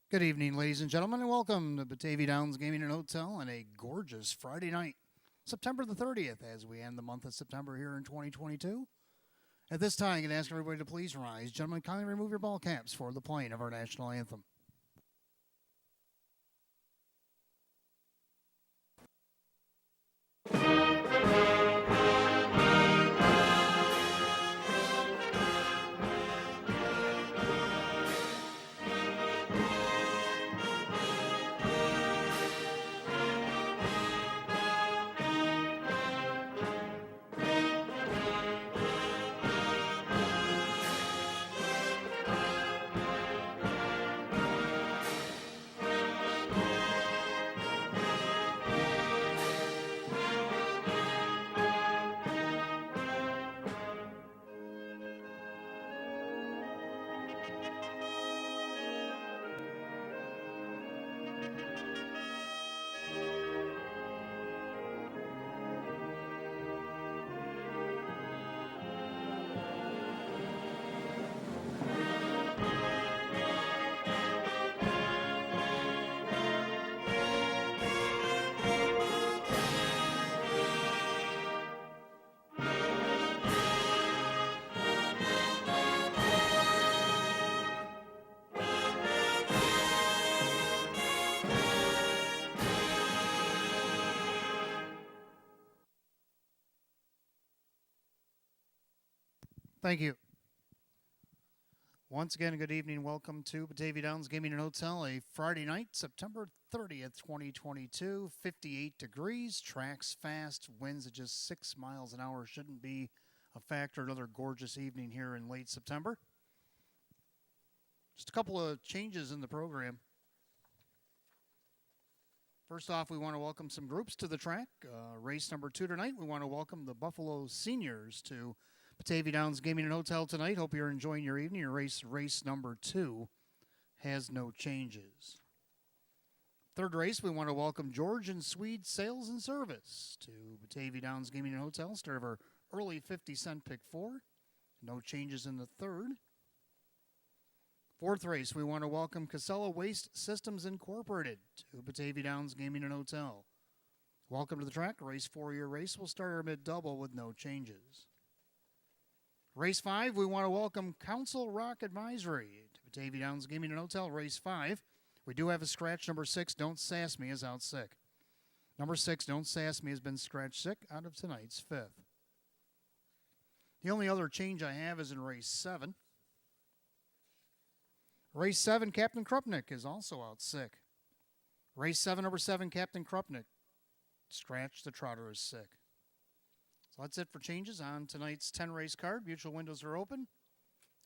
Good evening, ladies and gentlemen, and welcome to Batavia Downs Gaming and Hotel on a gorgeous Friday night, September the 30th, as we end the month of September here in 2022. At this time, I'm going to ask everybody to please rise. Gentlemen, kindly remove your ball caps for the playing of our national anthem. Thank you. Once again, good evening. Welcome to Batavia Downs Gaming and Hotel, a Friday night, September 30th, 2022. 58 degrees, tracks fast, winds at just 6 miles an hour. Shouldn't be a factor. Another gorgeous evening here in late September. Just a couple of changes in the program. First off, we want to welcome some groups to the track. Race number 2 tonight, we want to welcome the Buffalo Seniors to Batavia Downs Gaming and Hotel tonight. Hope you're enjoying your evening. Your race number 2 has no changes. Third race, we want to welcome George and Swede Sales and Service to Batavia Downs Gaming and Hotel. Start of our early 50-cent pick 4. No changes in the third. Fourth race, we want to welcome Casella Waste Systems Incorporated to Batavia Downs Gaming and Hotel. Welcome to the track. Race 4-year race. We'll start our mid-double with no changes. Race 5, we want to welcome Council Rock Advisory to Batavia Downs Gaming and Hotel. Race 5, we do have a scratch. Number 6, Don't Sass Me, is out sick. Number 6, Don't Sass Me, has been scratched sick out of tonight's 5th. The only other change I have is in race 7. Race 7, Captain Krupnik is also out sick. Race 7, number 7, Captain Krupnik, scratched. The trotter is sick. So that's it for changes on tonight's 10-race card. Mutual windows are open.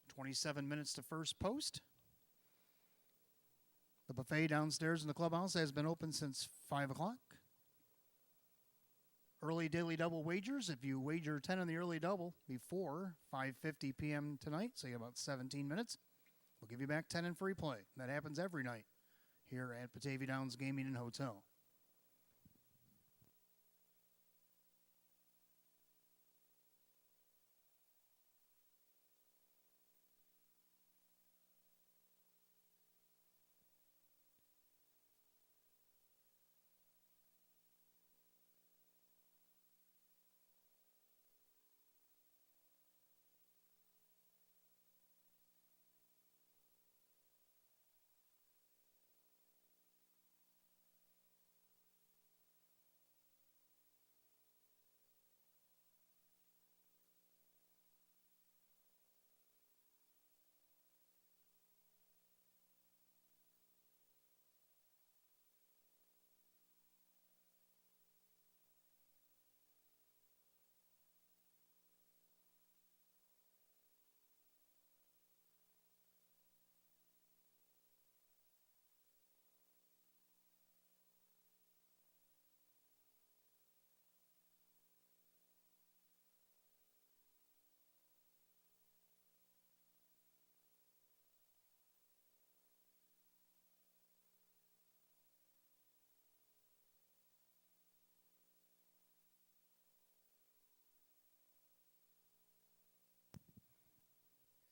27 minutes to first post. The buffet downstairs in the clubhouse has been open since 5 o'clock. Early daily double wagers. If you wager 10 on the early double before 5:50 p.m. tonight, say about 17 minutes, we'll give you back 10 in free play. That happens every night here at Batavia Downs Gaming and Hotel.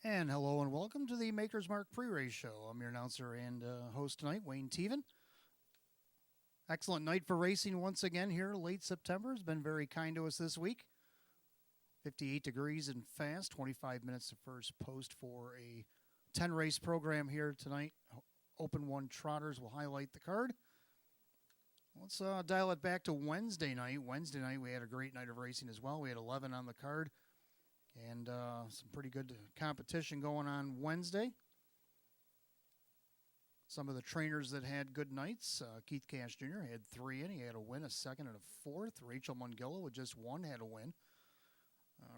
And hello and welcome to the Maker's Mark pre-race show. I'm your announcer and host tonight, Wayne Teven. Excellent night for racing once again here. Late September has been very kind to us this week. 58 degrees and fast, 25 minutes to first post for a 10-race program here tonight. Open one trotters will highlight the card. Let's dial it back to Wednesday night. Wednesday night we had a great night of racing as well. We had 11 on the card. And some pretty good competition going on Wednesday. Some of the trainers that had good nights. Keith Cash Jr. had 3 in. He had a win, a second, and a fourth. Rachel Mungillo with just 1 had a win.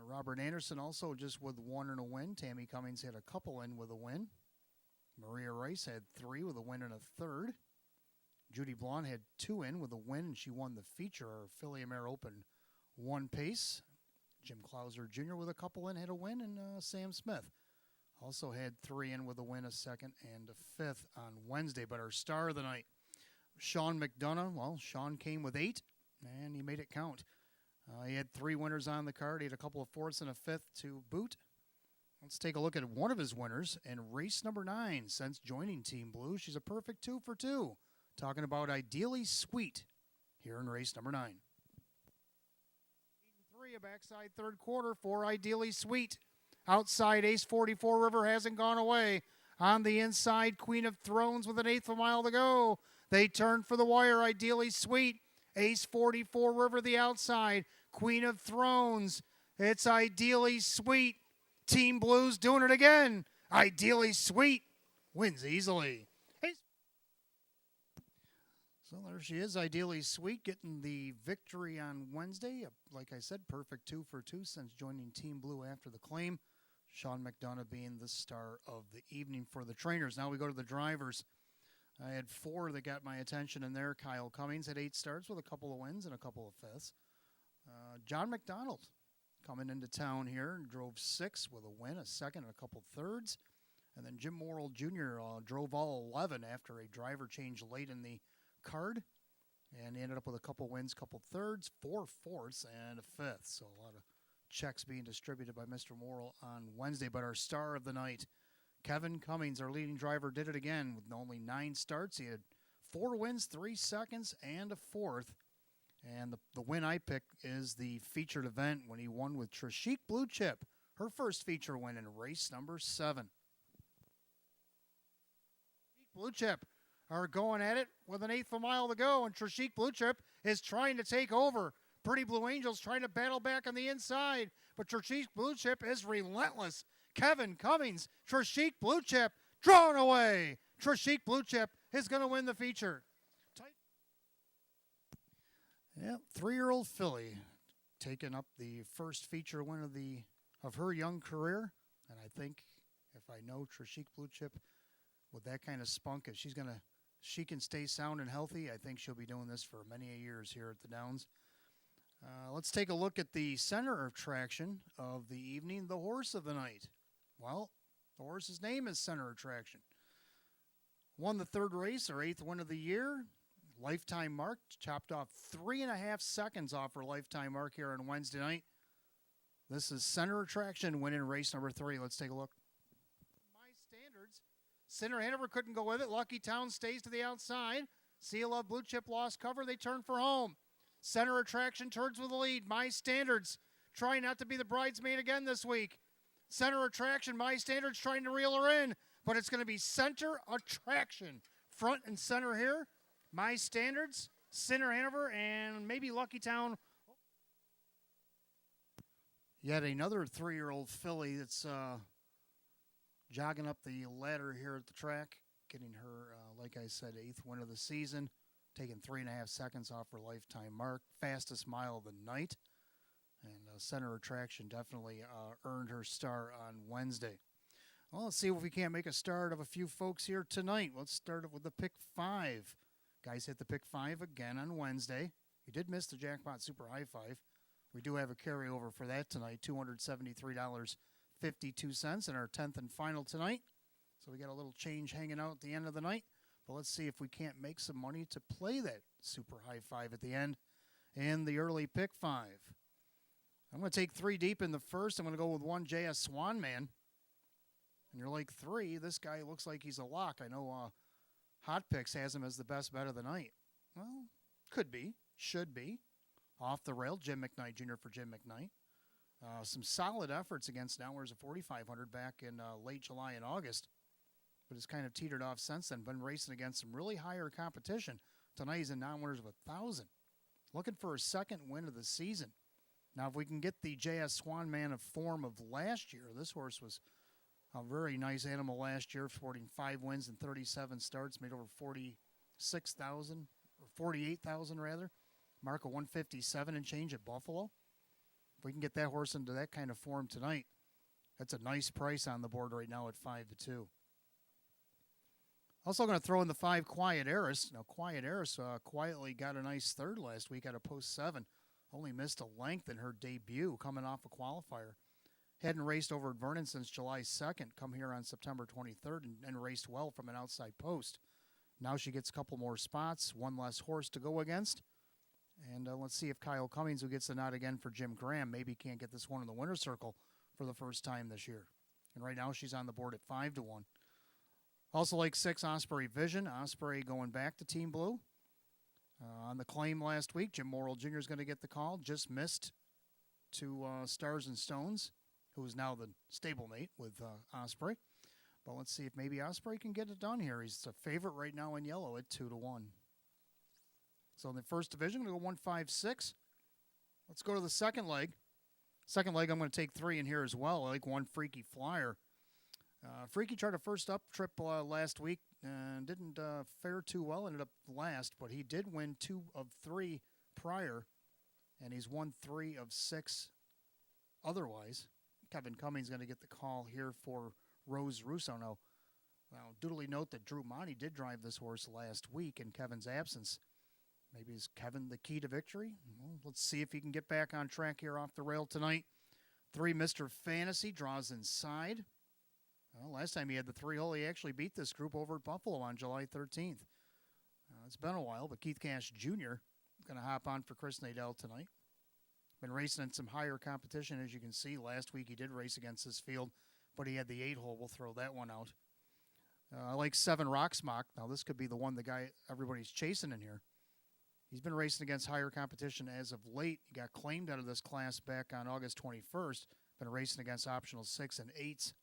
Robert Anderson also just with 1 and a win. Tammy Cummings had a couple in with a win. Maria Rice had 3 with a win and a third. Judy Blonde had 2 in with a win, and she won the feature, our Philly Mare Open 1 pace. Jim Clauser Jr. with a couple in had a win, and Sam Smith also had 3 in with a win, a second, and a fifth on Wednesday. But our star of the night, Sean McDonough. Well, Sean came with 8, and he made it count. He had 3 winners on the card. He had a couple of fourths and a fifth to boot. Let's take a look at one of his winners in race number 9 since joining Team Blue. She's a perfect 2 for 2. Talking about Ideally Sweet here in race number 9. A backside third quarter for Ideally Sweet. Outside Ace 44 River hasn't gone away. On the inside, Queen of Thrones with an 1/8 of a mile to go. They turn for the wire. Ideally Sweet. Ace 44 River the outside. Queen of Thrones. It's Ideally Sweet. Team Blues doing it again. Ideally Sweet wins easily. So there she is, Ideally Sweet, getting the victory on Wednesday. Like I said, perfect 2 for 2 since joining Team Blue after the claim. Sean McDonough being the star of the evening for the trainers. Now we go to the drivers. I had 4 that got my attention in there. Kyle Cummings had 8 starts with a couple of wins and a couple of fifths. John McDonald coming into town here and drove 6 with a win, a second, and a couple thirds. And then Jim Morrill Jr. Drove all 11 after a driver change late in the card, and ended up with a couple wins, couple thirds, 4 fourths, and a fifth. So a lot of checks being distributed by Mr. Morrill on Wednesday. But our star of the night, Kevin Cummings, our leading driver, did it again with only 9 starts. He had 4 wins, 3 seconds, and a fourth. And the win I picked is the featured event when he won with Trishik Blue Chip, her first feature win in race number 7. Blue Chip are going at it with an 1/8 of a mile to go, and Trishik Blue Chip is trying to take over. Pretty Blue Angels trying to battle back on the inside, but Trishik Blue Chip is relentless. Kevin Cummings, Trishik Blue Chip, drawn away. Trishik Blue Chip is going to win the feature. Yep, 3-year-old filly taking up the first feature win of her young career, and I think if I know Trishik Blue Chip with that kind of spunk, if she can stay sound and healthy, I think she'll be doing this for many years here at the Downs. Let's take a look at the center of attraction of the evening, the horse of the night. Well, the horse's name is Center Attraction. Won the 3rd race, her 8th win of the year. Lifetime mark, chopped off 3.5 seconds off her lifetime mark here on Wednesday night. This is Center Attraction winning race number 3. Let's take a look. My standards. Center Hanover couldn't go with it. Lucky Town stays to the outside. Seal of Blue Chip lost cover. They turn for home. Center Attraction turns with the lead. My Standards trying not to be the bridesmaid again this week. Center Attraction, My Standards trying to reel her in, but it's going to be Center Attraction. Front and center here. My Standards, Center Hanover, and maybe Lucky Town. Yet another 3-year-old filly that's jogging up the ladder here at the track, getting her, like I said, 8th win of the season, taking 3.5 seconds off her lifetime mark, fastest mile of the night. And Center Attraction definitely earned her star on Wednesday. Well, let's see if we can't make a start of a few folks here tonight. Let's start with the pick 5. Guys hit the pick 5 again on Wednesday. You did miss the Jackpot Super High 5. We do have a carryover for that tonight, $273.52 in our 10th and final tonight. So we got a little change hanging out at the end of the night. But let's see if we can't make some money to play that Super High 5 at the end in the early pick 5. I'm going to take 3 deep in the first. I'm going to go with 1 JS Swanman. and you're like 3, this guy looks like he's a lock. I know Hot Picks has him as the best bet of the night. Well, could be, should be. Off the rail, Jim McKnight Jr. for Jim McKnight. Some solid efforts against downwards of 4,500 back in late July and August, but has kind of teetered off since then. Been racing against some really higher competition. Tonight he's in downwards of 1,000. Looking for a second win of the season. Now, if we can get the J.S. Swan Man of form of last year, this horse was a very nice animal last year, sporting 5 wins and 37 starts, made over 46,000, or 48,000 rather. Mark of 157 and change at Buffalo. If we can get that horse into that kind of form tonight, that's a nice price on the board right now at 5-2. Also going to throw in the 5 Quiet Heiress. Now, Quiet Heiress quietly got a nice third last week at a post 7. Only missed a length in her debut coming off a qualifier. Hadn't raced over at Vernon since July 2nd. Come here on September 23rd and raced well from an outside post. Now she gets a couple more spots, one less horse to go against. And let's see if Kyle Cummings, who gets the nod again for Jim Graham, maybe can't get this one in the winner's circle for the first time this year. And right now she's on the board at 5-1. Also like 6 Osprey Vision. Osprey going back to Team Blue. On the claim last week, Jim Morrill Jr. is going to get the call. Just missed to Stars and Stones, who is now the stablemate with Osprey. But let's see if maybe Osprey can get it done here. He's a favorite right now in yellow at 2-1. So in the first division, I'm going to go 1-5-6. Let's go to the second leg. Second leg, I'm going to take 3 in here as well. I like 1 Freaky Flyer. Freaky tried a first up trip last week and didn't fare too well. Ended up last, but he did win 2 of 3 prior, and he's won 3 of 6 otherwise. Kevin Cummings going to get the call here for Rose Russo. Now, doodly note that Drew Monty did drive this horse last week in Kevin's absence. Maybe is Kevin the key to victory? Well, let's see if he can get back on track here off the rail tonight. 3 Mr. Fantasy draws inside. Well, last time he had the 3-hole, he actually beat this group over at Buffalo on July 13th. It's been a while, but Keith Cash Jr. going to hop on for Chris Nadell tonight. Been racing in some higher competition, as you can see. Last week he did race against this field, but he had the 8-hole. We'll throw that one out. I like 7 Rocksmock. Now, this could be the one the guy everybody's chasing in here. He's been racing against higher competition as of late. He got claimed out of this class back on August 21st. Been racing against optional 6 and 8s.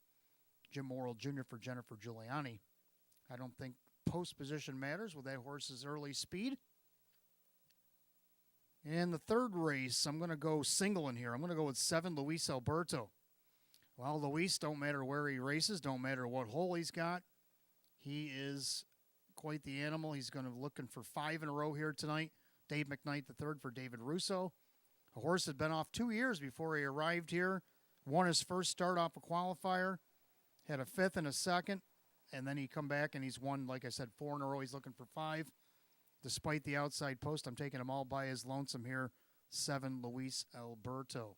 Jim Morrill Jr. for Jennifer Giuliani. I don't think post position matters with that horse's early speed. In the third race, I'm going to go single in here. I'm going to go with 7 Luis Alberto. Well, Luis, don't matter where he races, don't matter what hole he's got. He is quite the animal. He's going to be looking for 5 in a row here tonight. Dave McKnight the third for David Russo. A horse had been off 2 years before he arrived here. Won his first start off a qualifier. Had a 5th and a 2nd. And then he come back and he's won, like I said, 4 in a row. He's looking for 5. Despite the outside post, I'm taking him all by his lonesome here. 7 Luis Alberto.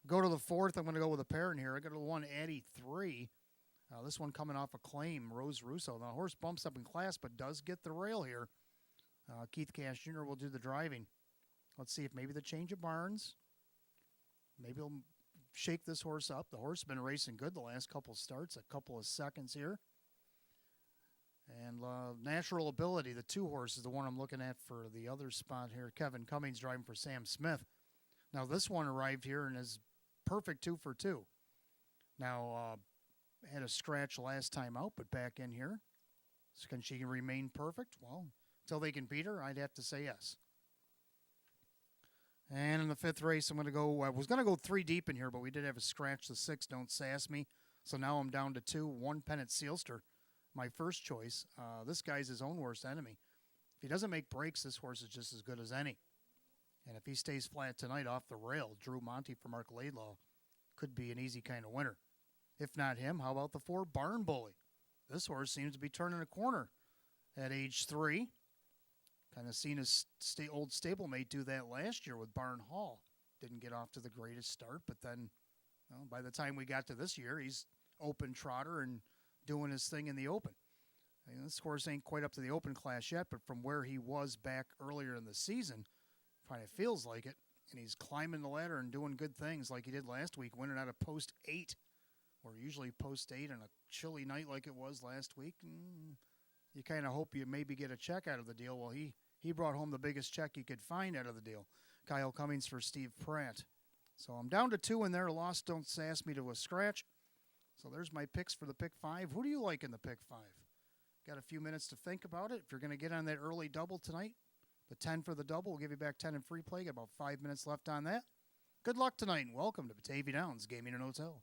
Go to the fourth. I'm going to go with a pair in here. I got a 1 Addy 3. This one coming off a claim, Rose Russo. Now, the horse bumps up in class, but does get the rail here. Keith Cash Jr. will do the driving. Let's see if maybe the change of barns. Maybe he'll shake this horse up. The horse has been racing good the last couple starts, a couple of seconds here. And Natural Ability, the 2 horse, is the one I'm looking at for the other spot here. Kevin Cummings driving for Sam Smith. Now, this one arrived here and is perfect 2 for 2. Now, had a scratch last time out, but back in here. So can she remain perfect? Well, until they can beat her, I'd have to say yes. And in the 5th race, I'm going to go, I was going to go 3 deep in here, but we did have a scratch, the 6, Don't Sass Me. So now I'm down to 2, 1 Pennant Sealster, my first choice. This guy's his own worst enemy. If he doesn't make breaks, this horse is just as good as any. And if he stays flat tonight off the rail, Drew Monty for Mark Laidlaw could be an easy kind of winner. If not him, how about the 4 Barn Bully? This horse seems to be turning a corner at age 3. Kind of seen his old stablemate do that last year with Barn Hall. Didn't get off to the greatest start, but then by the time we got to this year, he's open trotter and doing his thing in the open. This horse ain't quite up to the open class yet, but from where he was back earlier in the season, kind of feels like it. And he's climbing the ladder and doing good things like he did last week, winning out of post 8. We're usually post 8 on a chilly night like it was last week. And you kind of hope you maybe get a check out of the deal. Well, he brought home the biggest check he could find out of the deal. Kyle Cummings for Steve Pratt. So I'm down to 2 in there. Lost don't ask me to a scratch. So there's my picks for the pick 5. Who do you like in the pick 5? Got a few minutes to think about it. If you're going to get on that early double tonight, the 10 for the double will give you back 10 in free play. Got about 5 minutes left on that. Good luck tonight, and welcome to Batavia Downs Gaming and Hotel.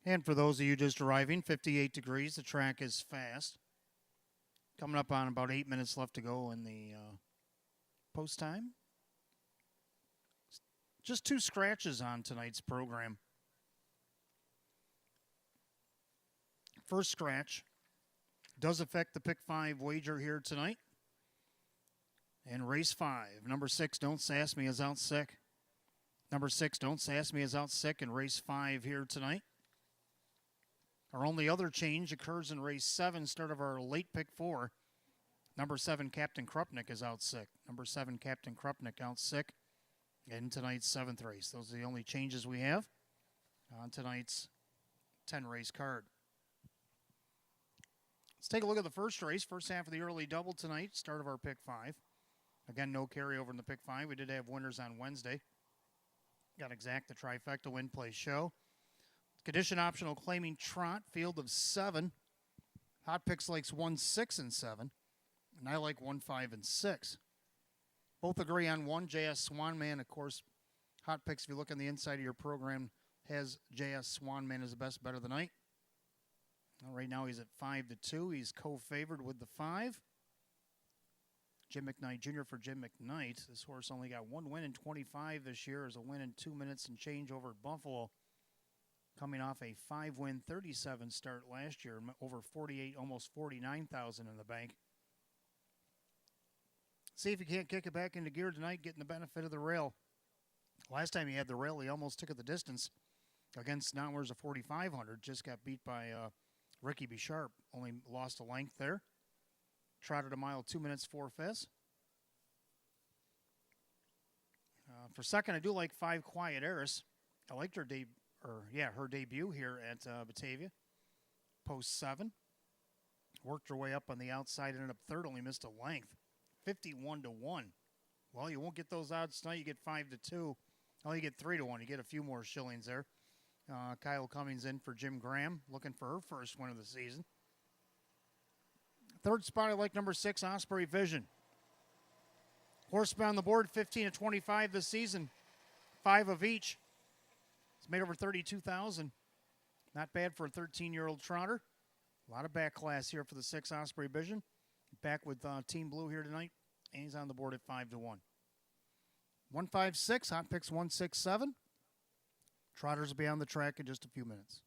And for those of you just arriving, 58 degrees. The track is fast. Coming up on about 8 minutes left to go in the post time. Just 2 scratches on tonight's program. First scratch does affect the pick 5 wager here tonight. And race 5, number 6, Don't Sass Me, is out sick. Number 6, Don't Sass Me, is out sick in race 5 here tonight. Our only other change occurs in race 7, start of our late pick 4. Number 7, Captain Krupnik, is out sick. Number 7, Captain Krupnik, out sick in tonight's 7th race. Those are the only changes we have on tonight's 10-race card. Let's take a look at the first race, first half of the early double tonight, start of our pick 5. Again, no carryover in the pick 5. We did have winners on Wednesday. Got exact the trifecta win, play, show. Condition optional claiming trot, field of 7. Hot Picks likes 1, 6, and 7. And I like 1, 5, and 6. Both agree on 1, JS Swanman. Of course, Hot Picks, if you look on the inside of your program, has JS Swanman as the best bet of the night. Well, right now he's at 5-2. He's co-favored with the 5. Jim McKnight Jr. for Jim McKnight. This horse only got 1 win in 25 this year as a win in 2 minutes and change over at Buffalo. Coming off a 5-win 37 start last year, over 48, almost 49,000 in the bank. See if he can't kick it back into gear tonight, getting the benefit of the rail. Last time he had the rail, he almost took it the distance against Nowhere's a 4,500. Just got beat by Ricky B. Sharp. Only lost a length there. Trotted a mile, 2 minutes, 4/5. For second, I do like 5 Quiet Heiress. I liked her her debut here at Batavia. Post 7. Worked her way up on the outside, ended up third, only missed a length. 51-1. Well, you won't get those odds tonight. You get 5-2. Oh, you get 3-1. You get a few more shillings there. Kyle Cummings in for Jim Graham, looking for her first win of the season. Third spot, I like number 6, Osprey Vision. Horse been on the board 15-25 this season. 5 of each. It's made over 32,000. Not bad for a 13-year-old trotter. A lot of back class here for the 6 Osprey Vision. Back with Team Blue here tonight. And he's on the board at 5-1. 1-5-6, Hot Picks 1-6-7. Trotters will be on the track in just a few minutes.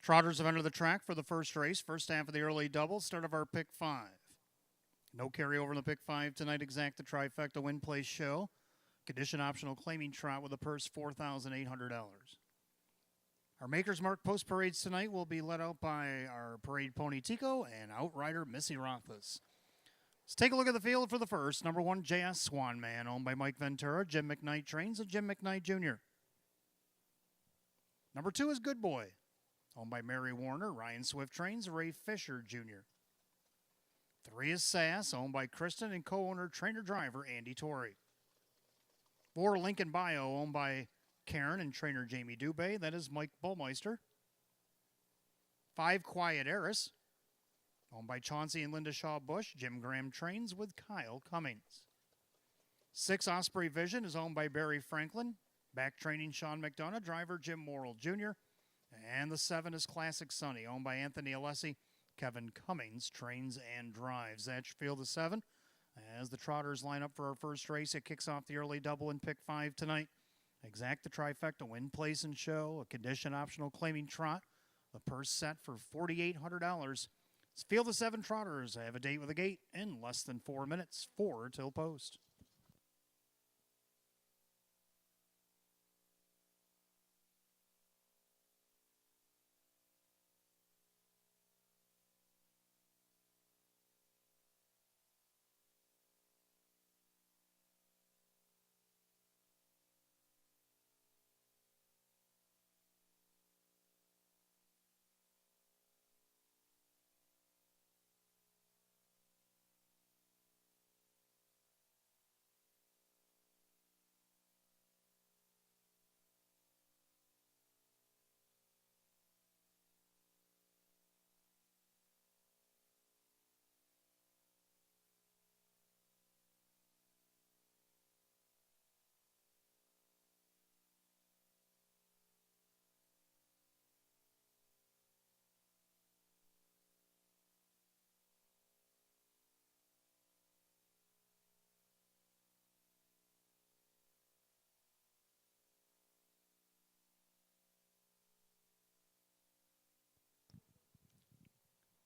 Trotters have entered the track for the first race, first half of the early double, start of our pick 5. No carryover in the pick 5 tonight, exact the trifecta win place show. Condition optional claiming trot with a purse $4,800. Our Maker's Mark post parades tonight will be led out by our parade pony Tico and outrider Missy Rothfuss. Let's take a look at the field for the first. Number 1, J.S. Swan Man, owned by Mike Ventura. Jim McKnight trains and Jim McKnight Jr. Number 2 is Good Boy, owned by Mary Warner. Ryan Swift trains, Ray Fisher Jr. 3 is Sass, owned by Kristen and co-owner trainer-driver Andy Torrey. 4, Lincoln Bio, owned by Karen and trainer Jamie Dubé. That is Mike Bullmeister. 5, Quiet Eris, owned by Chauncey and Linda Shaw Bush. Jim Graham trains with Kyle Cummings. 6, Osprey Vision is owned by Barry Franklin. Back training Sean McDonough, driver Jim Morrill Jr. And the 7 is Classic Sunny, owned by Anthony Alessi. Kevin Cummings trains and drives. That should field the 7. As the Trotters line up for our first race, it kicks off the early double in pick 5 tonight. Exact the trifecta win, place, and show. A condition optional claiming trot. The purse set for $4,800. Let's field the 7 Trotters. I have a date with a gate in less than 4 minutes. 4 till post.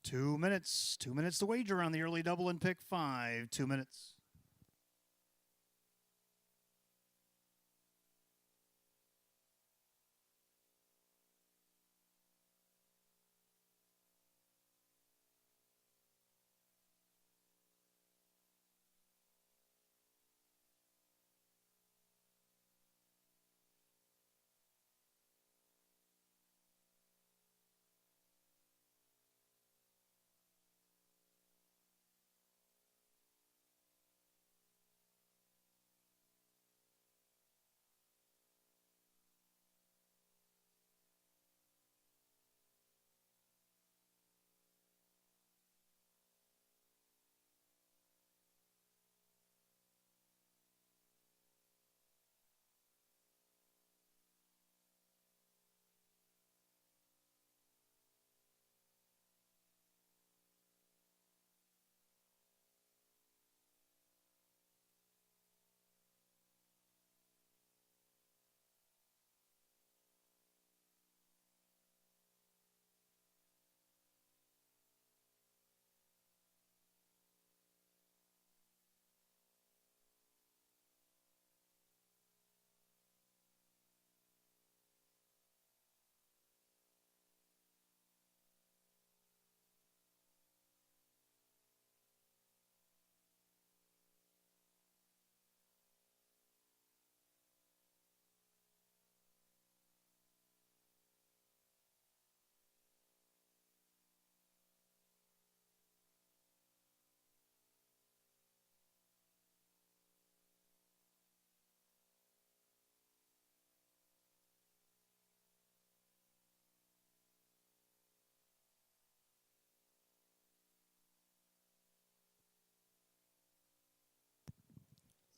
Two minutes to wager on the early double in pick 5. 2 minutes.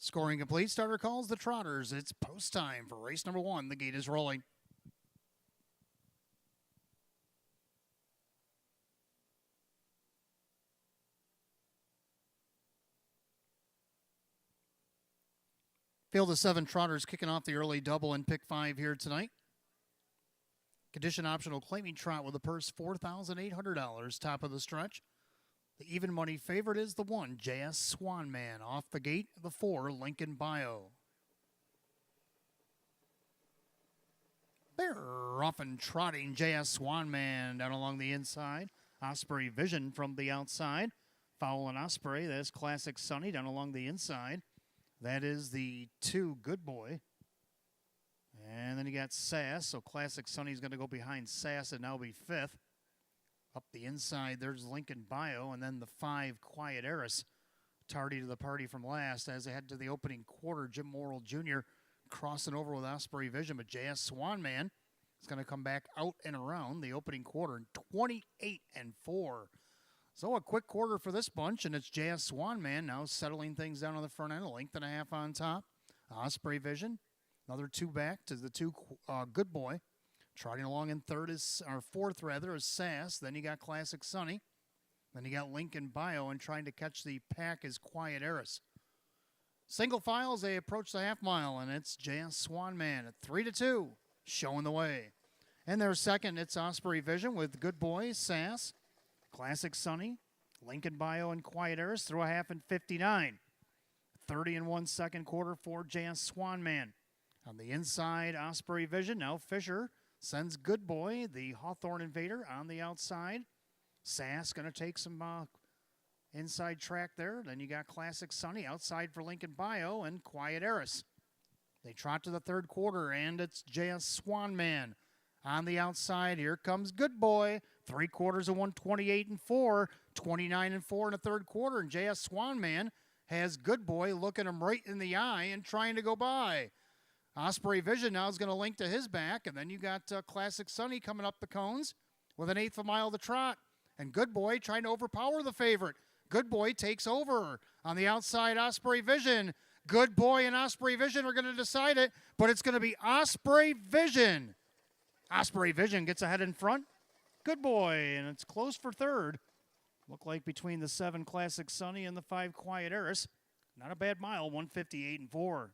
Scoring complete. Starter calls the Trotters. It's post time for race number 1. The gate is rolling. Field of 7 Trotters kicking off the early double in pick 5 here tonight. Condition optional claiming trot with a purse $4,800, top of the stretch. The even money favorite is the 1, JS Swan Man. Off the gate, the 4, Lincoln Bio. They're off and trotting JS Swan Man down along the inside. Osprey Vision from the outside. Following Osprey, that's Classic Sunny down along the inside. That is the 2, Good Boy. And then you got Sass. So Classic Sunny's going to go behind Sass and now be 5th. Up the inside, there's Lincoln Bio. And then the 5, Quiet Eris. Tardy to the party from last as they head to the opening quarter. Jim Morrill Jr. crossing over with Osprey Vision. But JS Swan Man is going to come back out and around the opening quarter in 28-4. So a quick quarter for this bunch, and it's JS Swan Man now settling things down on the front end, a length and a half on top. Osprey Vision, another 2 back to the 2 Good Boy. Trotting along in 4th rather, is Sass. Then you got Classic Sunny. Then you got Lincoln Bio, and trying to catch the pack is Quiet Eris. Single file as they approach the half mile, and it's JS Swan Man at 3-2, showing the way. And their second, it's Osprey Vision with Good Boy, Sass. Classic Sunny, Lincoln Bio, and Quiet Eris through a half in 59. 30-1 second quarter for JS Swan Man. On the inside, Osprey Vision. Now Fisher sends Good Boy, the Hawthorne Invader, on the outside. Sass going to take some inside track there. Then you got Classic Sunny outside for Lincoln Bio and Quiet Eris. They trot to the third quarter, and it's JS Swan Man. On the outside, here comes Good Boy. 3 quarters of 128-4, 29-4 in the third quarter. And JS Swan Man has Good Boy looking him right in the eye and trying to go by. Osprey Vision now is going to link to his back. And then you got Classic Sunny coming up the cones with an 1/8 of a mile to trot. And Good Boy trying to overpower the favorite. Good Boy takes over. On the outside, Osprey Vision. Good Boy and Osprey Vision are going to decide it, but it's going to be Osprey Vision. Osprey Vision gets ahead in front. Good Boy, and it's close for third. Look like between the 7 Classic Sunny and the 5 Quiet Eris. Not a bad mile, 158-4.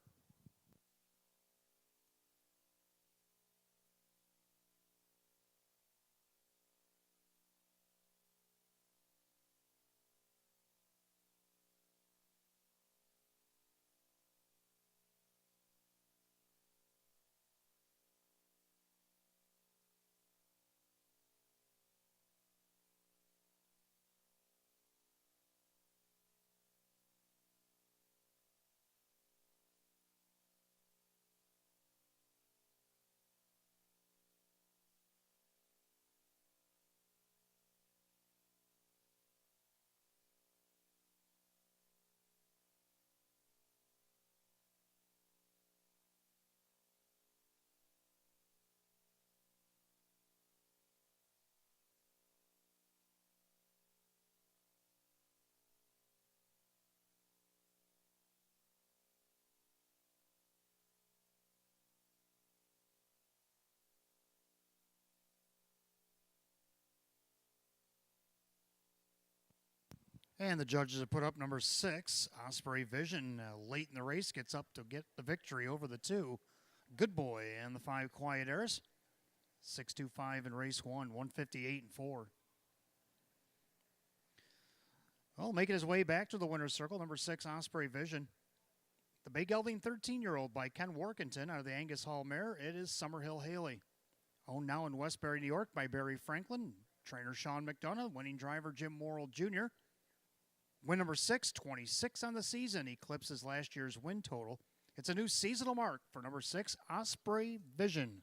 And the judges have put up number 6, Osprey Vision. Late in the race, gets up to get the victory over the 2, Good Boy, and the 5 Quiet Eris. 6-2-5 in race 1, 158-4. Well, making his way back to the winner's circle, number 6, Osprey Vision. The Bay Gelding 13-year-old by Ken Workington out of the Angus Hall mare. It is Summerhill Haley. Owned now in Westbury, New York by Barry Franklin. Trainer Sean McDonough. Winning driver Jim Morrill Jr. Win number 6, 26 on the season. Eclipses last year's win total. It's a new seasonal mark for number 6, Osprey Vision.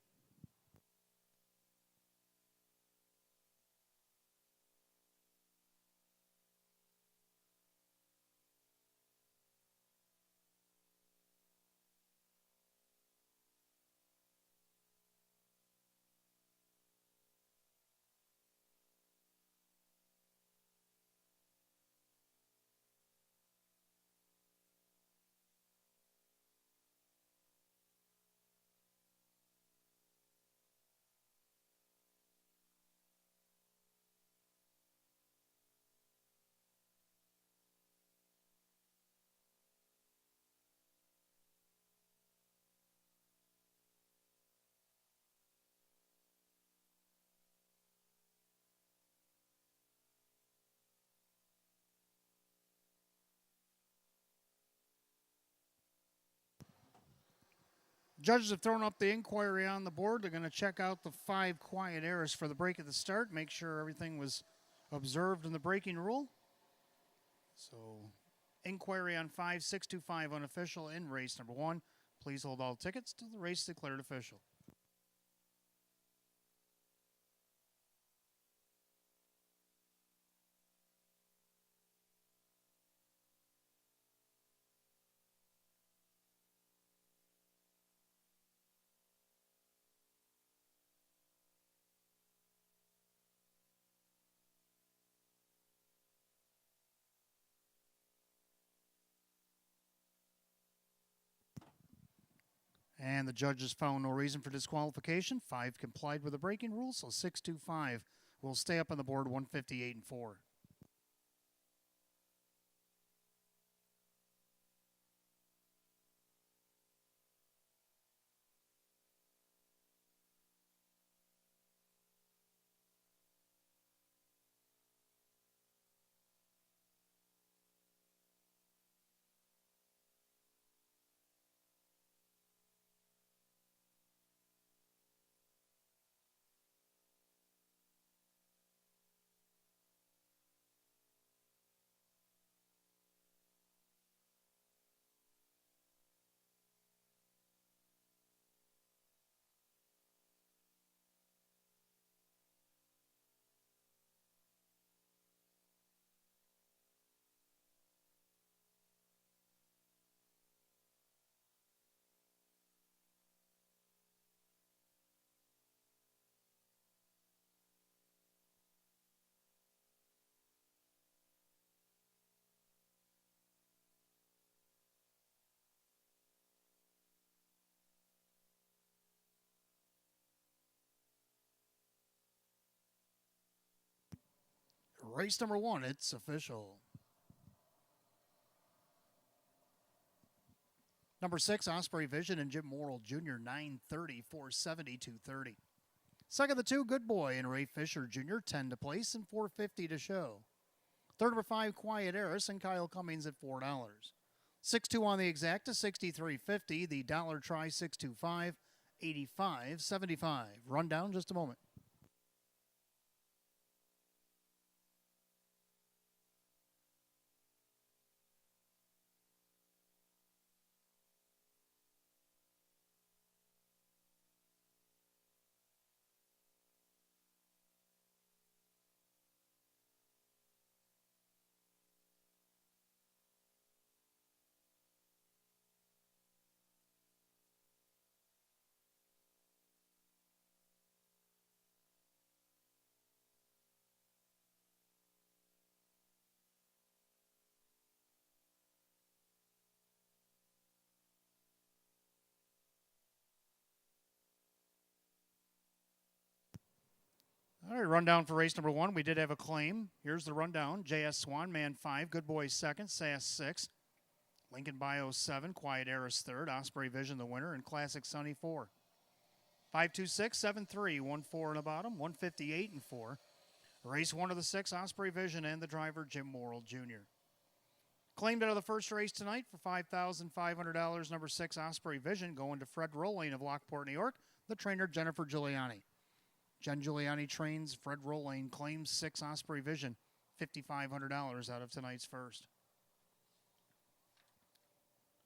Judges have thrown up the inquiry on the board. They're going to check out the 5 quiet errors for the break at the start, make sure everything was observed in the braking rule. So, inquiry on 5625 unofficial in race number 1. Please hold all tickets till the race is declared official. And the judges found no reason for disqualification. 5 complied with the braking rules, so 625 will stay up on the board, 158 and 4. Race number 1, it's official. Number 6, Osprey Vision and Jim Morrill Jr., 930, 470, 230. Second, the 2, Good Boy and Ray Fisher Jr., 10 to place and 450 to show. Third, number 5, Quiet Eris and Kyle Cummings at $4. 6-2 on the exacta, 63.50. The dollar try, 625, 85.75. Rundown just a moment. All right, rundown for race number 1. We did have a claim. Here's the rundown. JS Swan, man 5. Good Boy 2nd. Sass 6. Lincoln Bio 7. Quiet Eris 3rd. Osprey Vision the winner. And Classic Sunny 4. 526, 73, 1-4 in the bottom. 158 and 4. Race 1 of the 6. Osprey Vision and the driver Jim Morrill Jr. Claimed out of the first race tonight for $5,500. Number 6, Osprey Vision, going to Fred Rolling of Lockport, New York. The trainer, Jennifer Giuliani. Jen Giuliani trains Fred Rolling, claims 6 Osprey Vision, $5,500 out of tonight's first.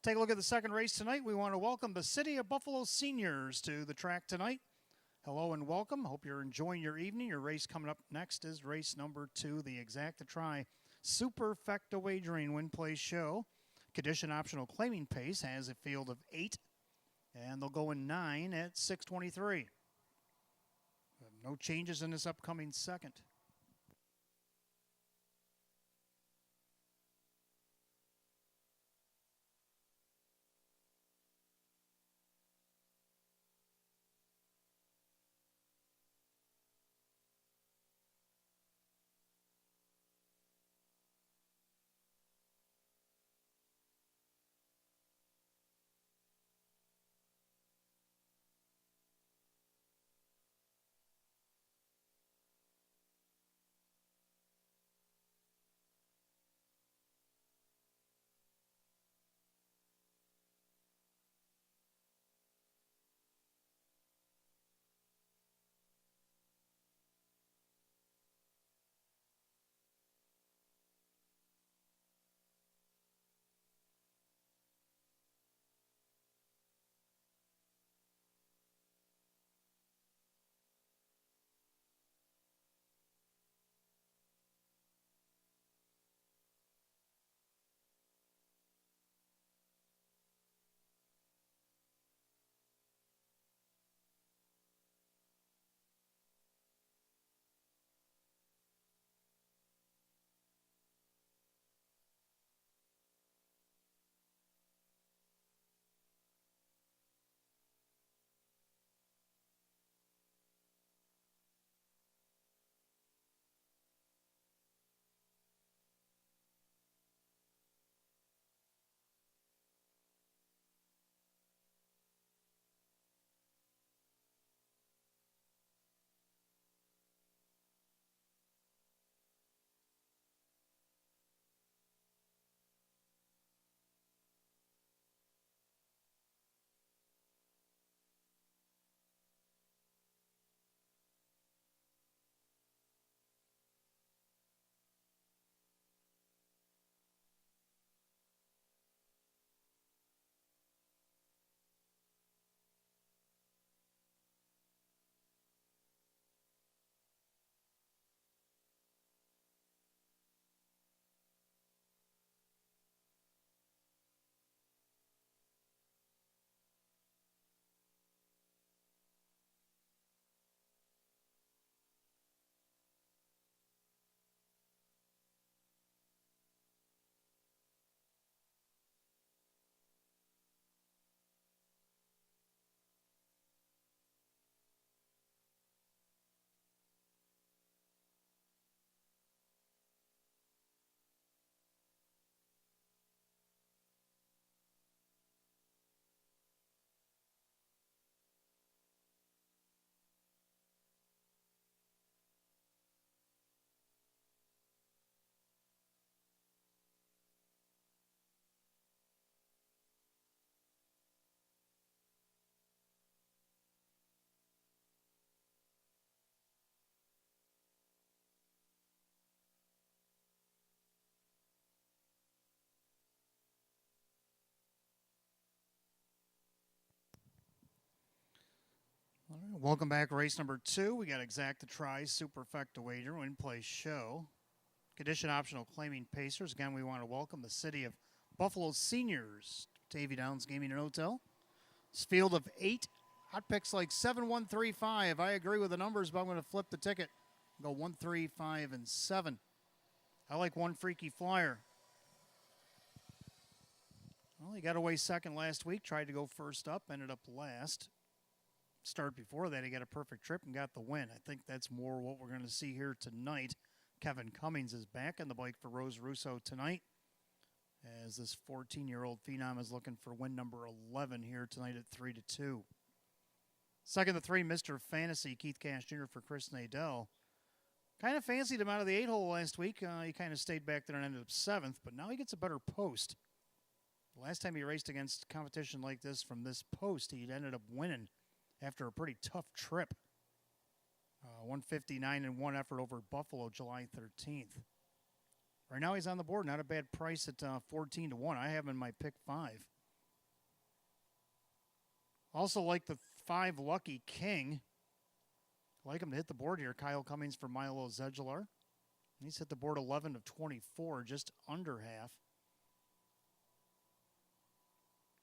Take a look at the second race tonight. We want to welcome the City of Buffalo seniors to the track tonight. Hello and welcome. Hope you're enjoying your evening. Your race coming up next is race number 2, the Exacta Tri Superfecta Wagering Win Play Show. Condition optional claiming pace has a field of 8, and they'll go in 9 at 6:23. No changes in this upcoming second. Welcome back, race number 2. We got Exacta Try, Superfecta Wager, Win Play Show. Condition optional claiming Pacers. Again, we want to welcome the city of Buffalo seniors to Batavia Downs Gaming and Hotel. This field of 8. Hot picks like 7, 1, 3, 5. I agree with the numbers, but I'm going to flip the ticket. Go 1, 3, 5, and 7. I like one Freaky Flyer. Well, he got away second last week. Tried to go first up. Ended up last. Start before that, he got a perfect trip and got the win. I think that's more what we're going to see here tonight. Kevin Cummings is back on the bike for Rose Russo tonight, as this 14-year-old phenom is looking for win number 11 here tonight at 3-2. Second to 3, Mr. Fantasy, Keith Cash Jr. for Chris Nadell. Kind of fancied him out of the 8-hole last week. He kind of stayed back there and ended up 7th, but now he gets a better post. The last time he raced against competition like this from this post, he ended up winning after a pretty tough trip. 159-1 effort over Buffalo July 13th. Right now he's on the board. Not a bad price at 14-1. I have him in my pick 5. Also like the 5 Lucky King. I like him to hit the board here. Kyle Cummings for Milo Zedular. He's hit the board 11 of 24, just under half.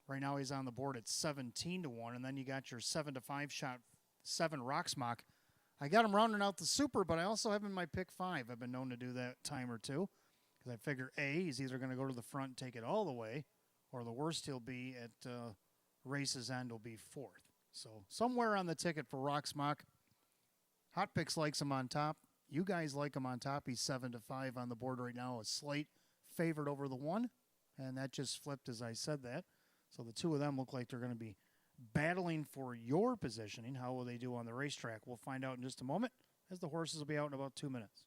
Right now he's on the board at 17-1, and then you got your 7-5 shot, 7 Rocksmock. I got him rounding out the super, but I also have him in my pick 5. I've been known to do that time or two, because I figure A, he's either going to go to the front and take it all the way, or the worst he'll be at race's end will be 4th. So somewhere on the ticket for Rocksmock. Hot Picks likes him on top. You guys like him on top. He's 7-5 on the board right now. A Slate favored over the 1, and that just flipped as I said that. So the two of them look like they're going to be battling for your positioning. How will they do on the racetrack? We'll find out in just a moment, as the horses will be out in about 2 minutes.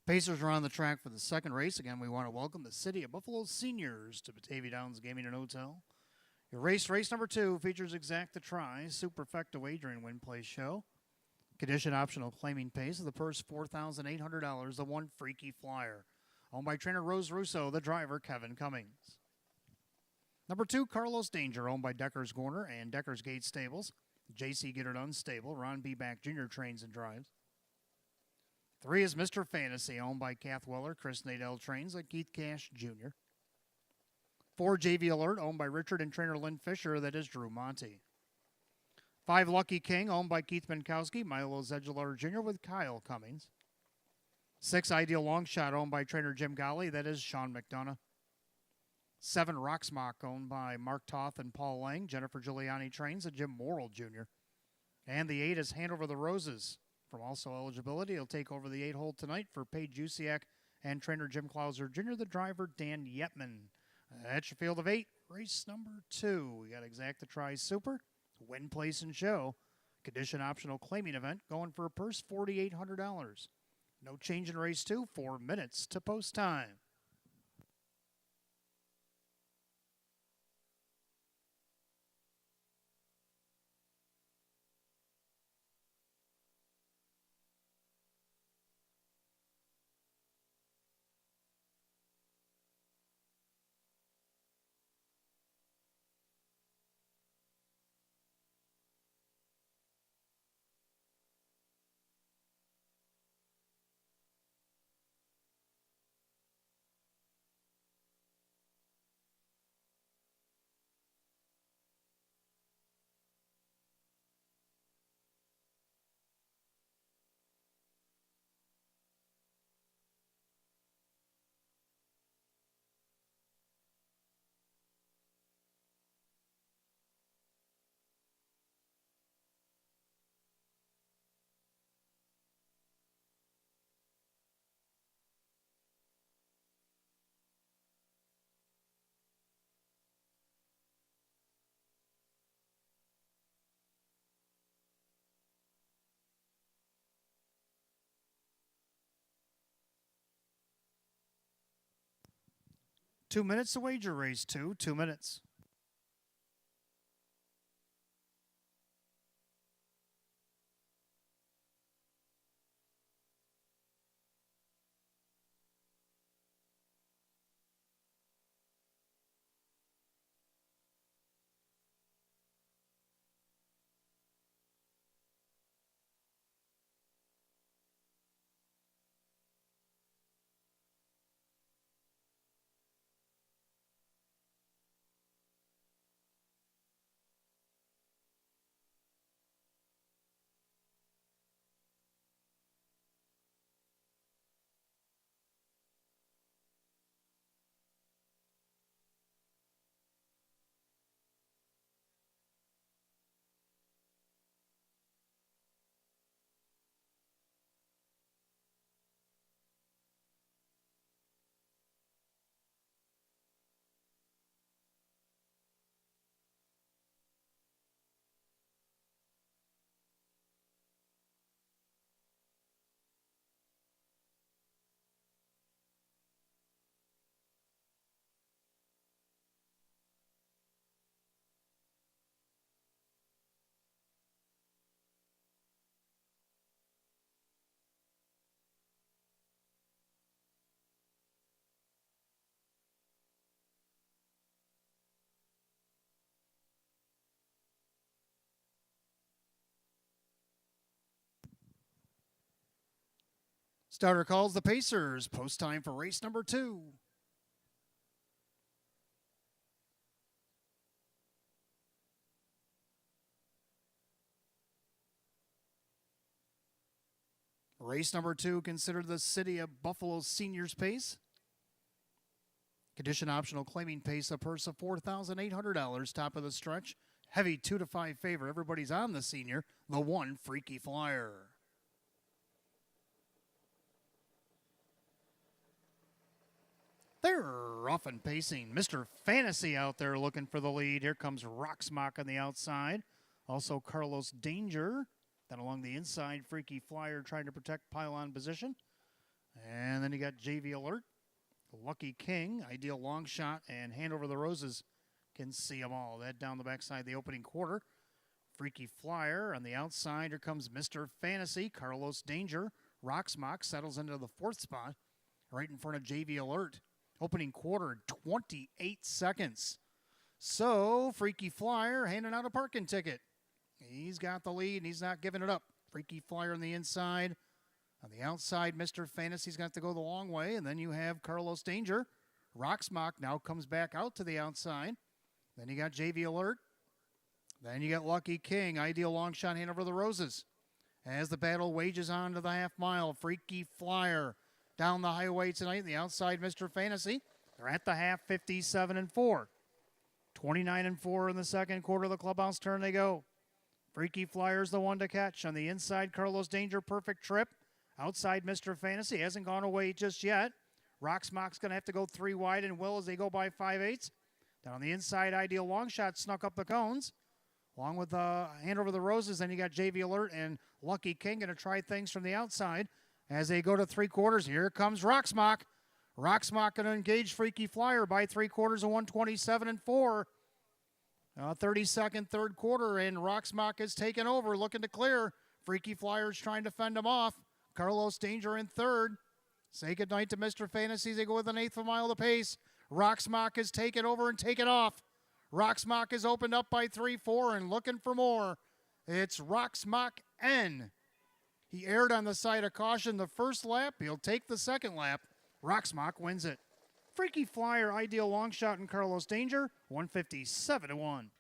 Pacers are on the track for the second race. Again, we want to welcome the city of Buffalo seniors to Batavia Downs Gaming and Hotel. Your race number 2 features Exact the Try, Superfecta Wagering Win Play Show. Condition optional claiming pace of the purse $4,800, the one Freaky Flyer. Owned by trainer Rose Russo, the driver Kevin Cummings. Number 2, Carlos Danger, owned by Decker's Corner and Decker's Gate Stables. J.C. Get It Done Stable, Ron B. Back Jr. trains and drives. 3 is Mr. Fantasy, owned by Kath Weller, Chris Nadell trains, and Keith Cash Jr. 4, JV Alert, owned by Richard and trainer Lynn Fisher, that is Drew Monty. 5, Lucky King, owned by Keith Minkowski, Milo Zedular Jr. with Kyle Cummings. 6, Ideal Long Shot, owned by trainer Jim Golly, that is Sean McDonough. 7, Rocksmock, owned by Mark Toth and Paul Lang, Jennifer Giuliani trains, and Jim Morrill Jr. And the 8 is Hand Over the Roses. From also eligibility, he'll take over the 8-hole tonight for Paige Jusiak and trainer Jim Klauser Jr., the driver Dan Yetman. That's your field of 8. Race number 2. We got Exact the Try Super, Win, Place, and Show. Condition optional claiming event going for a purse $4,800. No change in race 2, 4 minutes to post time. Two minutes to wager race 2, 2 minutes. Starter calls the Pacers. Post time for race number 2. Race number 2, considered the City of Buffalo Seniors Pace. Condition optional claiming pace, a purse of $4,800, top of the stretch. Heavy 2 to 5 favorite. Everybody's on the senior, the one Freaky Flyer. They're rough and pacing. Mr. Fantasy out there looking for the lead. Here comes Rocksmock on the outside. Also Carlos Danger. Then along the inside, Freaky Flyer trying to protect pylon position. And then you got JV Alert, Lucky King, Ideal Long Shot, and Hand Over the Roses can see them all. That down the backside of the opening quarter. Freaky Flyer on the outside. Here comes Mr. Fantasy. Carlos Danger. Rocksmock settles into the 4th spot right in front of JV Alert. Opening quarter, 28 seconds. So, Freaky Flyer handing out a parking ticket. He's got the lead, and he's not giving it up. Freaky Flyer on the inside. On the outside, Mr. Fantasy's got to go the long way, and then you have Carlos Danger. Rocksmock now comes back out to the outside. Then you got JV Alert. Then you got Lucky King. Ideal long shot hand over the Roses. As the battle wages on to the half mile, Freaky Flyer down the highway tonight. The outside, Mr. Fantasy. They're at the half, 57-4. 29-4 in the second quarter of the clubhouse turn they go. Freaky Flyer's the one to catch. On the inside, Carlos Danger, perfect trip. Outside, Mr. Fantasy hasn't gone away just yet. Rocksmock's going to have to go 3 wide and will as they go by 5/8. Down on the inside, Ideal long shot snuck up the cones. Along with hand over the Roses, then you got JV Alert and Lucky King going to try things from the outside. As they go to 3 quarters, here comes Rocksmock. Rocksmock going to engage Freaky Flyer by 3 quarters of 127-4. 30-second third quarter, and Rocksmock is taken over, looking to clear. Freaky Flyer's trying to fend him off. Carlos Danger in third. Say goodnight to Mr. Fantasy. They go with an 1/8 of a mile to pace. Rocksmock is taken over and taken off. Rocksmock is opened up by 3-4 and looking for more. It's Rocksmock N. He aired on the side of caution the first lap. He'll take the second lap. Rocksmock wins it. Freaky Flyer, Ideal long shot, and Carlos Danger, 157-1.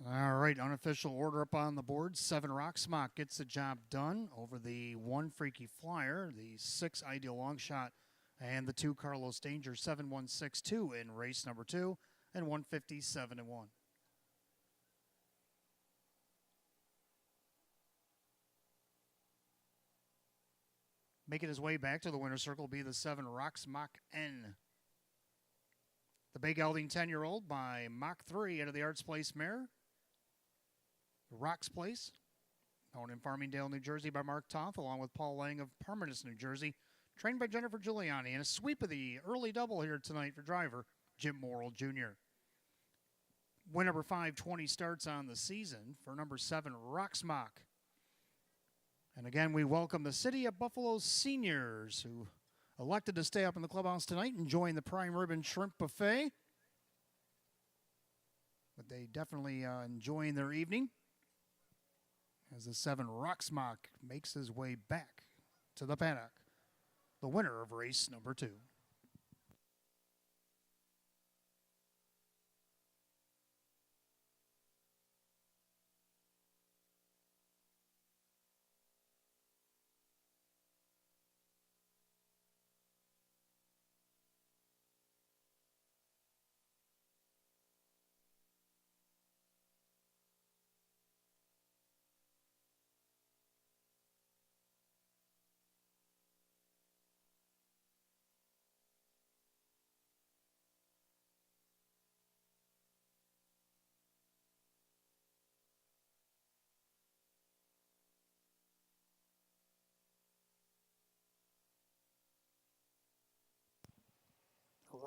All right, unofficial order up on the board. 7 Rocksmock gets the job done over the 1 Freaky Flyer, the 6 Ideal long shot, and the 2 Carlos Danger. 7-1-6-2 in race number 2, and 157-1. Making his way back to the winner's circle will be the 7 Rocksmock N. The Bay Gelding 10-year-old by Mach 3 into the Arts Place mare. Rocks Place, owned in Farmingdale, New Jersey by Mark Toth, along with Paul Lang of Parmenas, New Jersey, trained by Jennifer Giuliani, and a sweep of the early double here tonight for driver Jim Morrill Jr. Win number 520 starts on the season for number 7 Rocksmock. And again, we welcome the City of Buffalo seniors who elected to stay up in the clubhouse tonight enjoying the prime rib and shrimp buffet. But they definitely enjoying their evening as the 7 Rocksmock makes his way back to the paddock, the winner of race number 2.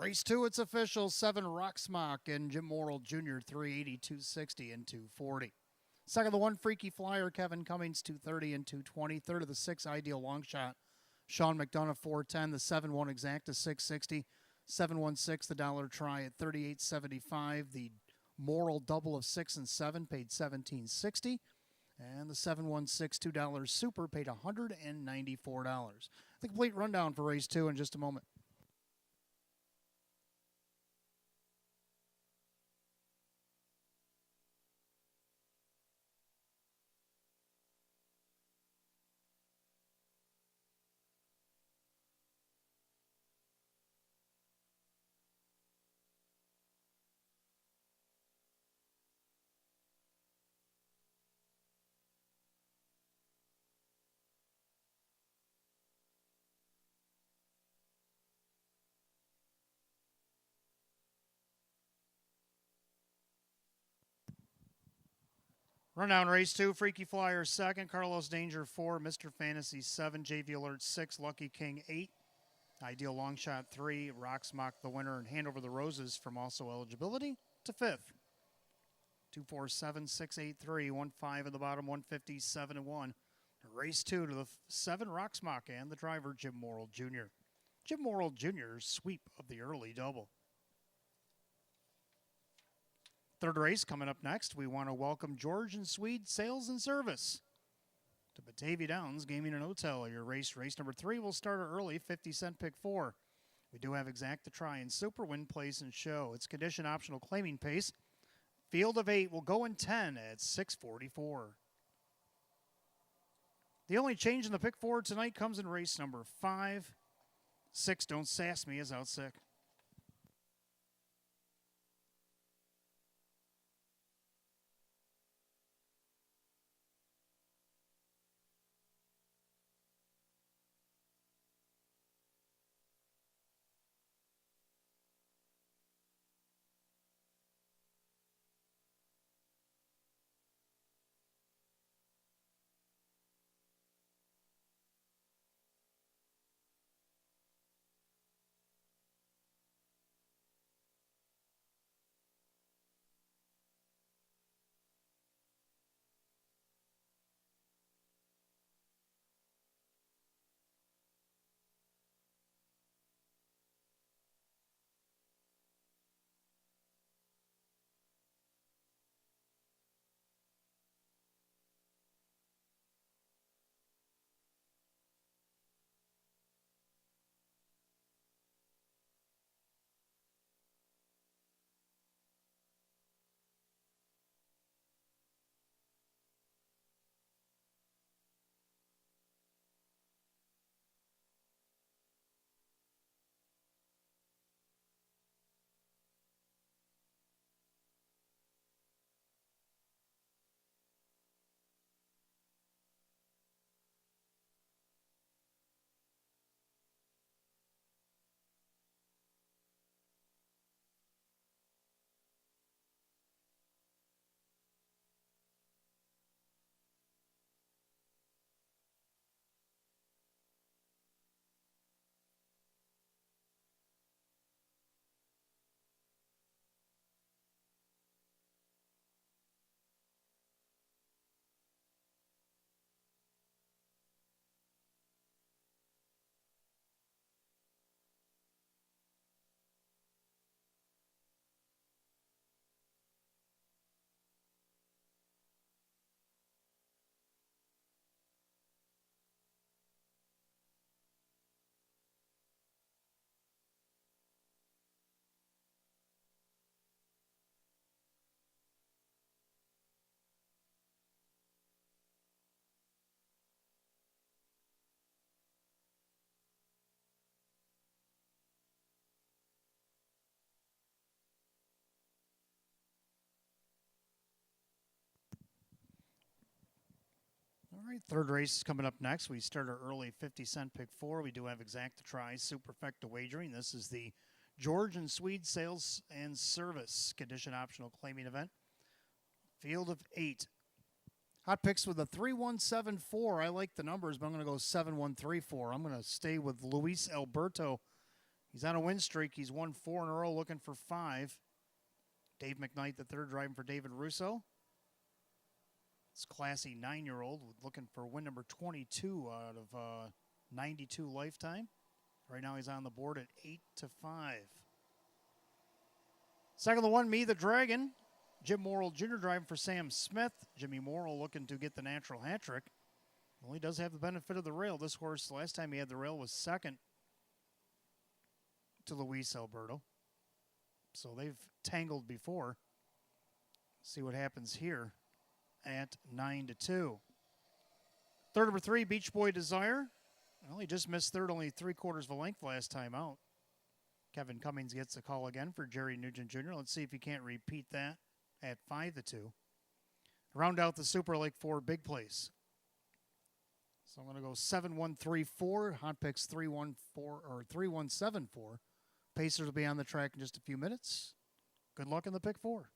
Race 2, it's official. 7 Rocksmock and Jim Morrill Jr., 380, 260, and 240. Second, the 1 Freaky Flyer, Kevin Cummings, 230 and 220. Third of the 6 Ideal long shot, Sean McDonough, 410. The 7-1 Exacta, 660. 716, the dollar try at 38.75. The Morrill double of 6 and 7 paid 17.60. And the 716 $2 Super paid $194. The complete rundown for race 2 in just a moment. Rundown race 2, Freaky Flyer 2nd, Carlos Danger 4, Mr. Fantasy 7, JV Alert 6, Lucky King 8, Ideal Longshot 3, Rocks Mock the winner, and Hand Over the Roses from also eligibility to 5th. 247-683, 1-5 in the bottom, 157-1. Race 2 to the 7, Rocks Mock and the driver, Jim Morrill Jr. Jim Morrill Jr.'s sweep of the early double. Third race coming up next. We want to welcome George and Swede Sales and Service to Batavia Downs Gaming and Hotel. Your race number 3 will start early, 50-cent pick 4. We do have exact to try and super win place and show. It's condition optional claiming pace. Field of 8 will go in 10 at 6:44. The only change in the pick 4 tonight comes in race number 5. 6, Don't Sass Me, is out sick. All right, third race is coming up next. We start our early 50-cent pick 4. We do have exact to try, superfecta wagering. This is the George and Swede Sales and Service condition optional claiming event. Field of 8. Hot picks with a 3-1-7-4. I like the numbers, but I'm going to go 7-1-3-4. I'm going to stay with Luis Alberto. He's on a win streak. He's won 4 in a row, looking for 5. Dave McKnight, the third, driving for David Russo. It's classy 9-year-old looking for win number 22 out of 92 lifetime. Right now he's on the board at 8-5. Second the one, Me the Dragon. Jim Morrill Jr. driving for Sam Smith. Jimmy Morrill looking to get the natural hat trick. Well, he does have the benefit of the rail. This horse, the last time he had the rail, was second to Luis Alberto. So they've tangled before. See what happens here at 9-2. Third number 3, Beach Boy Desire. Well, he just missed third, only 3/4 of a length last time out. Kevin Cummings gets a call again for Jerry Nugent Jr. Let's see if he can't repeat that at 5-2. Round out the Super Lake 4 big place. So I'm going to go 7-1-3-4. Hot picks 3-1-4 or 3-1-7-4. Pacers will be on the track in just a few minutes. Good luck in the pick 4.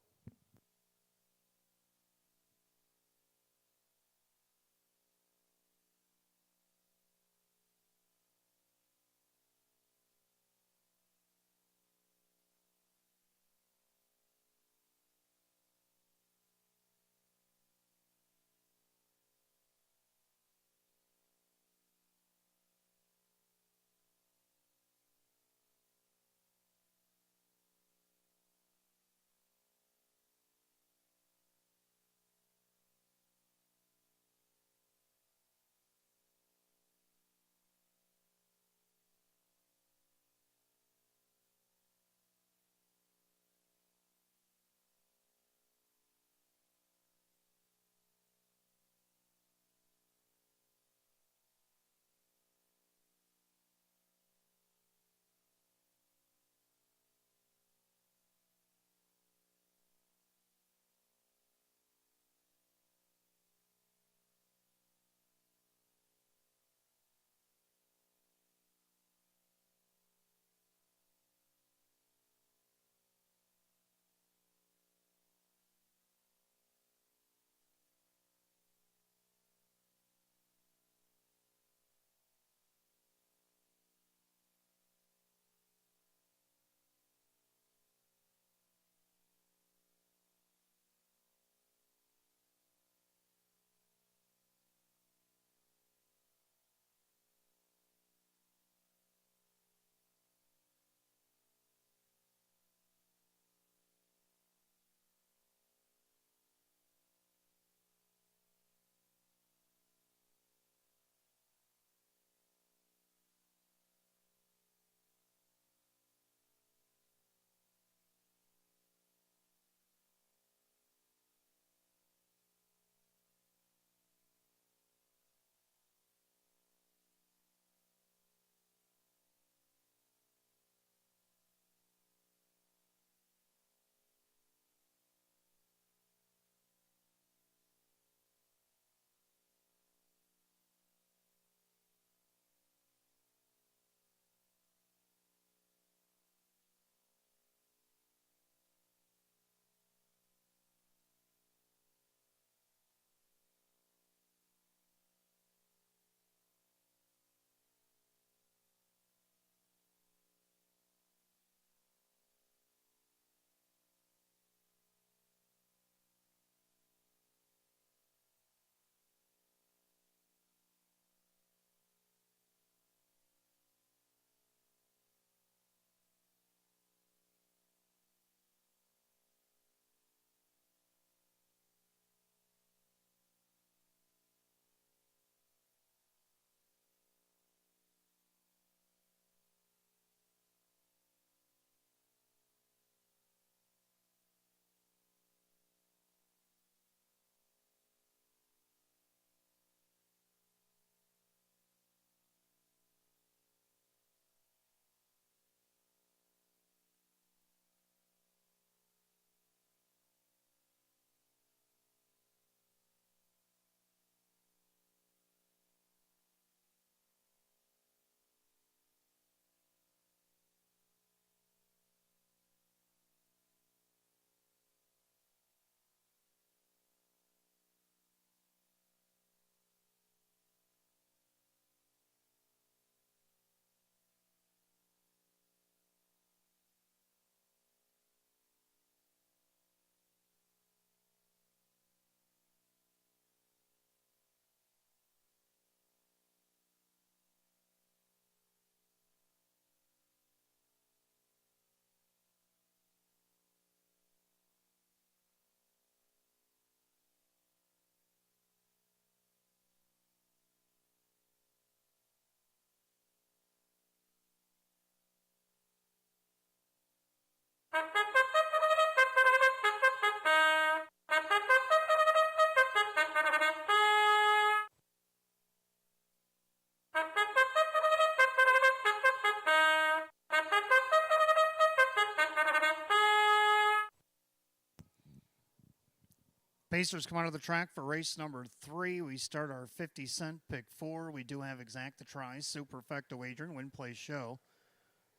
Pacers come out of the track for race number 3. We start our 50-cent pick 4. We do have exacta tries, superfecta wagering, win, play, show.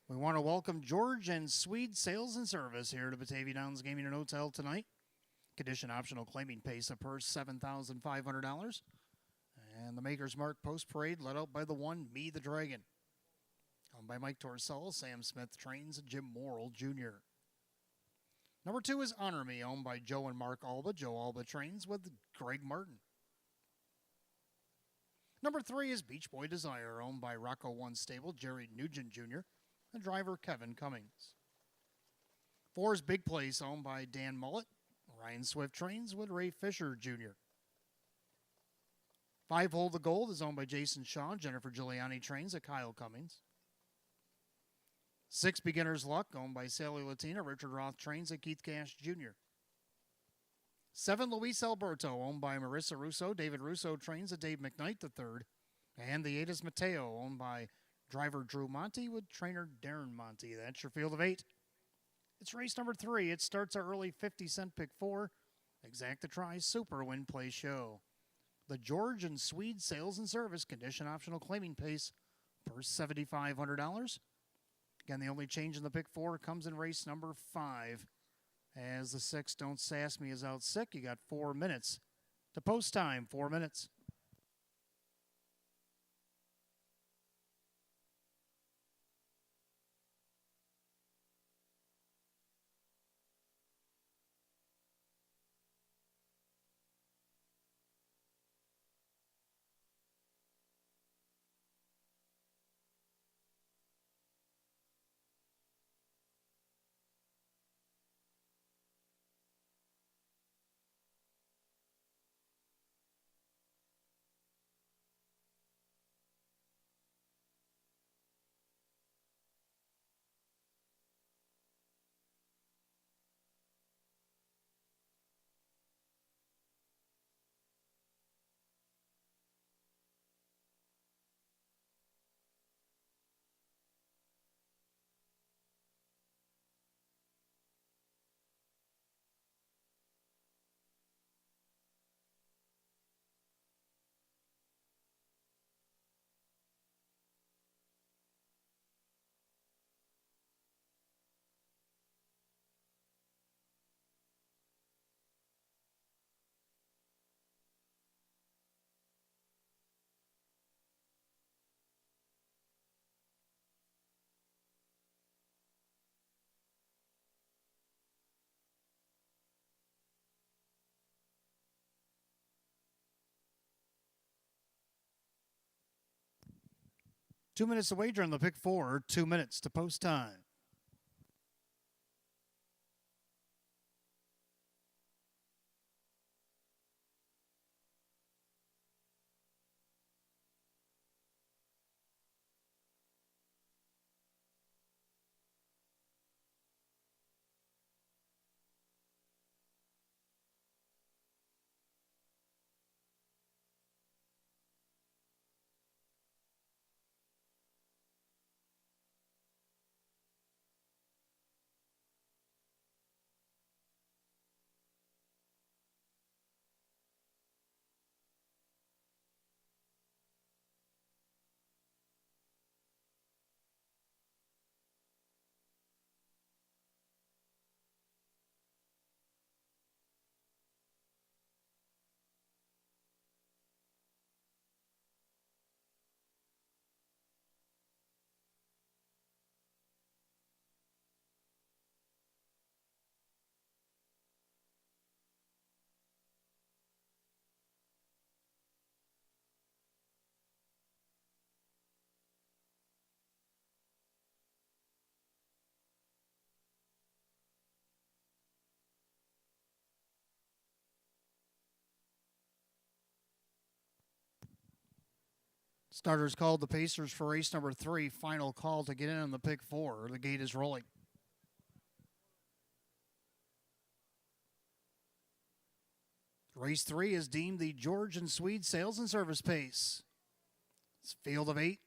We want to welcome George and Swede Sales and Service here to Batavia Downs Gaming and Hotel tonight. Condition optional claiming pace of purse $7,500. And the Maker's Mark Post Parade led out by the one, Me the Dragon. Owned by Mike Torsell, Sam Smith trains, and Jim Morrill Jr. Number 2 is Honor Me, owned by Joe and Mark Alba. Joe Alba trains with Greg Martin. Number 3 is Beach Boy Desire, owned by Rocco One Stable, Jerry Nugent Jr., and driver Kevin Cummings. 4 is Big Place, owned by Dan Mullet. Ryan Swift trains with Ray Fisher Jr. 5 Hold the Gold is owned by Jason Shaw. Jennifer Giuliani trains at Kyle Cummings. 6 Beginner's Luck, owned by Sally Latina. Richard Roth trains at Keith Cash Jr. 7 Luis Alberto, owned by Marissa Russo. David Russo trains at Dave McKnight III. And the 8 is Mateo, owned by driver Drew Monty with trainer Darren Monty. That's your field of 8. It's race number 3. It starts our early 50-cent pick 4. Exacta tries, super win, play, show. The George and Swede Sales and Service condition optional claiming pace for $7,500. Again, the only change in the pick 4 comes in race number 5. As the 6, Don't Sass Me, is out sick. You got 4 minutes to post time. 4 minutes. Two minutes to wager on the pick 4. 2 minutes to post time. Starters called the Pacers for race number 3. Final call to get in on the pick 4. The gate is rolling. Race 3 is deemed the George and Swede Sales and Service Pace. It's field of 8.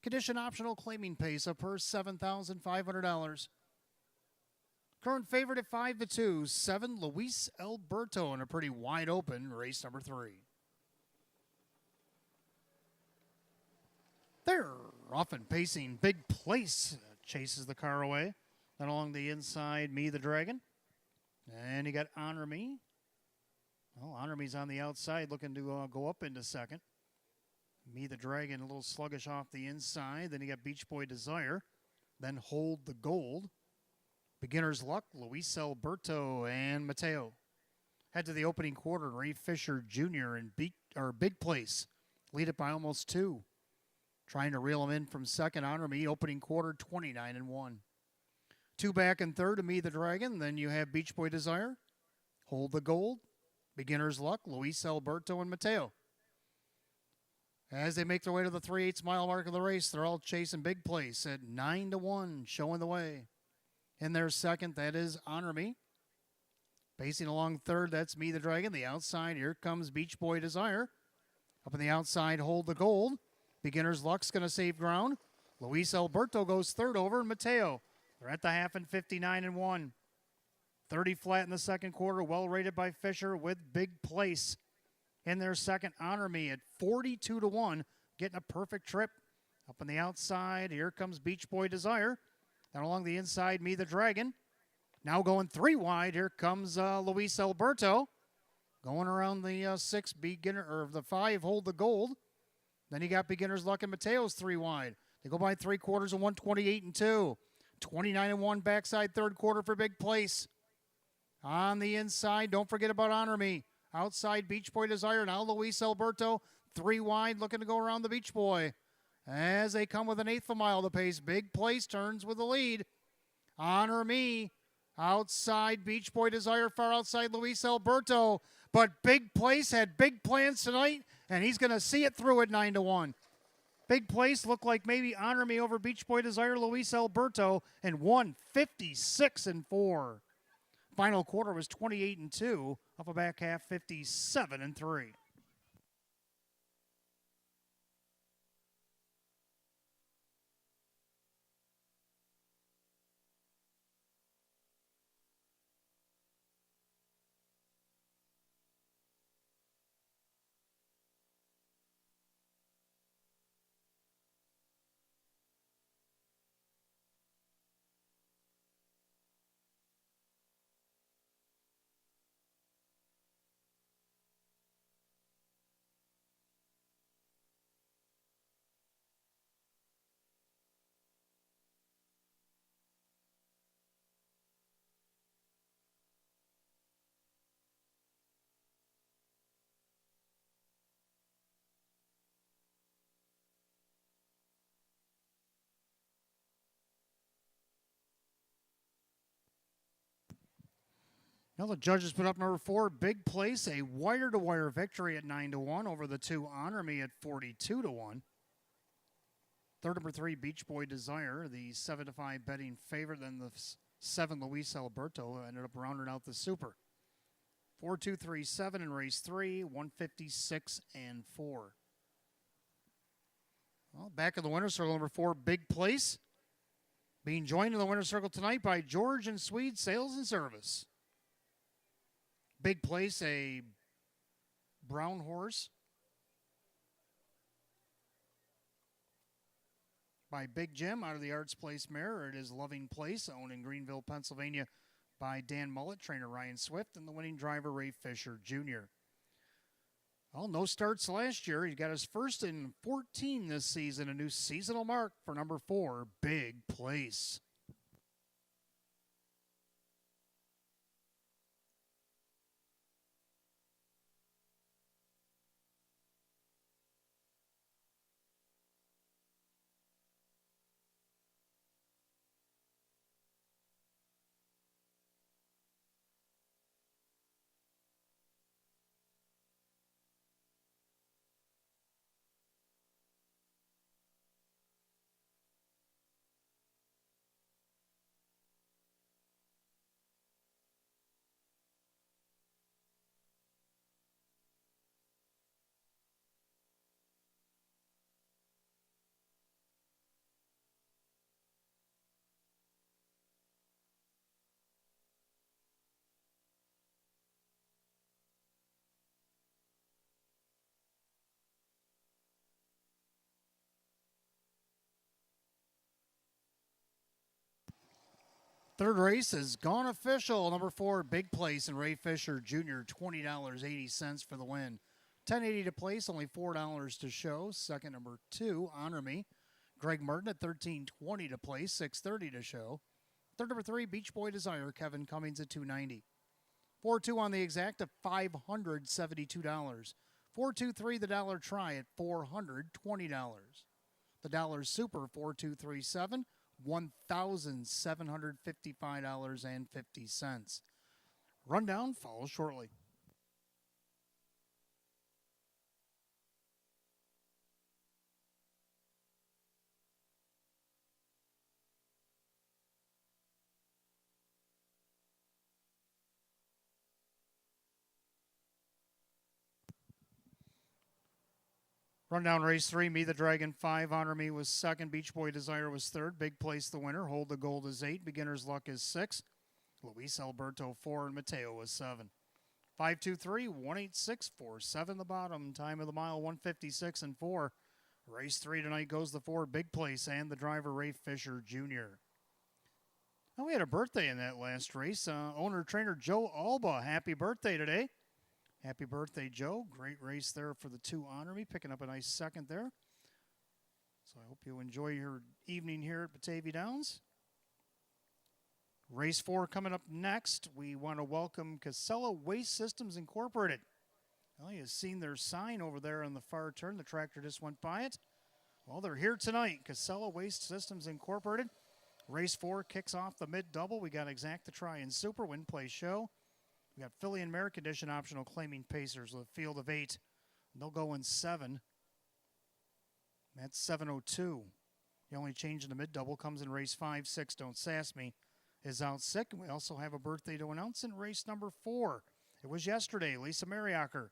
Condition optional claiming pace of per $7,500. Current favorite at 5-2, 7 Luis Alberto in a pretty wide open race number 3. They're often pacing Big Place. Chases the car away. Then along the inside, Me the Dragon. And you got Honor Me. Well, Honor Me's on the outside looking to go up into second. Me the Dragon a little sluggish off the inside. Then you got Beach Boy Desire. Then Hold the Gold. Beginner's Luck, Luis Alberto and Mateo. Head to the opening quarter, Ray Fisher Jr. in Big Place. Lead it by almost 2. Trying to reel him in from second, Honor Me, opening quarter, 29-1. 2 back and third to Me the Dragon. Then you have Beach Boy Desire, Hold the Gold, Beginner's Luck, Luis Alberto and Mateo. As they make their way to the 3/8 mile mark of the race, they're all chasing Big Place at 9-1, showing the way. In their second, that is Honor Me. Pacing along third, that's Me the Dragon. The outside, here comes Beach Boy Desire. Up on the outside, Hold the Gold. Beginner's Luck's going to save ground. Luis Alberto goes third over, and Mateo. They're at the half and 59-1. 30 flat in the second quarter, well rated by Fisher with Big Place. In their second, Honor Me at 42-1, getting a perfect trip. Up on the outside, here comes Beach Boy Desire. Then along the inside, Me the Dragon. Now going 3 wide, here comes Luis Alberto. Going around the 6, the 5, Hold the Gold. Then you got Beginner's Luck and Mateo's 3 wide. They go by 3 quarters of 128-2. 29-1 backside third quarter for Big Place. On the inside, don't forget about Honor Me. Outside, Beach Boy Desire. Now Luis Alberto, 3 wide, looking to go around the Beach Boy. As they come with an 1/8 mile to pace, Big Place turns with the lead. Honor Me. Outside, Beach Boy Desire, far outside Luis Alberto. But Big Place had big plans tonight, and he's going to see it through at 9-1. Big Place looked like maybe Honor Me over Beach Boy Desire, Luis Alberto, and won 56-4. Final quarter was 28-2, off a back half 57-3. Now the judges put up number 4, Big Place, a wire-to-wire victory at 9-1 over the 2, Honor Me at 42-1. Third, number 3, Beach Boy Desire, the 7-5 betting favorite. Then the 7, Luis Alberto, ended up rounding out the super. 4-2-3-7 in race 3, 156-4. Well, back in the winner's circle, number 4, Big Place, being joined in the winner's circle tonight by George and Swede Sales and Service. Big Place, a brown horse by Big Jim out of the Arts Place mare. It is Loving Place, owned in Greenville, Pennsylvania by Dan Mullet, trainer Ryan Swift, and the winning driver Ray Fisher Jr. Well, no starts last year. He got his first in 14 this season, a new seasonal mark for number 4, Big Place. Third race is gone official. Number 4, Big Place, and Ray Fisher Jr., $20.80 for the win. $10.80 to place, only $4 to show. Second, number 2, Honor Me. Greg Martin at $13.20 to place, $6.30 to show. Third, number 3, Beach Boy Desire, Kevin Cummings at $2.90. 4-2 on the exact at $572. 4-2-3, the dollar try at $420. The dollar super 4237, $1,755.50. Rundown follows shortly. Rundown race 3, Me the Dragon 5, Honor Me was second, Beach Boy Desire was third, Big Place the winner, Hold the Gold is 8, Beginner's Luck is 6, Luis Alberto 4, and Mateo was 7. 5-2-3, 1-8-6-4-7 the bottom, time of the mile 156 and 4. Race 3 tonight goes the 4, Big Place, and the driver Ray Fisher Jr. Now we had a birthday in that last race. Owner-trainer Joe Alba, happy birthday today. Happy birthday, Joe. Great race there for the 2 Honor Me, picking up a nice second there. So I hope you enjoy your evening here at Batavia Downs. Race 4 coming up next. We want to welcome Casella Waste Systems Incorporated. Well, you've seen their sign over there on the far turn. The tractor just went by it. Well, they're here tonight. Casella Waste Systems Incorporated. Race 4 kicks off the mid-double. We got Exacta Try and Super Win Play Show. We got Philly and Mare Condition optional claiming Pacers with a field of 8. They'll go in 7. That's 7:02. The only change in the mid-double comes in race 5. 6, Don't Sass Me, is out sick. And we also have a birthday to announce in race number 4. It was yesterday. Lisa Mariacker,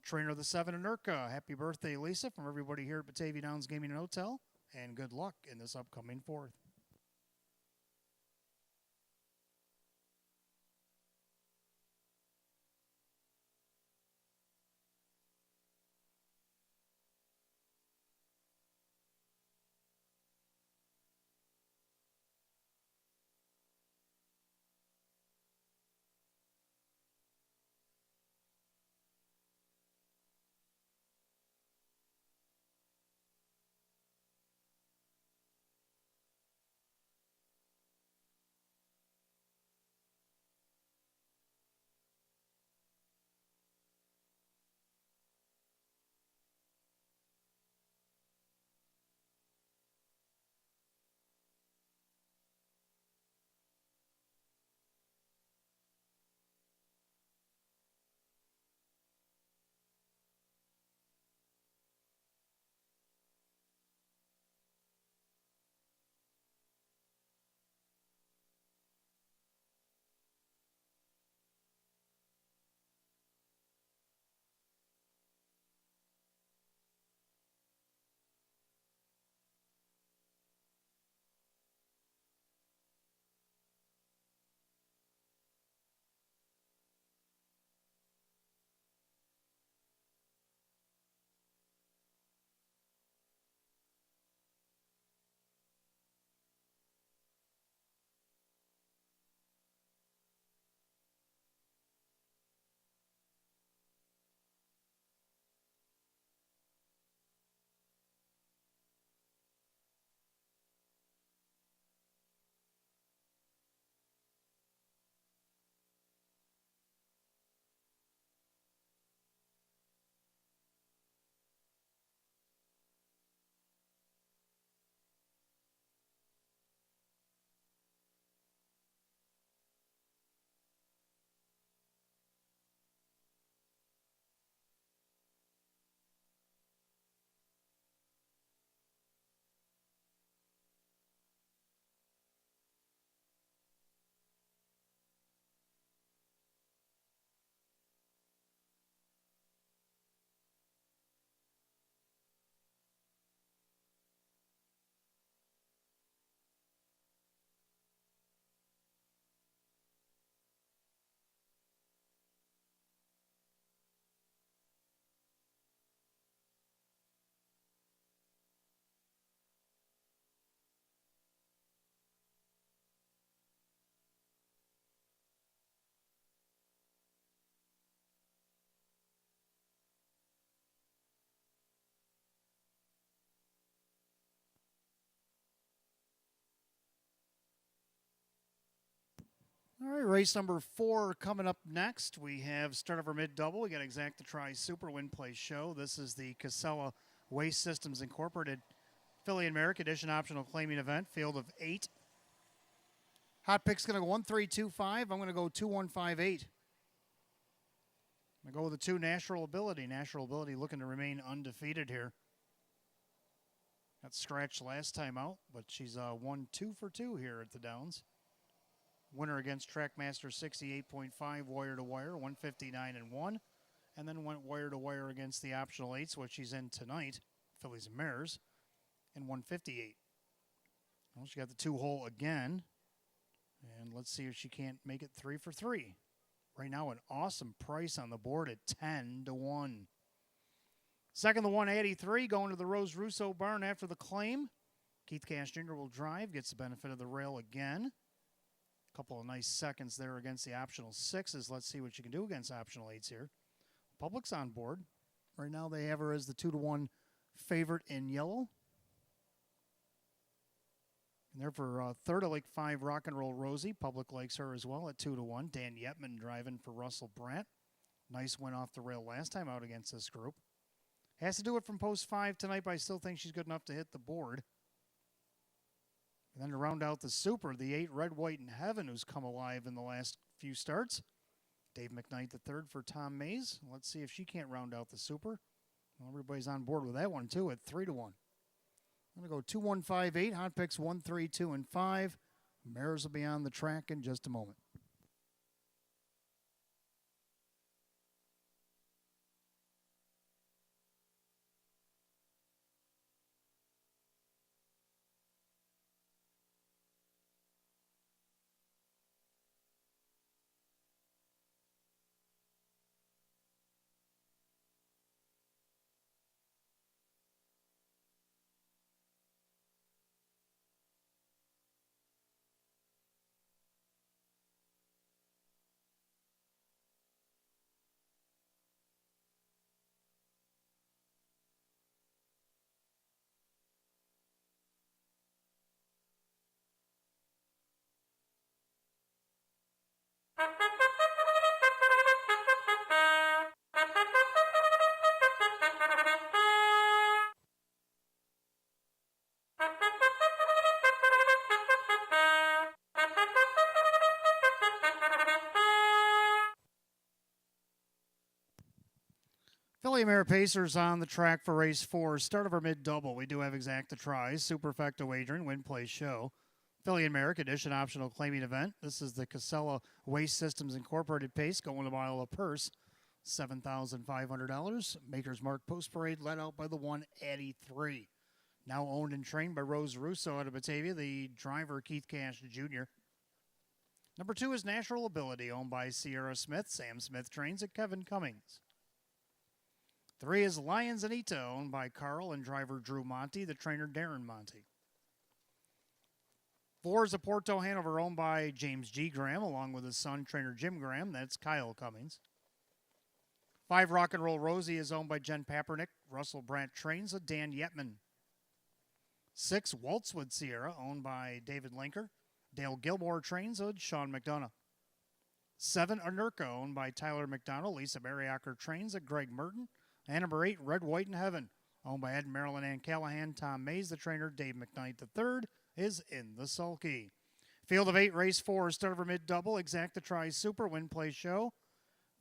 trainer of the 7 in Urca. Happy birthday, Lisa, from everybody here at Batavia Downs Gaming and Hotel. And good luck in this upcoming 4th. All right, race number 4 coming up next. We have start of our mid-double. We got Exacta Tri Super Win Play Show. This is the Casella Waste Systems Incorporated Philly and Merrick Edition optional claiming event. Field of 8. Hot pick's going to go 1325. I'm going to go 2158. I'm going to go with the 2 Natural Ability. Natural Ability looking to remain undefeated here. Got scratched last time out, but she's won 2 for 2 here at the Downs. Winner against Trackmaster 68.5 wire to wire, 159-1. And then went wire to wire against the optional 8s, which she's in tonight, Fillies and Mares, in 158. Well, she got the 2-hole again. And let's see if she can't make it 3 for 3. Right now, an awesome price on the board at 10-1. Second, the 183, going to the Rose Russo barn after the claim. Keith Cash Jr. will drive, gets the benefit of the rail again. Couple of nice seconds there against the optional 6s. Let's see what she can do against optional 8s here. Public's on board. Right now they have her as the 2-1 favorite in yellow. And there for third, I like 5 Rock and Roll Rosie. Public likes her as well at 2-1. Dan Yetman driving for Russell Brandt. Nice win off the rail last time out against this group. Has to do it from post 5 tonight, but I still think she's good enough to hit the board. And then to round out the Super, the 8 Red, White, and Heaven, who's come alive in the last few starts. Dave McKnight the third for Tom Mays. Let's see if she can't round out the Super. Well, everybody's on board with that one, too, at 3-1. I'm going to go 2158. Hot picks 1, 3, 2, and 5. Mares will be on the track in just a moment. Philly Mare Pacers on the track for race 4. Start of our mid-double. We do have Exacta Tries, Superfecta Wagering, Win Play Show. Philly and Merrick Edition optional claiming event. This is the Casella Waste Systems Incorporated pace going a mile a purse. $7,500. Maker's Mark Post Parade led out by the 183. Now owned and trained by Rose Russo out of Batavia, the driver Keith Cash Jr. Number 2 is Natural Ability, owned by Sierra Smith. Sam Smith trains at Kevin Cummings. 3 is Lions Anita, owned by Carl and driver Drew Monty, the trainer Darren Monty. 4 is a Porto Hanover, owned by James G. Graham, along with his son, trainer Jim Graham. That's Kyle Cummings. 5 Rock and Roll Rosie is owned by Jen Papernick. Russell Brandt trains a Dan Yetman. 6 Waltzwood Sierra, owned by David Linker. Dale Gilmore trains a Sean McDonough. 7 Anurka, owned by Tyler McDonald. Lisa Barryacker trains a Greg Merton. And number 8, Red, White, and Heaven, owned by Ed Marilyn Ann Callahan. Tom Mays, the trainer. Dave McKnight III is in the sulky. Field of 8, race 4, start of our mid-double. Exacta Tri Super Win Play Show.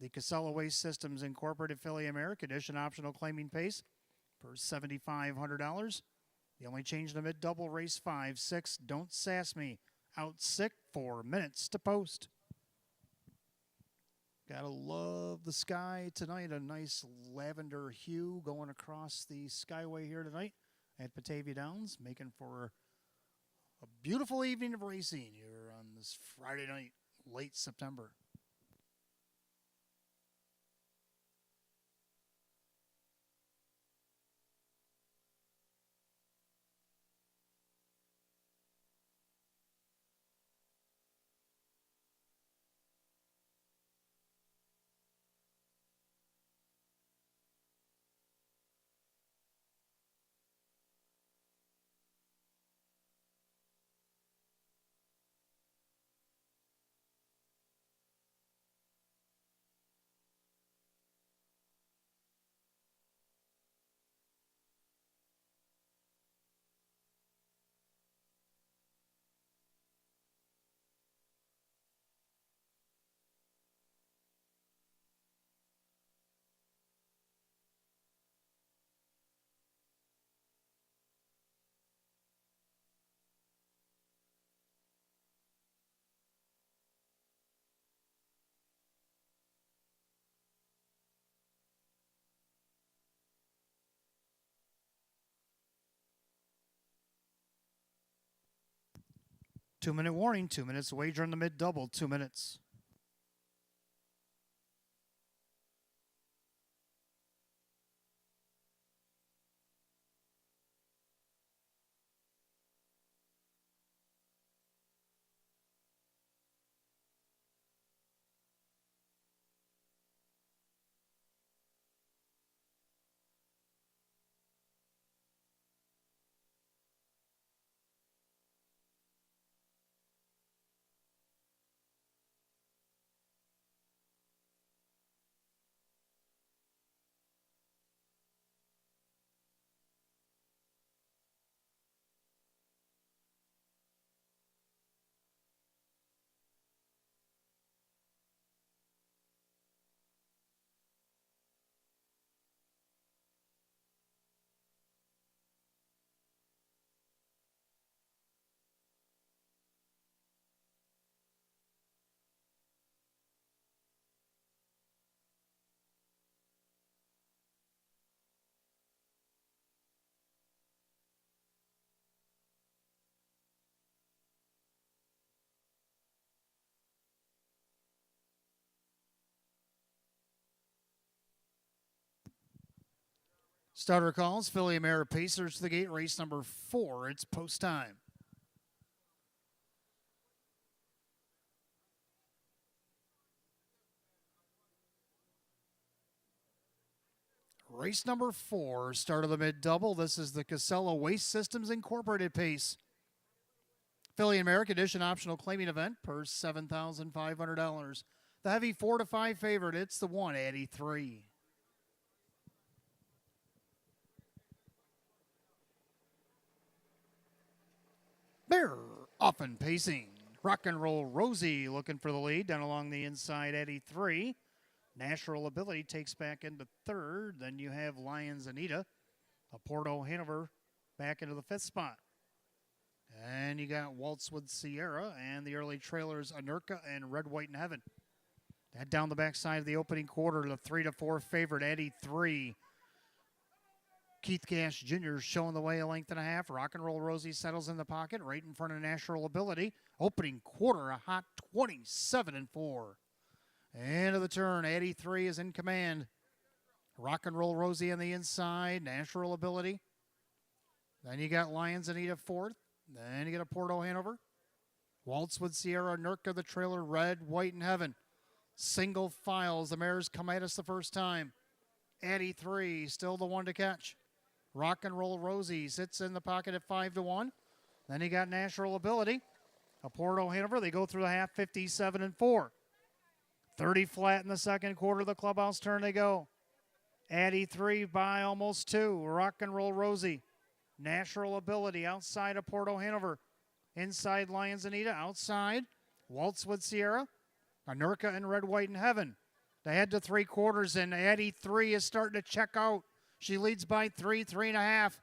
The Casella Waste Systems Incorporated Philly America Edition optional claiming pace for $7,500. The only change in the mid-double, race 5, 6, Don't Sass Me. Out sick, 4 minutes to post. Gotta love the sky tonight. A nice lavender hue going across the skyway here tonight at Batavia Downs, making for a beautiful evening of racing here on this Friday night, late September. 2-minute warning, 2 minutes wager in the mid-double, 2 minutes. Starter calls, Philly Mare Pacers to the gate, race number 4. It's post time. Race number 4, start of the mid-double. This is the Casella Waste Systems Incorporated pace. Philly American Edition optional claiming event, purse $7,500. The heavy 4 to 5 favorite, it's the 183. Bear often pacing. Rock and Roll Rosie looking for the lead down along the inside, 83. Natural Ability takes back into third. Then you have Lions Anita, a Porto Hanover back into the 5th spot. And you got Waltz with Sierra and the early trailers Anurka and Red, White, and Heaven. That down the backside of the opening quarter, the 3 to 4 favorite, 83. Keith Cash Jr. showing the way a length and a half. Rock and Roll Rosie settles in the pocket right in front of Natural Ability. Opening quarter, a hot 27-4. End of the turn, 83 is in command. Rock and Roll Rosie on the inside, Natural Ability. Then you got Lions Anita 4th. Then you get a Porto Hanover. Waltz with Sierra, Nurka, the trailer, Red, White, and Heaven. Single files, the mares come at us the first time. 83, still the one to catch. Rock and Roll Rosie sits in the pocket at 5 to 1. Then you got Natural Ability. A Porto Hanover, they go through the half, 57-4. 30 flat in the second quarter, the clubhouse turn they go. 83 by almost 2. Rock and Roll Rosie. Natural Ability outside of Porto Hanover. Inside Lions Anita, outside. Waltz with Sierra. Anurka and Red, White, and Heaven. They head to 3 quarters, and 83 is starting to check out. She leads by 3, 3.5.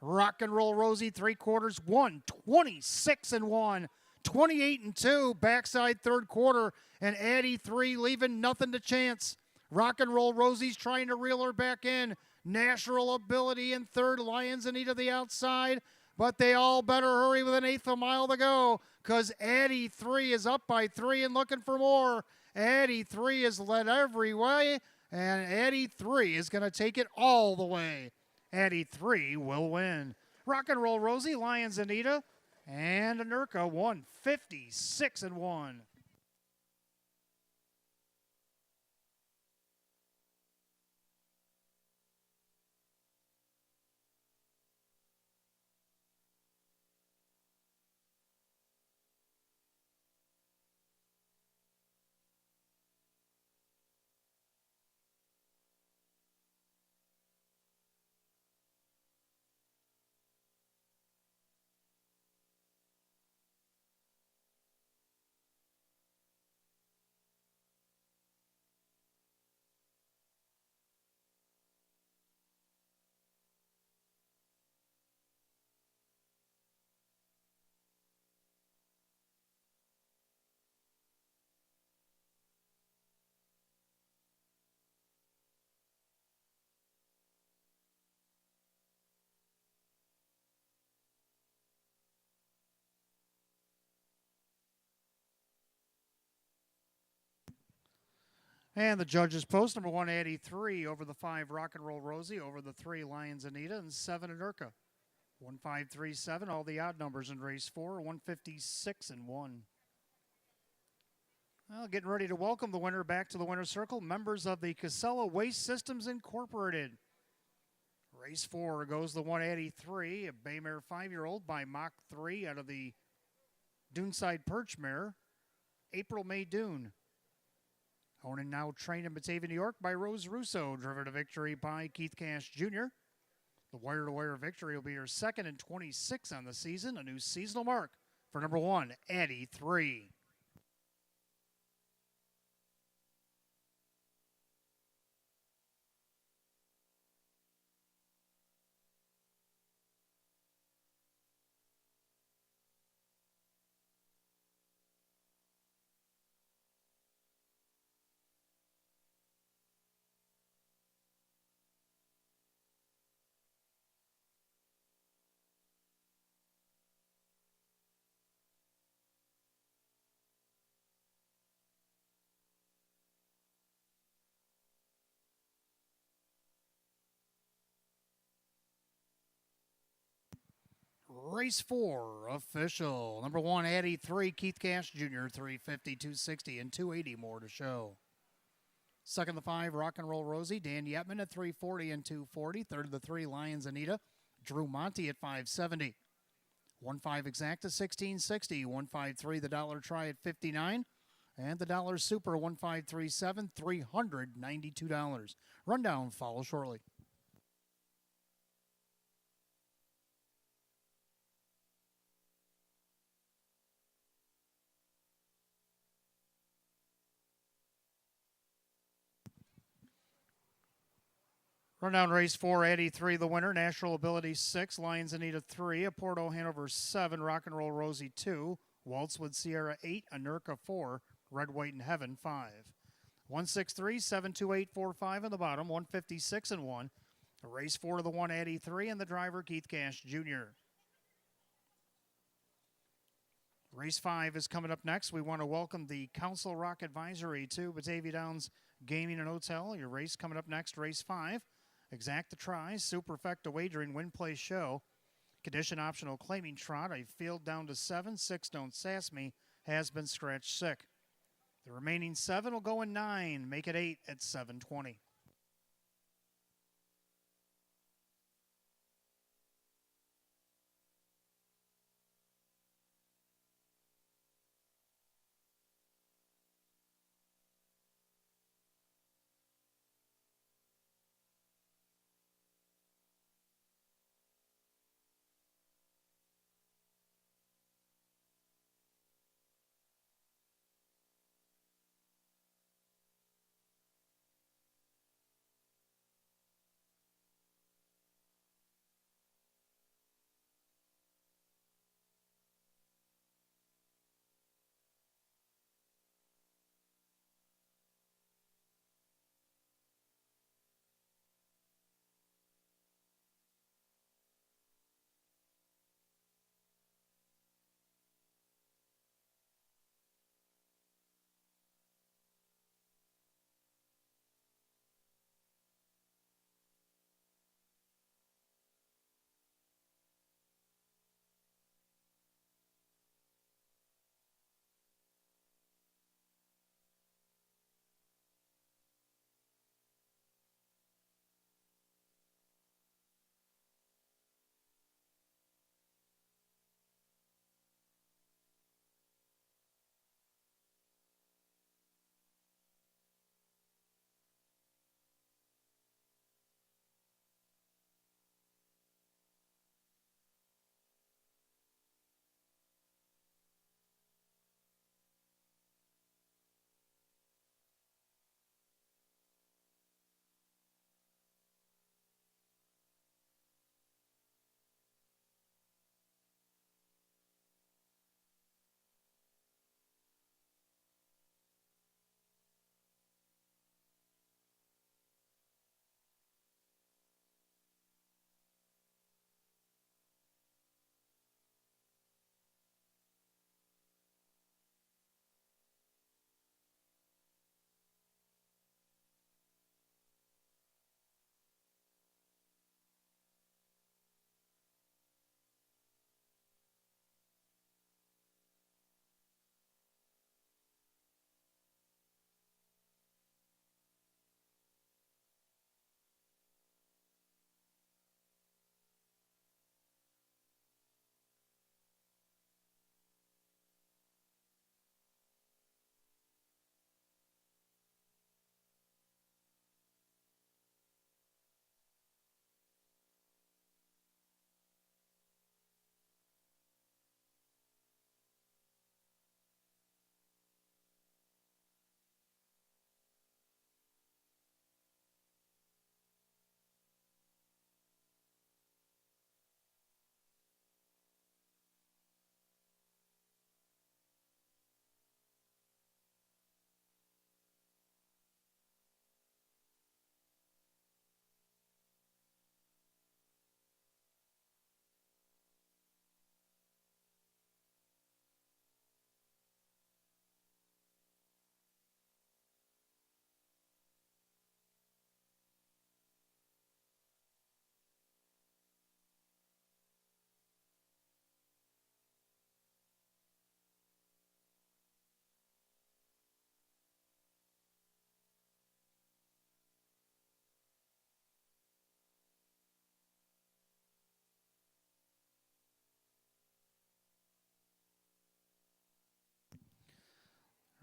Rock and Roll Rosie, 3 quarters, 26-1. 28-2, backside third quarter, and 83 leaving nothing to chance. Rock and Roll Rosie's trying to reel her back in. Natural Ability in third, Lions Anita the outside, but they all better hurry with an 1/8 a mile to go, because 83 is up by 3 and looking for more. 83 is led every way, and 83 is going to take it all the way. 83 will win. Rock and Roll Rosie, Lions Anita, and Anurka 156-1. And the judges post number 183 over the 5 Rock and Roll Rosie, over the 3 Lions Anita, and 7 Anurka. 1537, all the odd numbers in race 4, 156 and 1. Well, getting ready to welcome the winner back to the winner's circle, members of the Casella Waste Systems Incorporated. Race 4 goes the 183, a bay mare 5-year-old by Mach 3 out of the Duneside Perch mare, April May Dune. Owned and now trained in Batavia, New York by Rose Russo, driven to victory by Keith Cash Jr. The wire-to-wire victory will be her second and 26 on the season, a new seasonal mark for number 1, Addie 3. Race 4, official. Number 1, Addie 3, Keith Cash Jr., 350, 260, and 280 more to show. Second, the 5, Rock and Roll Rosie, Dan Yetman at 340 and 240. Third, the 3, Lions Anita, Drew Monty at 570. 1-5 exacta, 1660. 153, the dollar try at 59. And the dollar super, 1537, $392. Rundown follows shortly. Rundown race 4, Addie 3, the winner. Natural Ability 6, Lions Anita 3, Porto Hanover 7, Rock and Roll Rosie 2, Waltzwood Sierra 8, Anurka 4, Red, White, and Heaven 5. 163, 728, 45 on the bottom, 156 and 1. Race 4 to the 1, Addie 3, and the driver Keith Cash Jr. Race 5 is coming up next. We want to welcome the Council Rock Advisory to Batavia Downs Gaming and Hotel. Your race coming up next, race 5. Exacta tries, superfecta wagering, win, play, show. Condition optional claiming trot, a field down to 7. 6 don't sass me, has been scratched sick. The remaining 7 will go in 9, make it 8 at 720.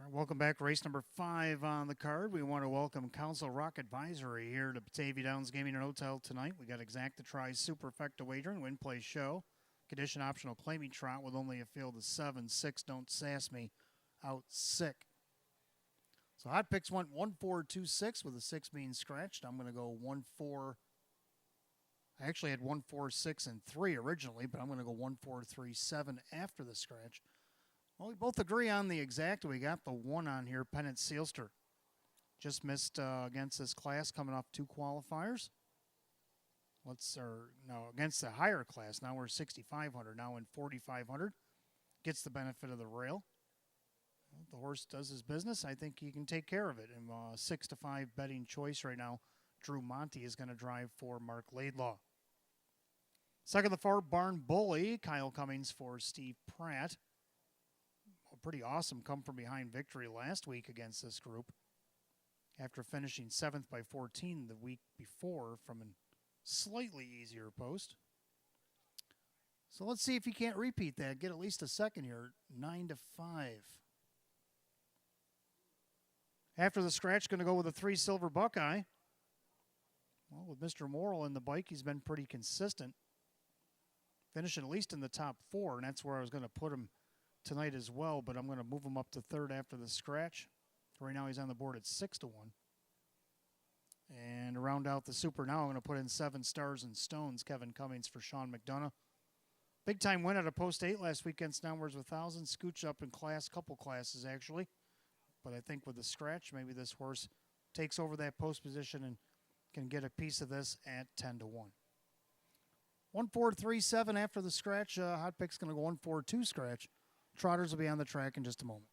All right, welcome back. Race number 5 on the card. We want to welcome Council Rock Advisory here to Batavia Downs Gaming and Hotel tonight. We got Exacta Try Superfecta Wagering, Win Play Show, Condition Optional Claiming Trot with only a field of 7, 6 Don't Sass Me, out sick. So Hot Picks went 1-4-2-6 with a 6 being scratched. I'm going to go 1-4. I actually had 1-4-6 and 3 originally, but I'm going to go 1-4-3-7 after the scratch. Well, we both agree on the exact. We got the 1 on here, Pennant Sealster. Just missed against this class, coming off 2 qualifiers. Against the higher class. Now we're 6,500. Now in 4,500. Gets the benefit of the rail. Well, the horse does his business. I think he can take care of it. In 6-5 betting choice right now, Drew Monty is going to drive for Mark Laidlaw. Second, the far Barn Bully, Kyle Cummings for Steve Pratt. A pretty awesome come from behind victory last week against this group after finishing 7th by 14 the week before from a slightly easier post. So let's see if he can't repeat that, get at least a second here. 9-5. After the scratch, going to go with a 3 Silver Buckeye. Well, with Mr. Morrill in the bike, he's been pretty consistent. Finishing at least in the top 4, and that's where I was going to put him tonight as well, but I'm going to move him up to 3rd after the scratch. Right now he's on the board at 6-1. And to round out the super now, I'm going to put in 7 Stars and Stones, Kevin Cummings for Sean McDonough. Big time win at a post 8 last week against Downwards 1,000. Scooch up in class, couple classes actually. But I think with the scratch, maybe this horse takes over that post position and can get a piece of this at 10-1. 1-4-3-7 after the scratch. Hot Pick's going to go 1-4-2 scratch. Trotters will be on the track in just a moment.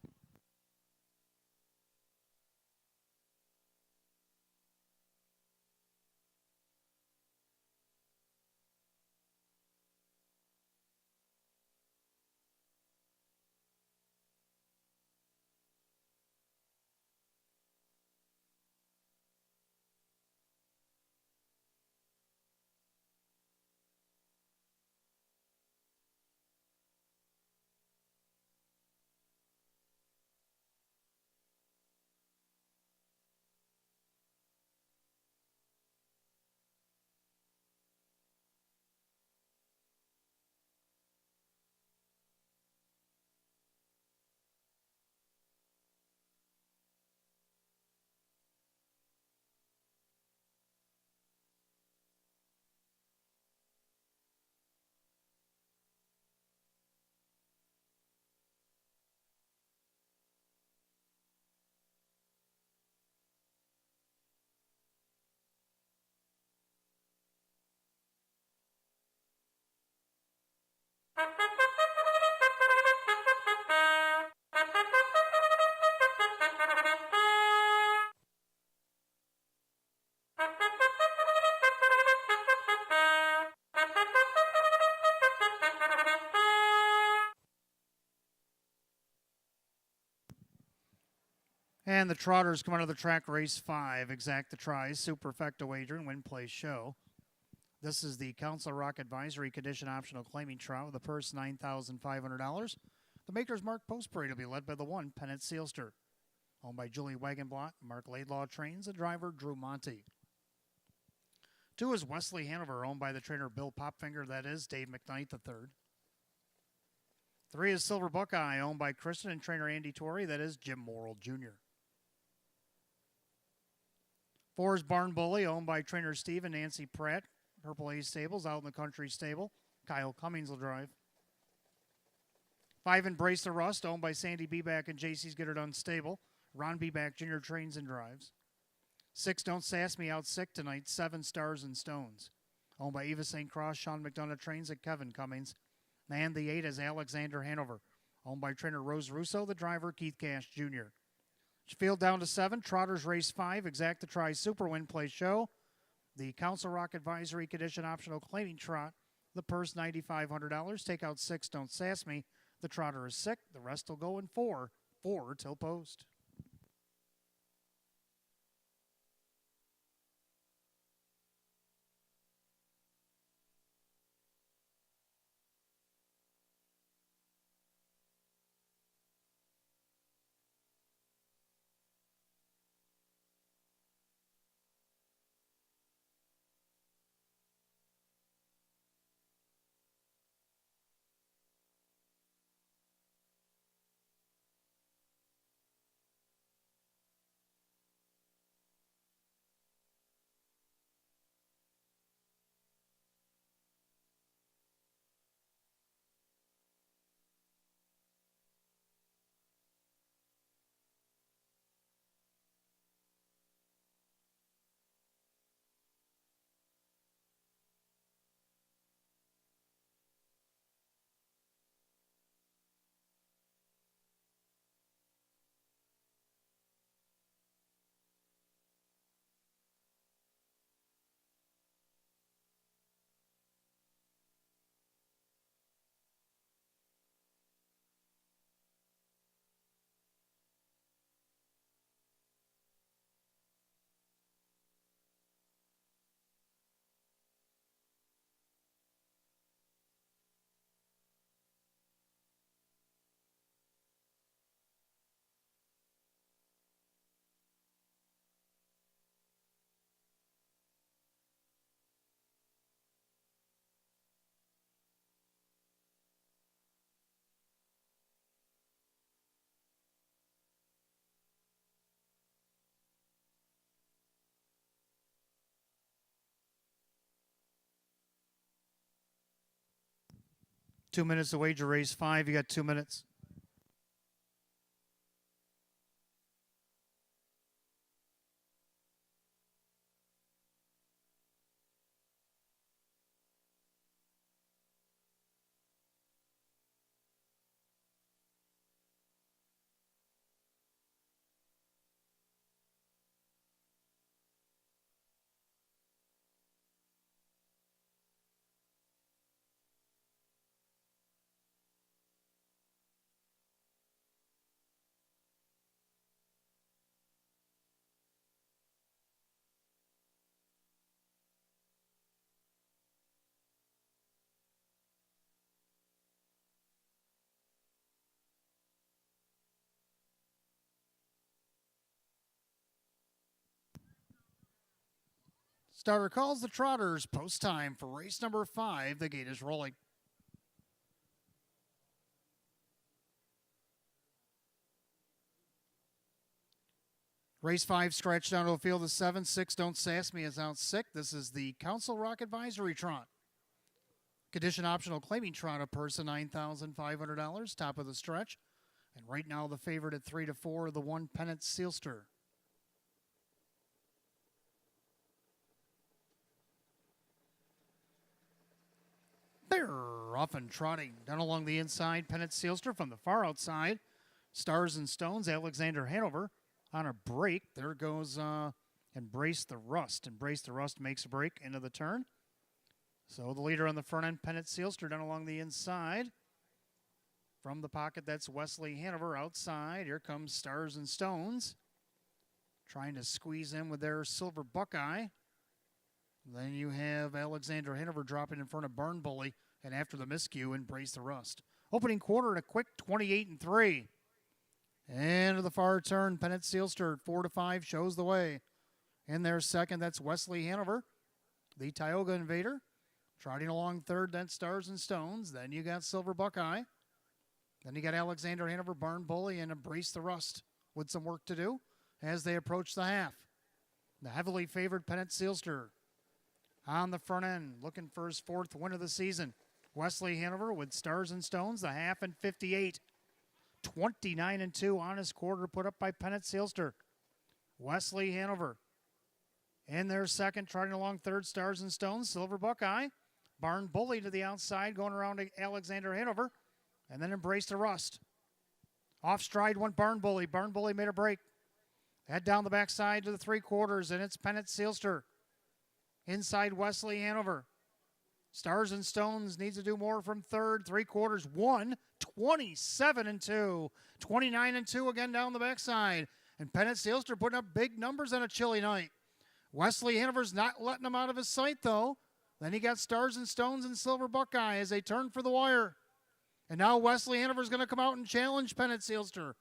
And the Trotters come onto the track, race 5. Exacta Tries, Superfecta Wagering, Win Play Show. This is the Council Rock Advisory Condition Optional Claiming Trot with a purse $9,500. The maker's mark post parade will be led by the 1, Pennant Sealster. Owned by Julie Wagenblot, Mark Laidlaw trains, the driver Drew Monty. 2 is Wesley Hanover, owned by the trainer Bill Popfinger, that is Dave McKnight III. 3 is Silver Buckeye, owned by Kristen and trainer Andy Torrey, that is Jim Morrill Jr. 4 is Barn Bully, owned by trainer Steve and Nancy Pratt, Purple Ace Stables, out in the country stable. Kyle Cummings will drive. 5, Embrace the Rust, owned by Sandy Beback and JC's Get Her Done Stable. Ron Beback Jr. trains and drives. 6, Don't Sass Me, out sick tonight. 7 Stars and Stones, owned by Eva St. Cross, Sean McDonough trains at Kevin Cummings. And the 8 is Alexander Hanover, owned by trainer Rose Russo, the driver Keith Cash Jr. Field down to 7, Trotters race 5, Exacta Try Super Win Play Show. The Council Rock Advisory Condition Optional Claiming Trot, the purse $9,500. Take out 6, Don't Sass Me. The Trotter is sick. The rest will go in 4 till post. 2 minutes to wager race 5. You got 2 minutes. Starter calls the Trotters. Post time for race number 5. The gate is rolling. Race 5 stretch down to the field of 7. 6 Don't Sass Me is out sick. This is the Council Rock Advisory Trot. Condition optional claiming trot a person $9,500. Top of the stretch. And right now the favorite at 3 to 4, the 1 Pennant Sealster. They're off and trotting down along the inside. Pennant Sealster from the far outside. Stars and Stones, Alexander Hanover on a break. There goes Embrace the Rust. Embrace the Rust makes a break into the turn. So the leader on the front end, Pennant Sealster, down along the inside. From the pocket, that's Wesley Hanover outside. Here comes Stars and Stones. Trying to squeeze in with their Silver Buckeye. Then you have Alexander Hanover dropping in front of Barn Bully. And after the miscue, Embrace the Rust. Opening quarter at a quick 28-3. And to the far turn, Pennant Sealster, 4 to 5, shows the way. In their second, that's Wesley Hanover, the Tioga Invader. Trotting along third, then Stars and Stones. Then you got Silver Buckeye. Then you got Alexander Hanover, Barn Bully, and Embrace the Rust with some work to do as they approach the half. The heavily favored Pennant Sealster on the front end, looking for his 4th win of the season. Wesley Hanover with Stars and Stones, the half and 58. 29-2 on his quarter put up by Pennant Sealster. Wesley Hanover in their second, trotting along third, Stars and Stones, Silver Buckeye. Barn Bully to the outside, going around to Alexander Hanover, and then Embrace the Rust. Off stride went Barn Bully. Barn Bully made a break. Head down the backside to the 3/4, and it's Pennant Sealster. Inside Wesley Hanover. Stars and Stones needs to do more from third. 3/4, 1, 27-2. 29-2 again down the backside. And Pennant Sealster putting up big numbers on a chilly night. Wesley Hanover's not letting him out of his sight, though. Then he got Stars and Stones and Silver Buckeye as they turn for the wire. And now Wesley Hanover's going to come out and challenge Pennant Sealster.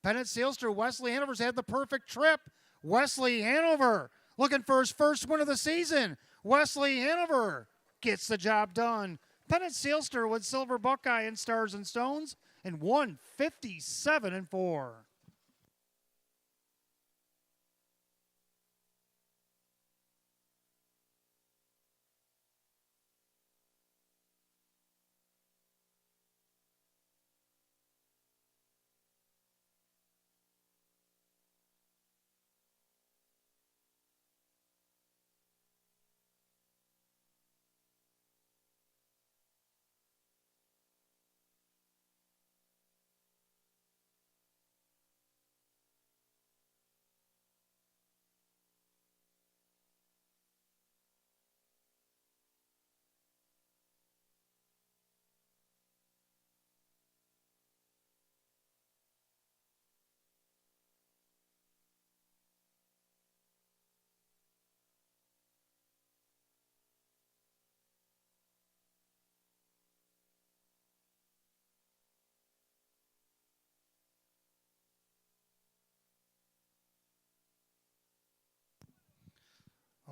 Pennant Sealster, Wesley Hanover's had the perfect trip. Wesley Hanover looking for his first win of the season. Wesley Hanover gets the job done. Pennant Sealster with Silver Buckeye and Stars and Stones, and 157-4.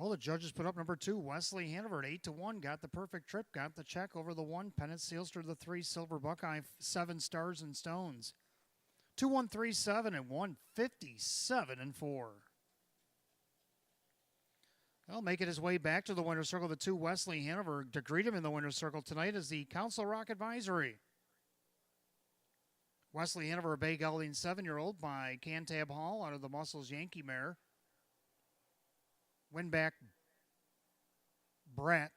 Oh, the judges put up number 2, Wesley Hanover at 8-1. Got the perfect trip, got the check over the 1. Pennant Sealster, the 3, Silver Buckeye, 7 Stars and Stones. 2-1-3-7 and 157-4. Well, making his way back to the winner's circle, the 2 Wesley Hanover. To greet him in the winner's circle tonight is the Council Rock Advisory. Wesley Hanover, a bay gelding 7-year-old by Cantab Hall out of the Muscles Yankee mare. Winback Brat,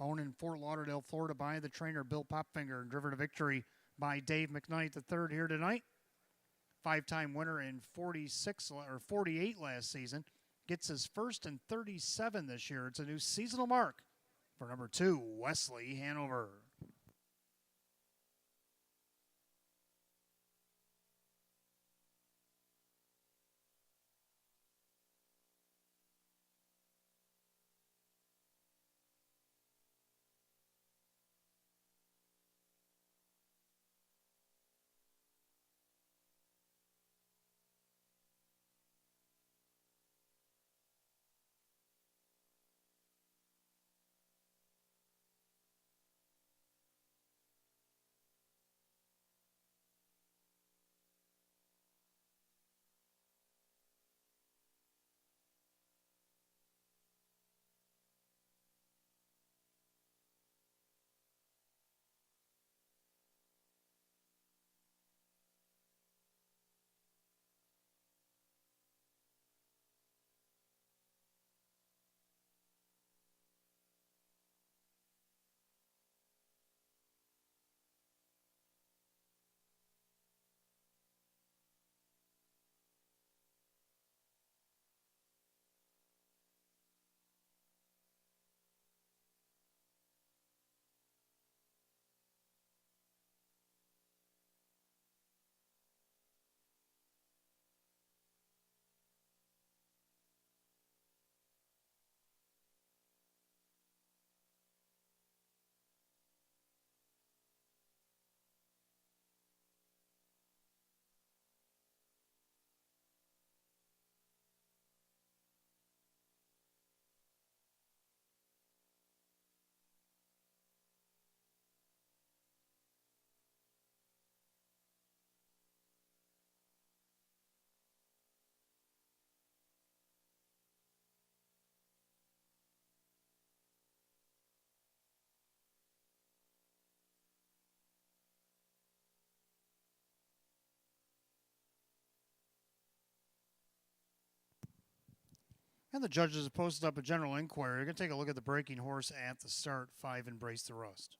owned in Fort Lauderdale, Florida by the trainer Bill Popfinger, and driven to victory by Dave McKnight III here tonight. 5-time winner in 48 last season. Gets his first in 37 this year. It's a new seasonal mark for number 2, Wesley Hanover. And the judges have posted up a general inquiry. You're going to take a look at the breaking horse at the start, 5 Embrace the Rust.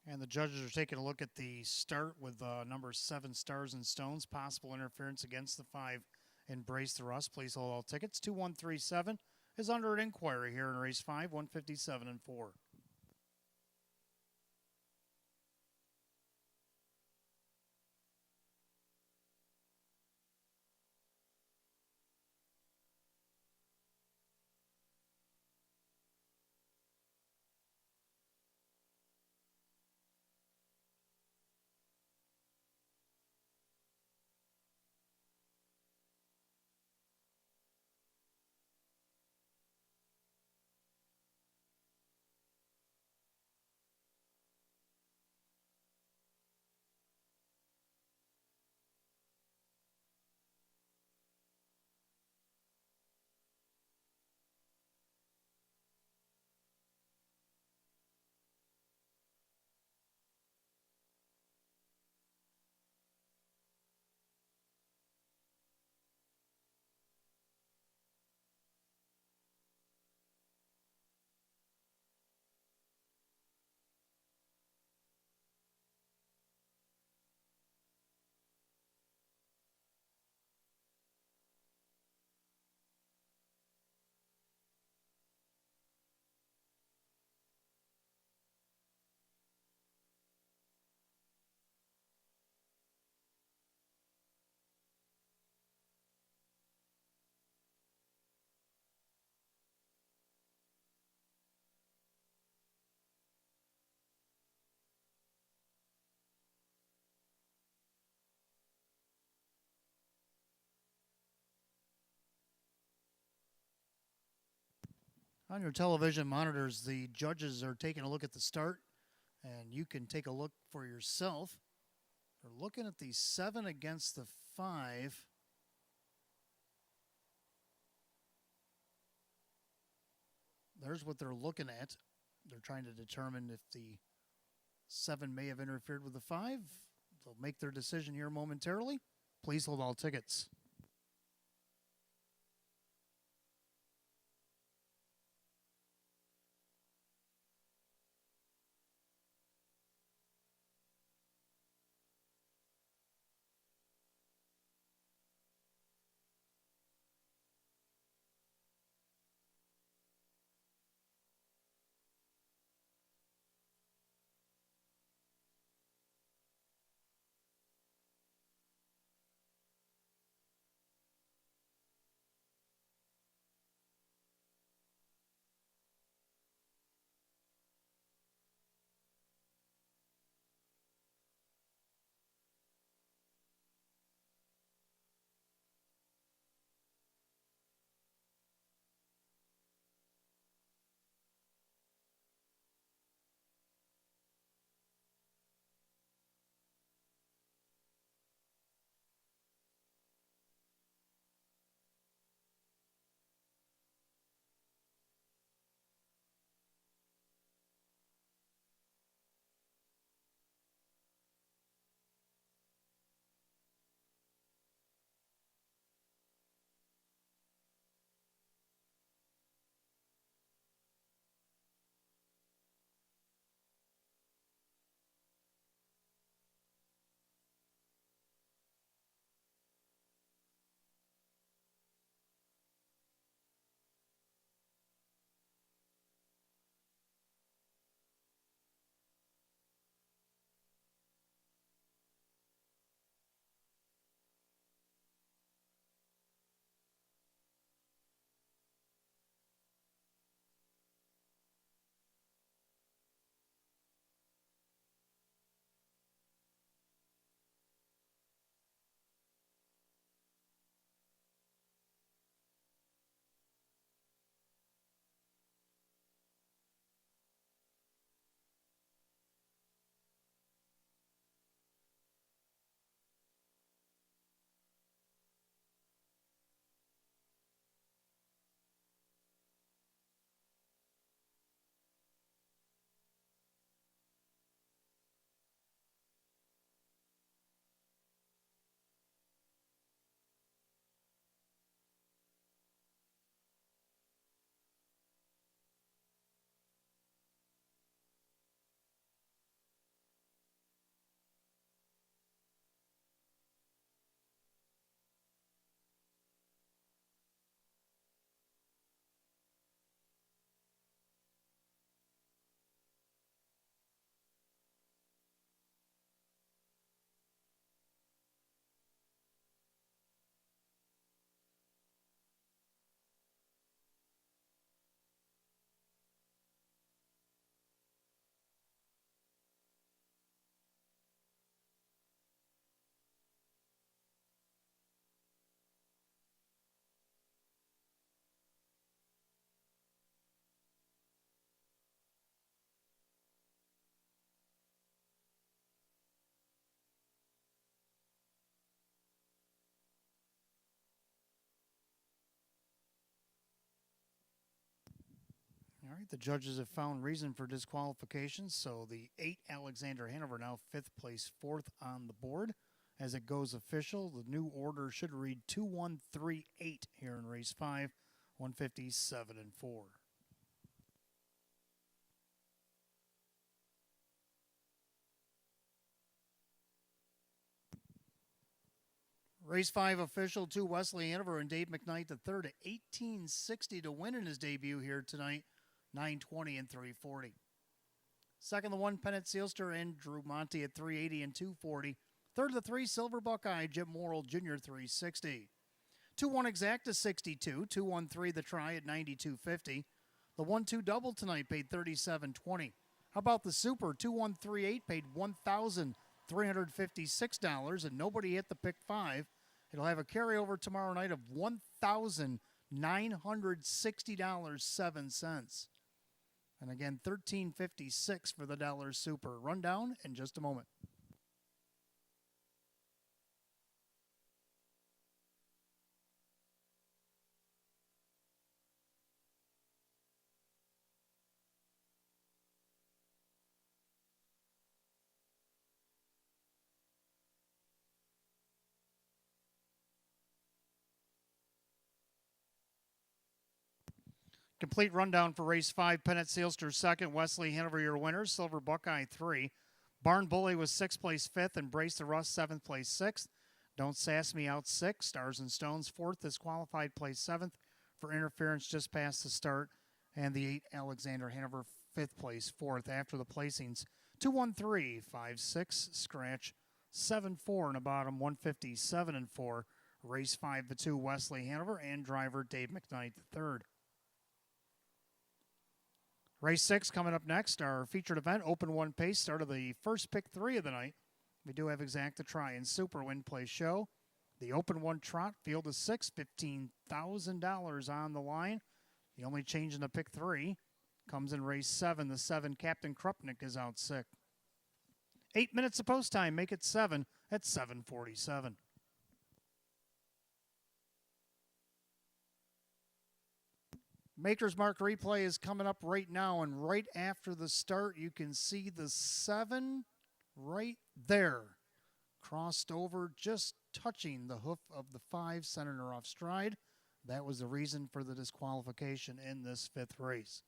And the judges are taking a look at the start with number 7, Stars and Stones. Possible interference against the 5, Embrace the Rust. Please hold all tickets. 2137 is under an inquiry here in race 5, 157 and 4. On your television monitors, the judges are taking a look at the start, and you can take a look for yourself. They're looking at the 7 against the 5. There's what they're looking at. They're trying to determine if the 7 may have interfered with the 5. They'll make their decision here momentarily. Please hold all tickets. All right, the judges have found reason for disqualification, so the 8 Alexander Hanover now 5th place, 4th on the board. As it goes official, the new order should read 2-1-3-8 here in race 5, 157 and 4. Race 5 official, 2 Wesley Hanover and Dave McKnight the third at 1860 to win in his debut here tonight, 920 and 340. Second, the 1 Pennant Sealster and Drew Monty at 380 and 240. Third, the 3 Silver Buckeye Jim Morrill Jr. 360. 2-1 Exacta 62. 2-1-3 the Try at 92.50. The 1-2 double tonight paid $37.20. How about the Super? 2-1-3-8 paid $1,356, and nobody hit the pick 5. It'll have a carryover tomorrow night of $1,000 $960.07. And again, $13.56 for the dollar super. Rundown in just a moment. Complete rundown for race 5. Pennant Sealster second. Wesley Hanover your winners. Silver Buckeye 3. Barn Bully was 6th place 5th. Embrace the Rust 7th place 6th. Don't Sass Me out 6th. Stars and Stones 4th. Disqualified place 7th for interference just past the start. And the 8 Alexander Hanover 5th place 4th. After the placings 213, 5-6, scratch 7-4 in the bottom 157 and 4. Race 5 the 2 Wesley Hanover and driver Dave McKnight the 3rd. Race 6 coming up next, our featured event, Open 1 Pace, start of the first pick 3 of the night. We do have Exacta Try and Super Win Play Show. The Open 1 Trot, field of 6, $15,000 on the line. The only change in the pick 3 comes in race 7. The 7, Captain Krupnik, is out sick. 8 minutes of post time, make it 7 at 7:47. Maker's Mark replay is coming up right now, and right after the start, you can see the 7 right there. Crossed over, just touching the hoof of the 5, sending her off stride. That was the reason for the disqualification in this 5th race.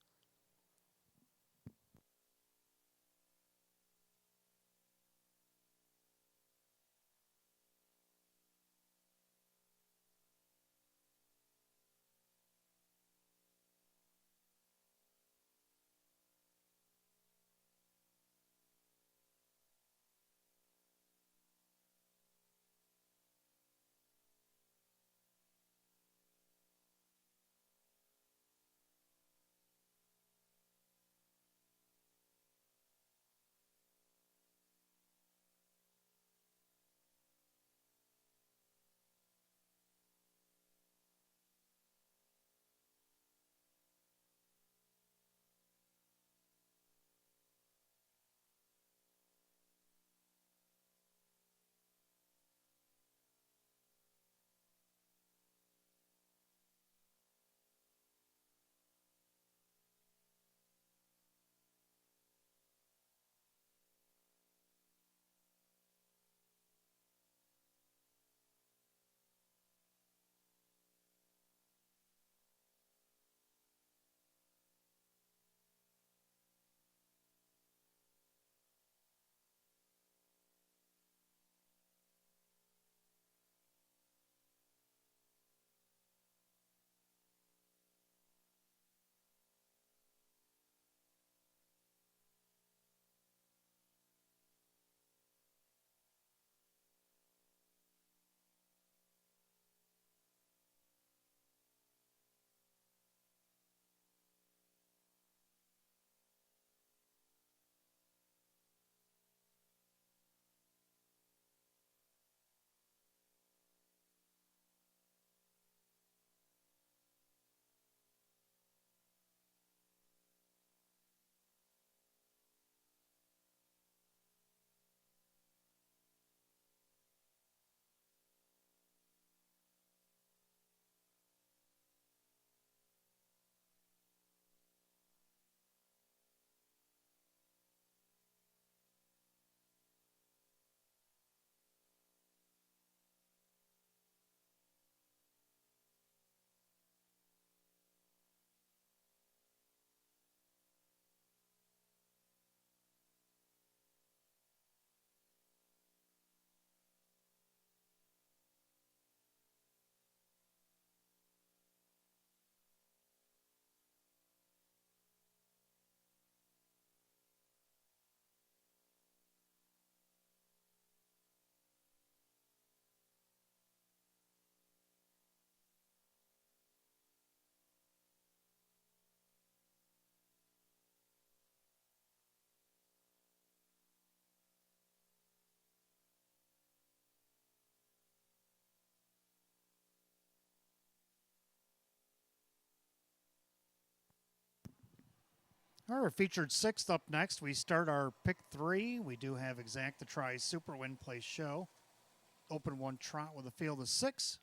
Our featured sixth up next. We start our pick three. We do have Exact the Try Super Win Place Show. Open one trot with a field of six.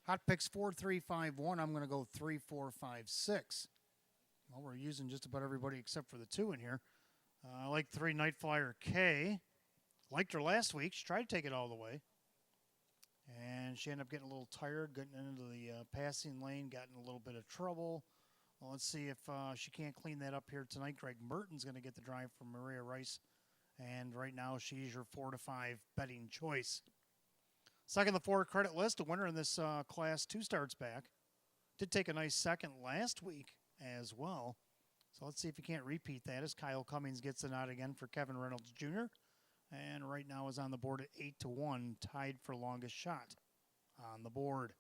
Hot picks 4, 3, 5, 1. I'm going to go 3, 4, 5, 6. Well, we're using just about everybody except for the two in here. I like 3 Night Flyer K. Liked her last week. She tried to take it all the way. And she ended up getting a little tired, getting into the passing lane, got in a little bit of trouble. Well, let's see if she can't clean that up here tonight. Greg Merton's going to get the drive from Maria Rice. And right now, she's your 4 to 5 betting choice. Second, the 4 credit list. A winner in this class 2 starts back. Did take a nice second last week as well. So let's see if he can't repeat that as Kyle Cummings gets the nod again for Kevin Reynolds Jr. And right now is on the board at 8 to 1, tied for longest shot on the board.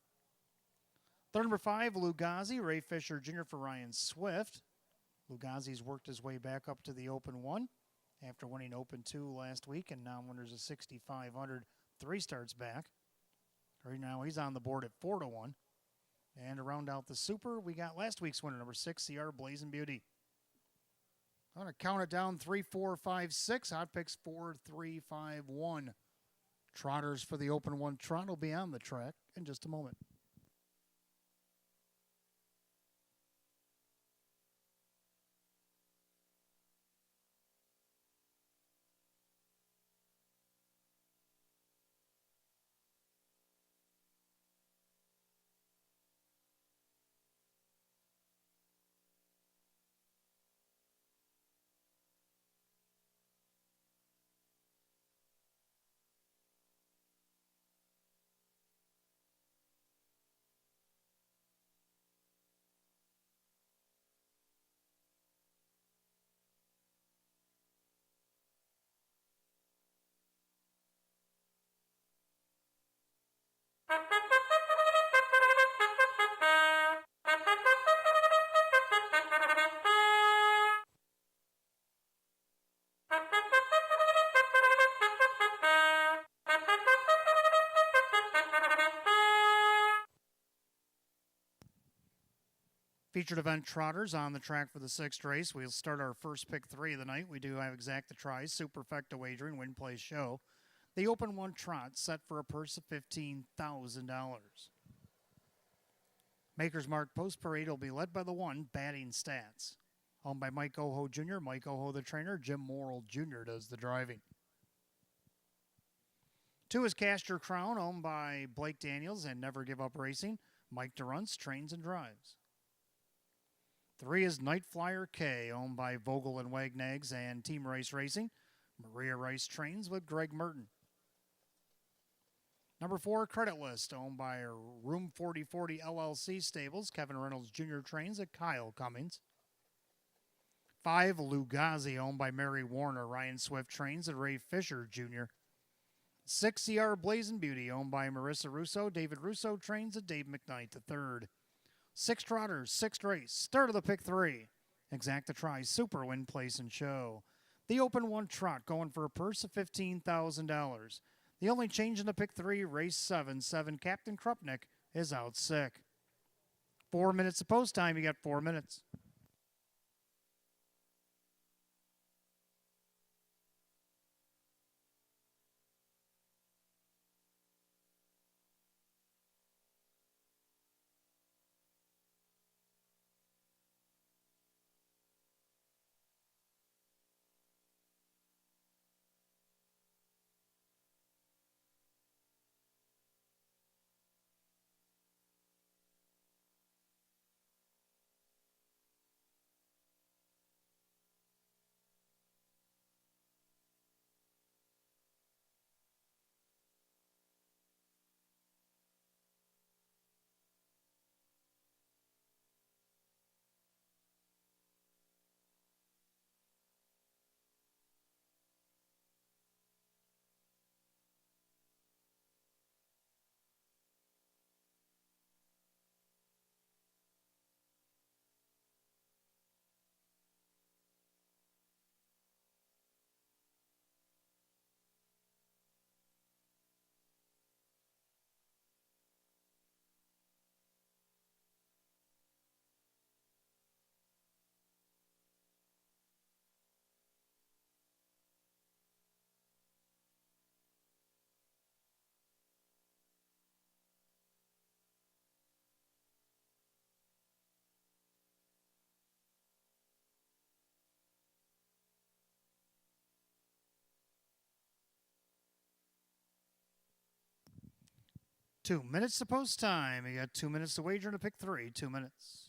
Third, number 5, Lugazi, Ray Fisher Jr. for Ryan Swift. Lugazi's worked his way back up to the Open 1 after winning Open 2 last week, and now winners of 6,500, 3 starts back. Right now he's on the board at 4 to 1. And to round out the Super, we got last week's winner, number 6, CR Blazing Beauty. I'm going to count it down 3, 4, 5, 6. Hot picks 4, 3, 5, 1. Trotters for the Open 1 trot will be on the track in just a moment. Featured event trotters on the track for the 6th race. We'll start our first pick 3 of the night. We do have Exact the Try, Superfecta Wagering, Win Play Show. The Open 1 trot set for a purse of $15,000. Maker's Mark Post Parade will be led by the 1, Batting Stats. Owned by Mike Oho Jr., Mike Oho the trainer, Jim Morrill Jr. does the driving. 2 is Cast Your Crown, owned by Blake Daniels and Never Give Up Racing. Mike Durrance trains and drives. 3 is Night Flyer K, owned by Vogel and Wagnags and Team Rice Racing. Maria Rice trains with Greg Merton. Number 4, Credit List, owned by Room 4040 LLC Stables. Kevin Reynolds Jr. trains at Kyle Cummings. 5, Lugazi, owned by Mary Warner. Ryan Swift trains at Ray Fisher Jr. 6, CR Blazing Beauty, owned by Marissa Russo. David Russo trains at Dave McKnight III. 6 trotters, 6th race, start of the pick 3. Exact the Try, Super Win Place and Show. The Open 1 trot going for a purse of $15,000. The only change in the pick 3, race 7, Captain Krupnik is out sick. 4 minutes of post time, you got 4 minutes. 2 minutes to post time. You got 2 minutes to wager to pick 3. 2 minutes.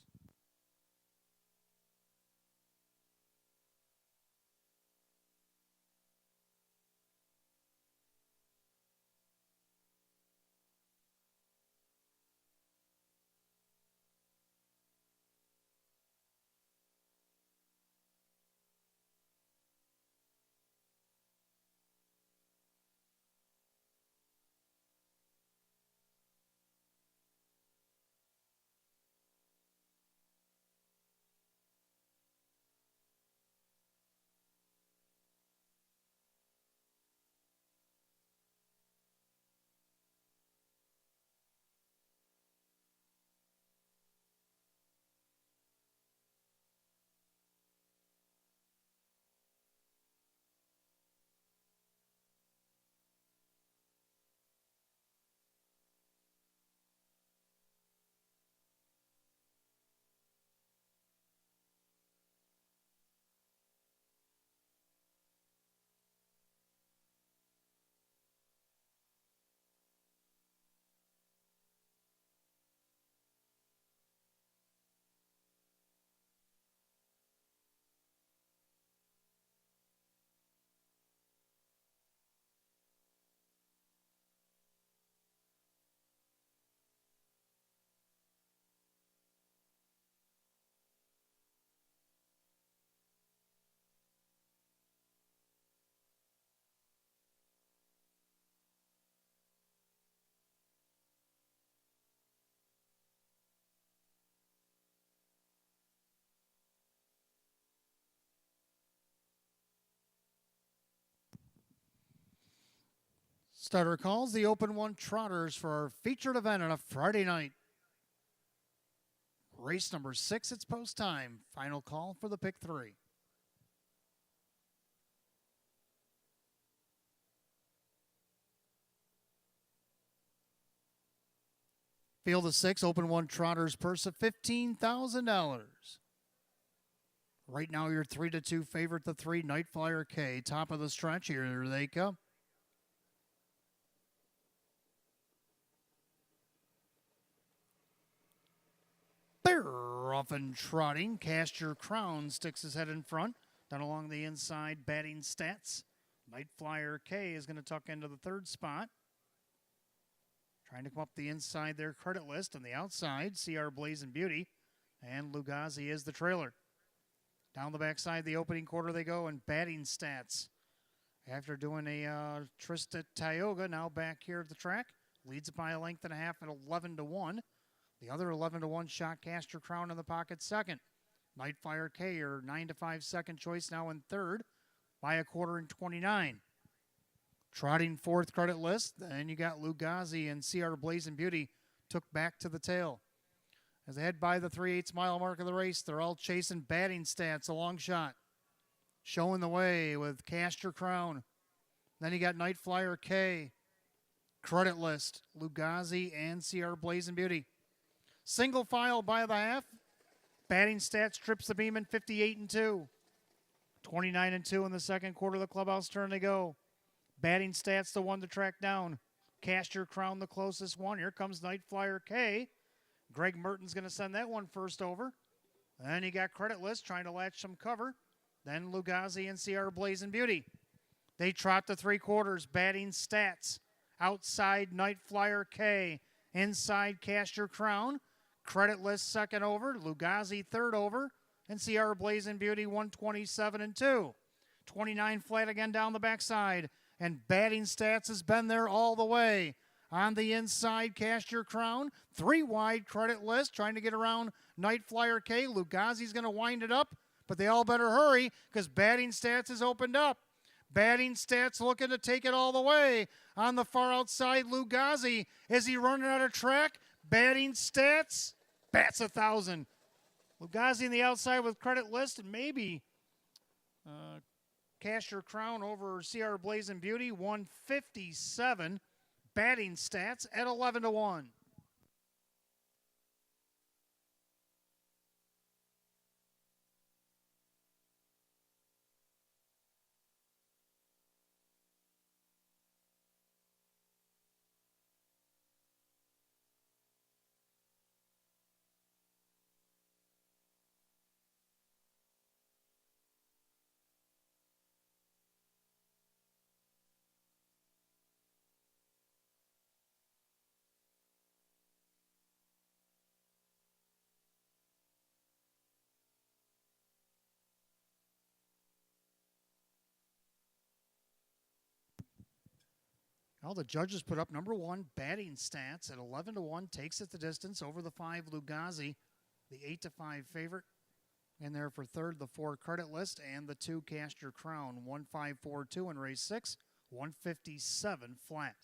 Starter calls the Open 1 Trotters for our featured event on a Friday night. Race number 6, it's post time. Final call for the pick 3. Field of 6, Open 1 Trotters purse of $15,000. Right now, your 3-2 favorite, the 3, Night Flyer K. Top of the stretch, here they come. They're off and trotting. Cast Your Crown sticks his head in front. Down along the inside, batting stats. Night Flyer K is going to tuck into the 3rd spot. Trying to come up the inside their credit list. On the outside, CR Blazing Beauty. And Lugazi is the trailer. Down the backside, the opening quarter they go, and batting stats. After doing a Trista Tioga, now back here at the track. Leads it by a length and a half at 11-1. The other 11-1 shot, Cast Your Crown in the pocket second. Night Flyer K, your 9-5 second choice, now in 3rd by a quarter and 29. Trotting 4th credit list. Then you got Lugazi and CR Blazing Beauty took back to the tail. As they head by the 3/8 mile mark of the race, they're all chasing batting stats, a long shot. Showing the way with Cast Your Crown. Then you got Night Flyer K. Credit list, Lugazi and CR Blazing Beauty. Single file by the half. Batting stats trips the beam in 58-2. 29-2 in the second quarter of the clubhouse turn they go. Batting stats the one to track down. Cast Your Crown the closest one. Here comes Night Flyer K. Greg Merton's going to send that one first over. Then you got credit list trying to latch some cover. Then Lugazi and CR Blazing Beauty. They trot the 3 quarters. Batting stats. Outside Night Flyer K. Inside Cast Your Crown. Credit list second over. Lugazi 3rd over. And CR Blazing Beauty 127-2. 29 flat again down the backside. And batting stats has been there all the way. On the inside, Cast Your Crown. 3 wide credit list, trying to get around Night Flyer K. Lugazi's going to wind it up, but they all better hurry because batting stats has opened up. Batting stats looking to take it all the way. On the far outside, Lugazi. Is he running out of track? Batting stats, bats 1,000. Lugazi on the outside with credit list, and maybe Cast Your Crown over CR Blazing Beauty, 157. Batting stats at 11-1. Well, the judges put up number 1 batting stats at 11-1, takes it the distance over the 5 Lugazi, the 8-5 favorite. In there for third, the 4 Credit List and the 2 Cast Your Crown. 1-5-4-2 in race 6, 157 flat.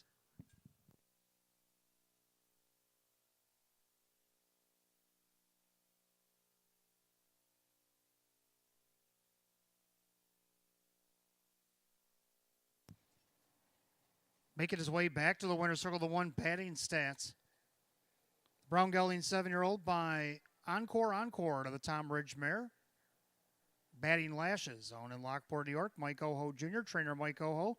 Making his way back to the winner's circle, the 1 batting stats. Brown Gelding 7-year-old by Encore to the Tom Ridge mare. Batting Lashes, owned in Lockport, New York. Mike Oho Jr., trainer Mike Oho.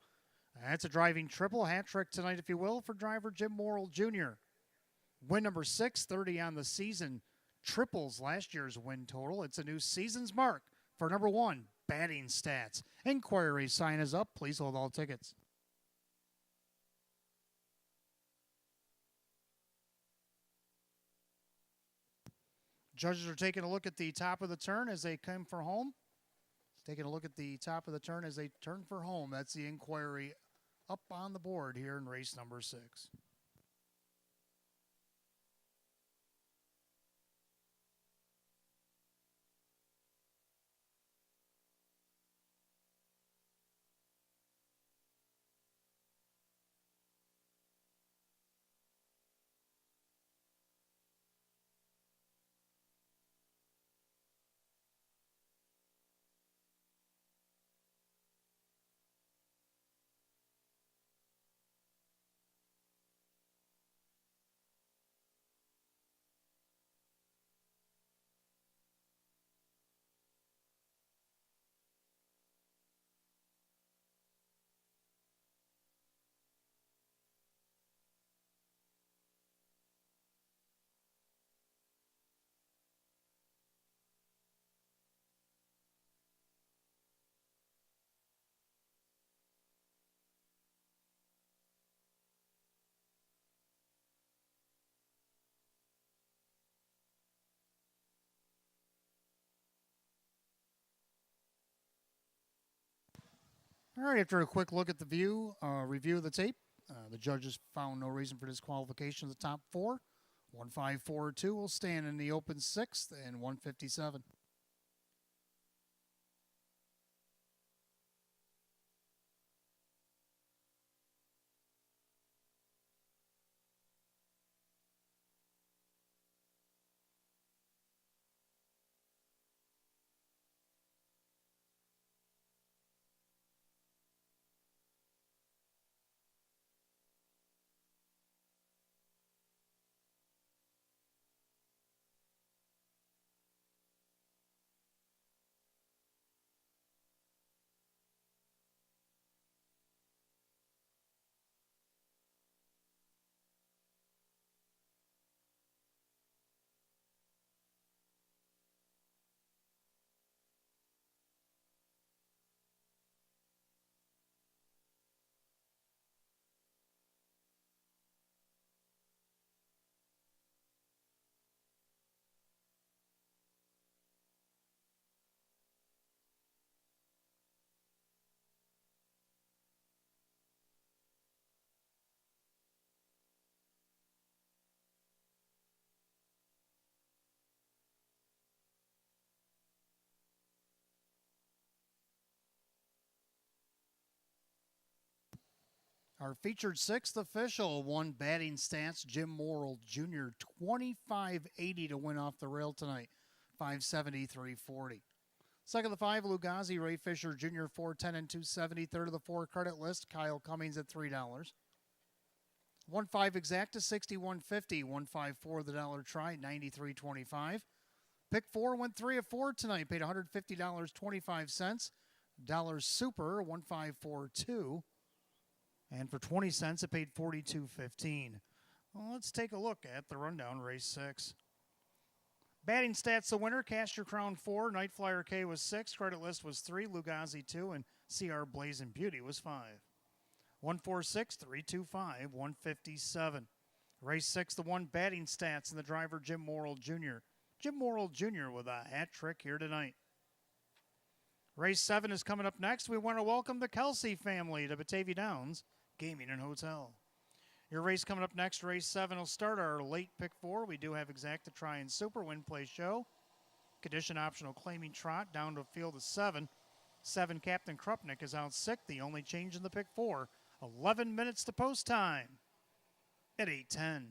That's a driving triple, hat trick tonight, if you will, for driver Jim Morrill Jr. Win number 6, 30 on the season. Triples last year's win total. It's a new season's mark for number 1 batting stats. Inquiry sign is up. Please hold all tickets. Judges are taking a look at the top of the turn as they come for home. Taking a look at the top of the turn as they turn for home. That's the inquiry up on the board here in race number 6. All right, after a quick look at the review of the tape, the judges found no reason for disqualification of the top 4. 1-5-4-2 will stand in the open 6th and 157. Our featured 6th official, 1 batting stance, Jim Morrill Jr., 25.80 to win off the rail tonight, 573.40. Second of the 5, Lugazi, Ray Fisher Jr., 410 and 270. Third of the 4, Credit List, Kyle Cummings at $3. 1-5 exacta, 61.50. 1-5-4 the dollar try, 93.25. Pick 4 went 3 of 4 tonight, paid $150.25. Dollar Super, 1-5-4-2. And for 20 cents, it paid $42.15. Well, let's take a look at the rundown, race 6. Batting stats, the winner, Cast Your Crown 4, Night Flyer K was 6, Credit List was 3, Lugazi 2, and CR Blazing Beauty was 5. 146, 325, 157. Race 6, the 1 batting stats, and the driver, Jim Morrill Jr. Jim Morrill Jr. with a hat trick here tonight. Race 7 is coming up next. We want to welcome the Kelsey family to Batavia Downs Gaming and Hotel. Your race coming up next, race 7 will start our late pick 4. We do have exact to try and super win play show. Condition optional claiming trot down to a field of 7. 7 Captain Krupnik is out sick. The only change in the pick 4. 11 minutes to post time at 8:10.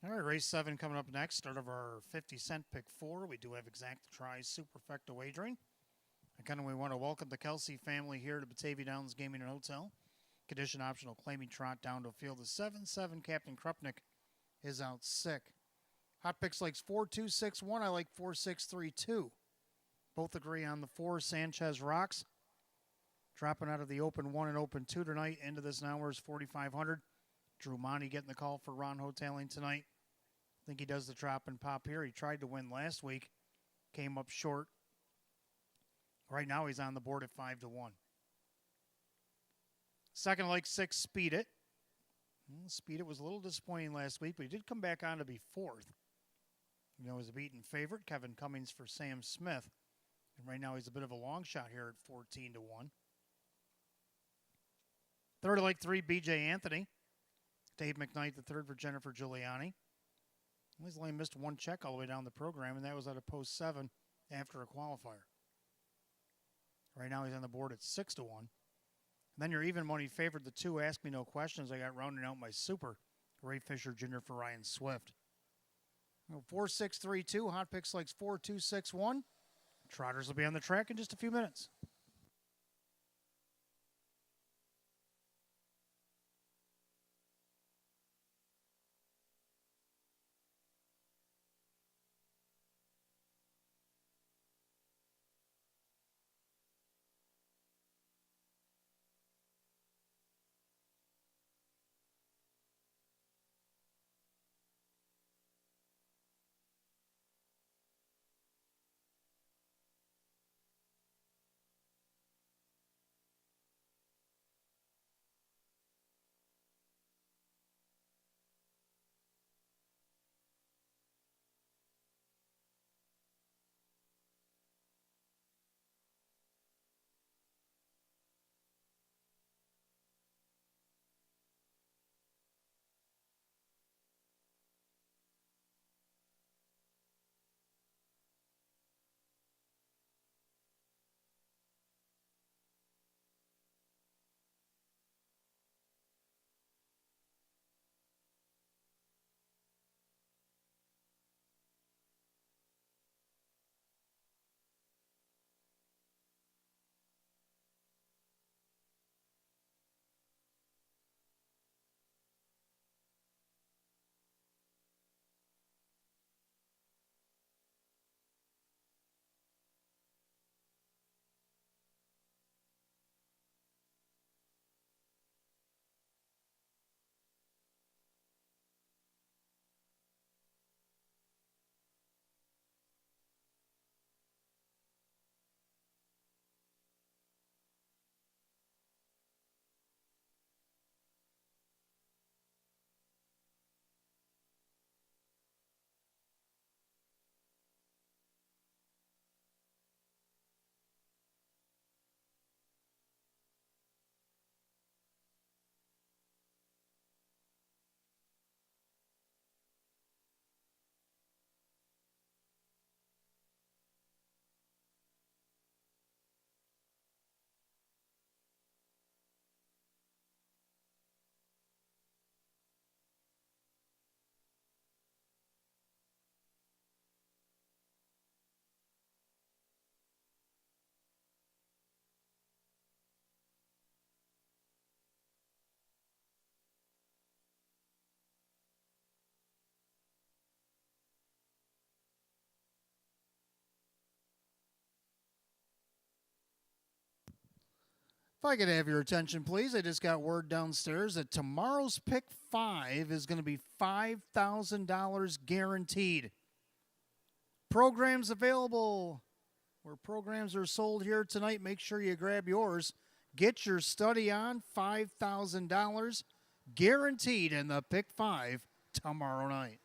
All right, race 7 coming up next. Start of our 50-cent pick 4. We do have exact try superfecta wagering. Again, we want to welcome the Kelsey family here to Batavia Downs Gaming and Hotel. Condition optional claiming trot down to a field of 7. 7 Captain Krupnik is out sick. Hot picks likes 4-2-6-1. I like 4-6-3-2. Both agree on the 4. Sanchez rocks. Dropping out of the open 1 and open 2 tonight into this now is 4,500. Drew Monty getting the call for Ron Hoteling tonight. I think he does the drop and pop here. He tried to win last week. Came up short. Right now he's on the board at 5-1. Second like 6, Speed It. Speed It was a little disappointing last week, but he did come back on to be 4th. You know, he's a beaten favorite. Kevin Cummings for Sam Smith. And right now he's a bit of a long shot here at 14-1. Third like 3, BJ Anthony. Dave McKnight, the third for Jennifer Giuliani. He's only missed one check all the way down the program, and that was at a post 7 after a qualifier. Right now he's on the board at 6-1. Then your even money favored the 2. Ask Me No Questions. I got rounding out my super. Ray Fisher Jr. for Ryan Swift. 4632. Hot Picks likes 4261. Trotters will be on the track in just a few minutes. If I could have your attention, please. I just got word downstairs that tomorrow's pick 5 is going to be $5,000 guaranteed. Programs available. Where programs are sold here tonight, make sure you grab yours. Get your study on. $5,000 guaranteed in the pick 5 tomorrow night.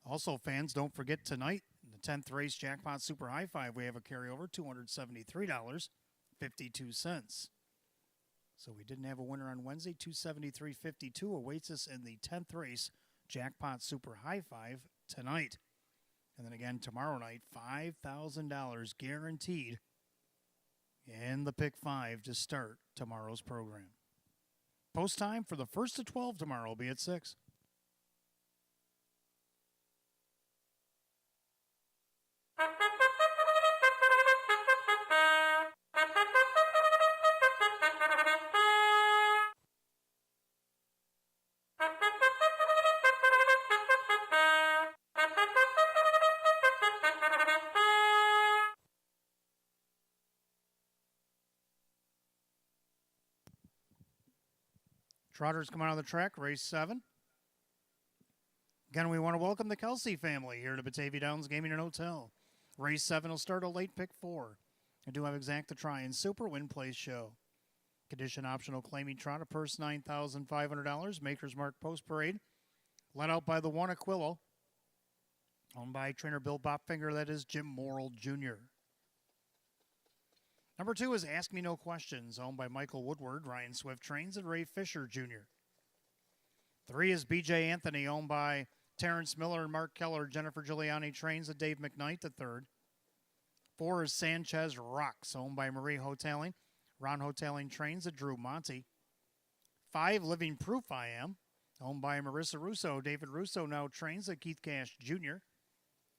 Also, fans, don't forget tonight, the 10th race jackpot super high five, we have a carryover, $273.52. So we didn't have a winner on Wednesday. $273.52 awaits us in the 10th race jackpot super high five tonight. And then again tomorrow night, $5,000 guaranteed in the pick 5 to start tomorrow's program. Post time for the 1st to 12 tomorrow will be at 6. Trotters come out of the track, race 7. Again, we want to welcome the Kelsey family here to Batavia Downs Gaming and Hotel. Race 7 will start a late pick 4. I do have exact to try and Super Win Place Show. Condition optional claiming trot, a purse $9,500. Maker's Mark Post Parade. Led out by the one Aquilo. Owned by trainer Bill Bopfinger, that is Jim Morrill Jr. Number 2 is Ask Me No Questions, owned by Michael Woodward, Ryan Swift Trains, and Ray Fisher Jr. 3 is BJ Anthony, owned by Terrence Miller and Mark Keller, Jennifer Giuliani Trains, and Dave McKnight III. 4 is Sanchez Rocks, owned by Marie Hoteling, Ron Hoteling Trains, and Drew Monty. 5, Living Proof I Am, owned by Marissa Russo, David Russo now Trains, and Keith Cash Jr.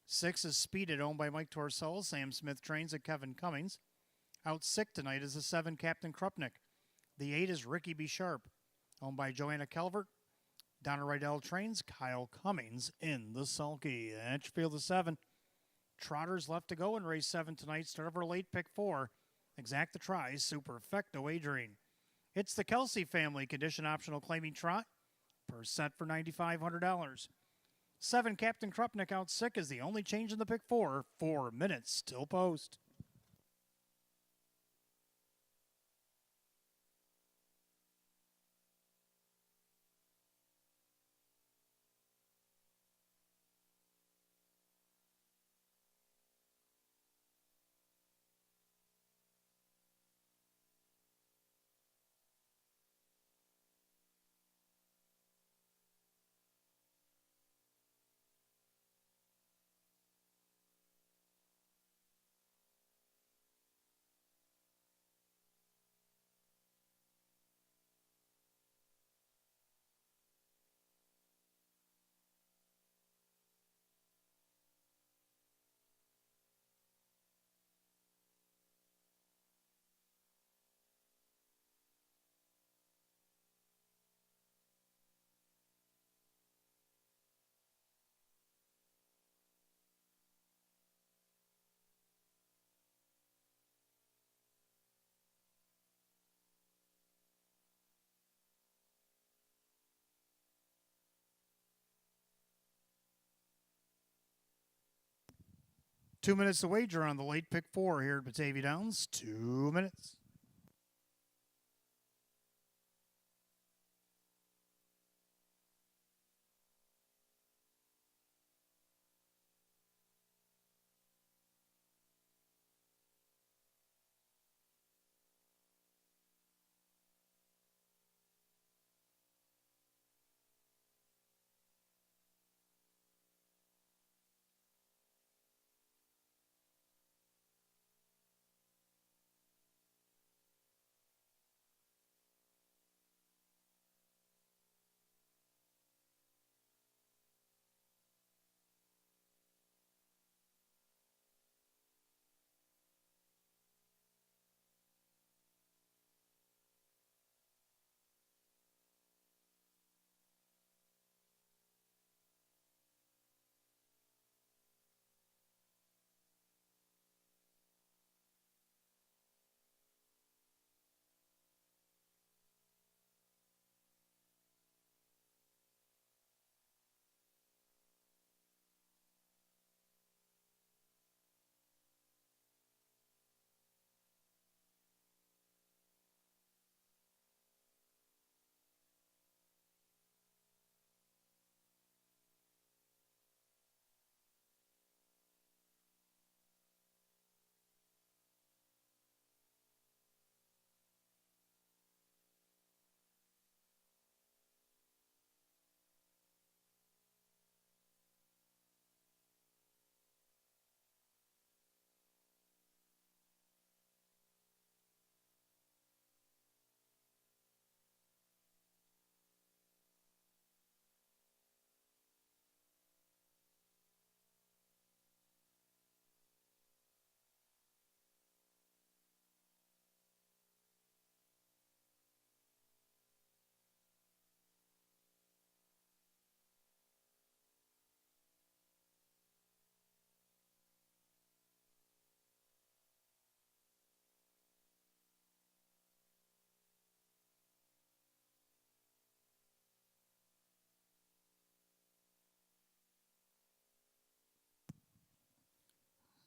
6 is Speeded, owned by Mike Torsell, Sam Smith Trains, and Kevin Cummings. Out sick tonight is the 7, Captain Krupnik. The 8 is Ricky B. Sharp, owned by Joanna Calvert, Donna Rydell Trains, Kyle Cummings in the sulky. That's your field of 7. Trotters left to go in race 7 tonight. Start of our late pick 4. Exact the tries, Superfecto wagering. It's the Kelsey family condition optional claiming trot. Per set for $9,500. 7, Captain Krupnik out sick is the only change in the pick 4. 4 minutes till post. Two minutes to wager on the late pick 4 here at Batavia Downs. 2 minutes.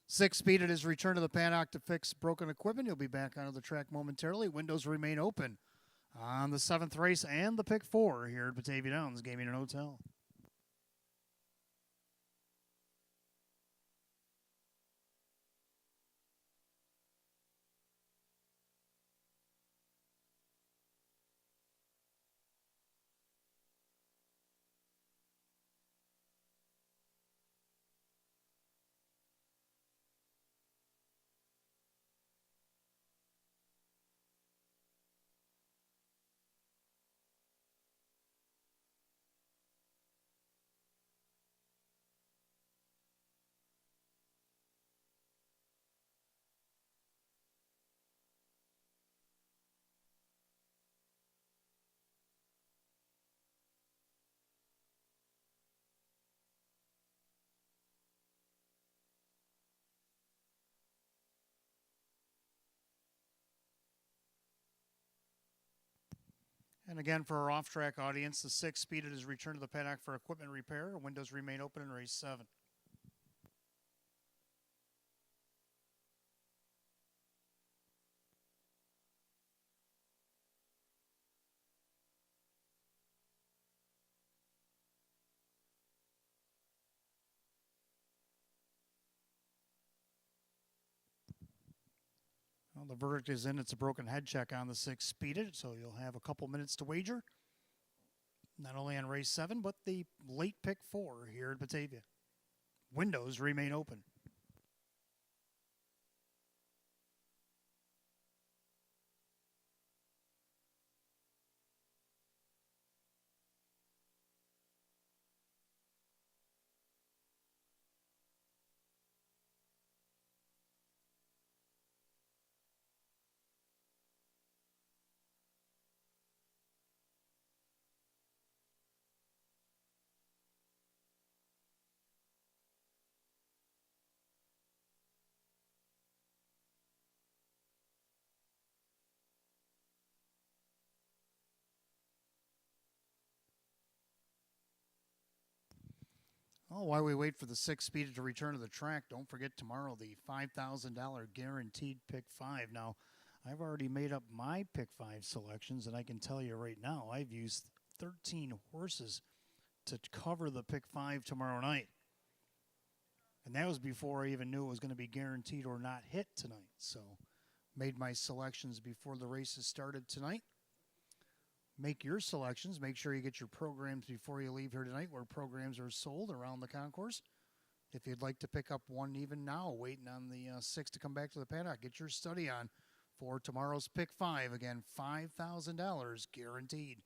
Six Speed at his return to the paddock to fix broken equipment. He'll be back onto the track momentarily. Windows remain open on the 7th race and the pick 4 here at Batavia Downs Gaming and Hotel. And again, for our off-track audience, the 6 Speed at his return to the paddock for equipment repair. Windows remain open in race 7. Well, the verdict is in. It's a broken head check on the 6 Speeded, so you'll have a couple minutes to wager. Not only on race 7, but the late pick 4 here at Batavia. Windows remain open. Oh, while we wait for the 6 Speeded to return to the track, don't forget tomorrow the $5,000 guaranteed pick 5. Now, I've already made up my pick 5 selections, and I can tell you right now, I've used 13 horses to cover the pick 5 tomorrow night. And that was before I even knew it was going to be guaranteed or not hit tonight. So, made my selections before the races started tonight. Make your selections. Make sure you get your programs before you leave here tonight, where programs are sold around the concourse. If you'd like to pick up one even now, waiting on the 6 to come back to the paddock, get your study on for tomorrow's pick 5. Again, $5,000 guaranteed.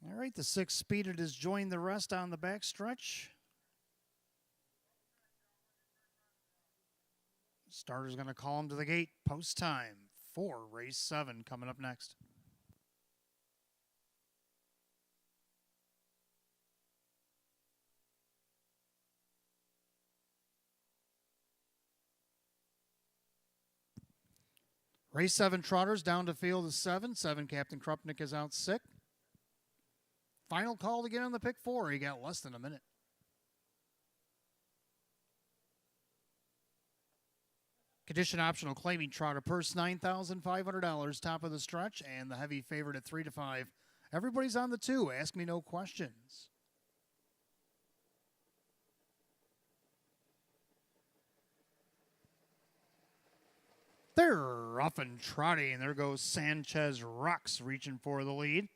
All right, the 6 Speeded has joined the rest on the backstretch. Starter's going to call him to the gate. Post time for race 7 coming up next. Race 7 trotters down to field is 7. 7 Captain Krupnik is out sick. Final call to get on the pick 4. He got less than a minute. Condition optional claiming trotter purse $9,500, top of the stretch, and the heavy favorite at 3 to 5. Everybody's on the 2. Ask me no questions. They're off and trotting. There goes Sanchez Rux reaching for the lead.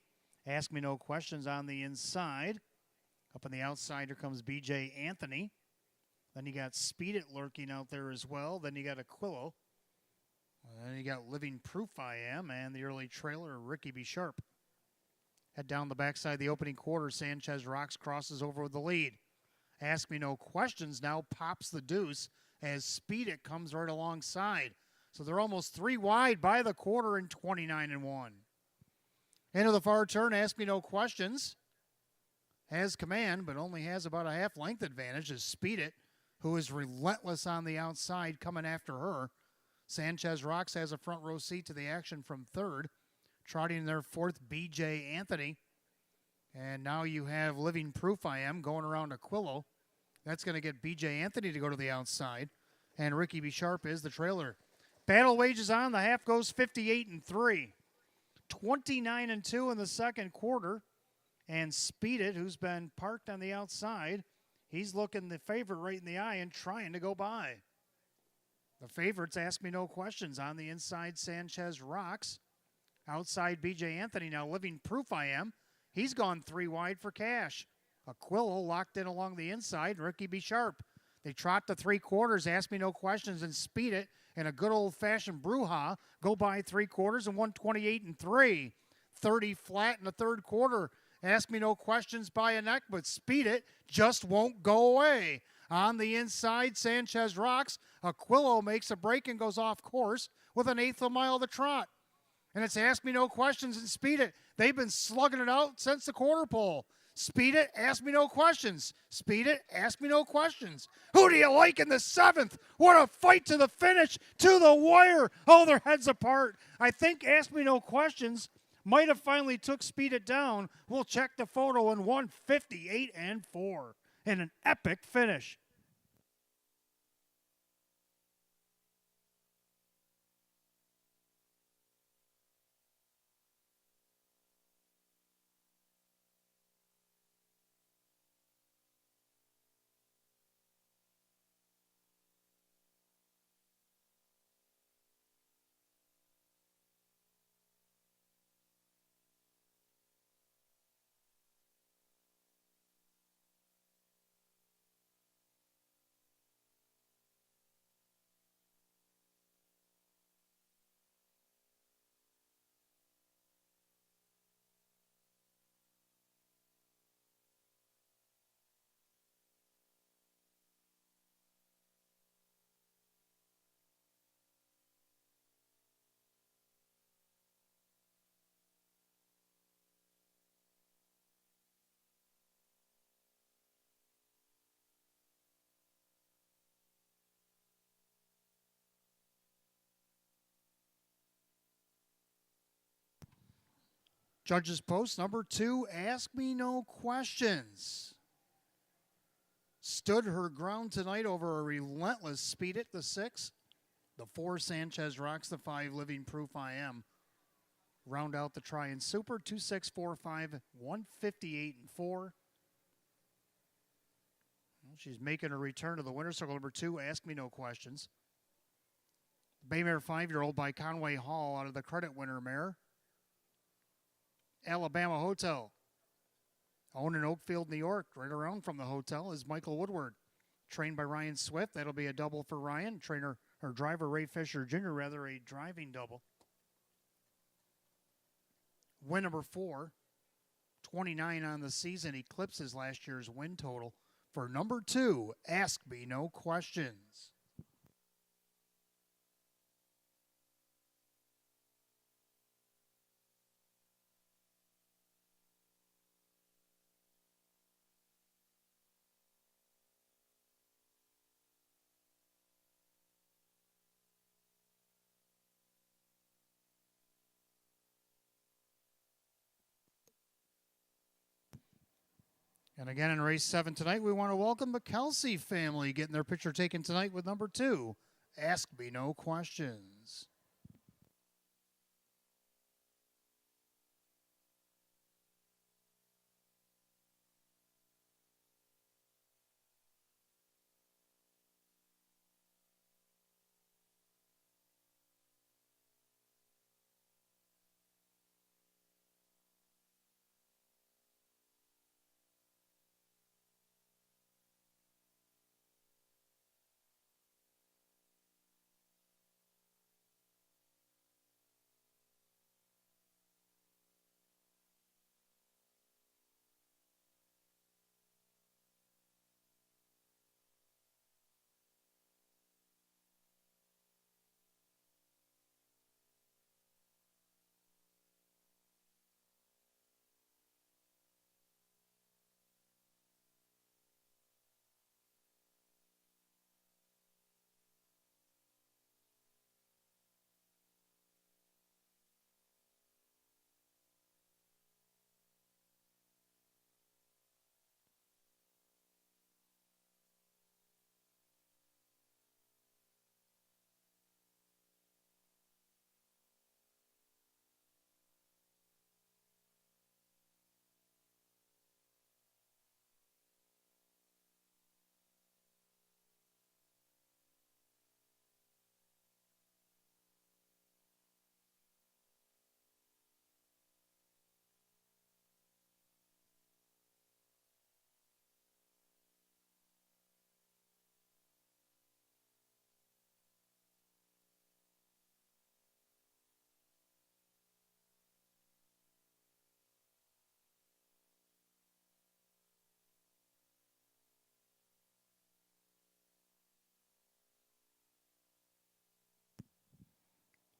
Ask me no questions on the inside. Up on the outside, here comes B.J. Anthony. Then you got Speed It lurking out there as well. Then you got Aquilo. Then you got Living Proof I Am and the early trailer, Ricky B. Sharp. Head down the backside of the opening quarter. Sanchez Rocks crosses over with the lead. Ask me no questions now pops the deuce as Speed It comes right alongside. So they're almost 3 wide by the quarter in 29-1. Into the far turn, Ask Me No Questions. Has command, but only has about a half length advantage as Speed It, who is relentless on the outside, coming after her. Sanchez Rocks has a front row seat to the action from third. Trotting their fourth, BJ Anthony. And now you have Living Proof I Am going around Aquilo. That's going to get BJ Anthony to go to the outside. And Ricky B. Sharp is the trailer. Battle wages on. The half goes 58-3. 29-2 in the second quarter. And Speed It, who's been parked on the outside, he's looking the favorite right in the eye and trying to go by. The favorites Ask Me No Questions. On the inside, Sanchez Rocks. Outside, BJ Anthony. Now Living Proof I Am. He's gone three wide for cash. Aquilo locked in along the inside. Ricky B. Sharp. They trot to three quarters, Ask Me No Questions, and Speed It in a good old-fashioned brouhaha. Go by three quarters and 128-3. 30 flat in the third quarter. Ask Me No Questions by a neck, but Speed It just won't go away. On the inside, Sanchez Rocks. Aquilo makes a break and goes off course with an eighth of a mile to trot. And it's Ask Me No Questions and Speed It. They've been slugging it out since the quarter pole. Speed It, Ask Me No Questions. Speed It, Ask Me No Questions. Who do you like in the seventh? What a fight to the finish, to the wire. Oh, their heads apart. I think Ask Me No Questions might have finally took Speed It down. We'll check the photo in 158-4 in an epic finish. Judges post number 2, Ask Me No Questions. Stood her ground tonight over a relentless Speed It, the 6. The 4, Sanchez Rocks. The 5, Living Proof I Am. Round out the try and super, 2, 6, 4, 5, 158-4. She's making a return to the winner's circle. Number 2, Ask Me No Questions. Baymare 5-year-old by Conway Hall out of the credit winner mare. Alabama Hotel. Owned in Oakfield, New York. Right around from the hotel is Michael Woodward. Trained by Ryan Swift. That'll be a double for Ryan. Trainer or driver Ray Fisher Jr., rather a driving double. Win number 4. 29 on the season. Eclipses last year's win total. For number 2, Ask Me No Questions. And again in race 7 tonight, we want to welcome the Kelsey family getting their picture taken tonight with number 2, Ask Me No Questions.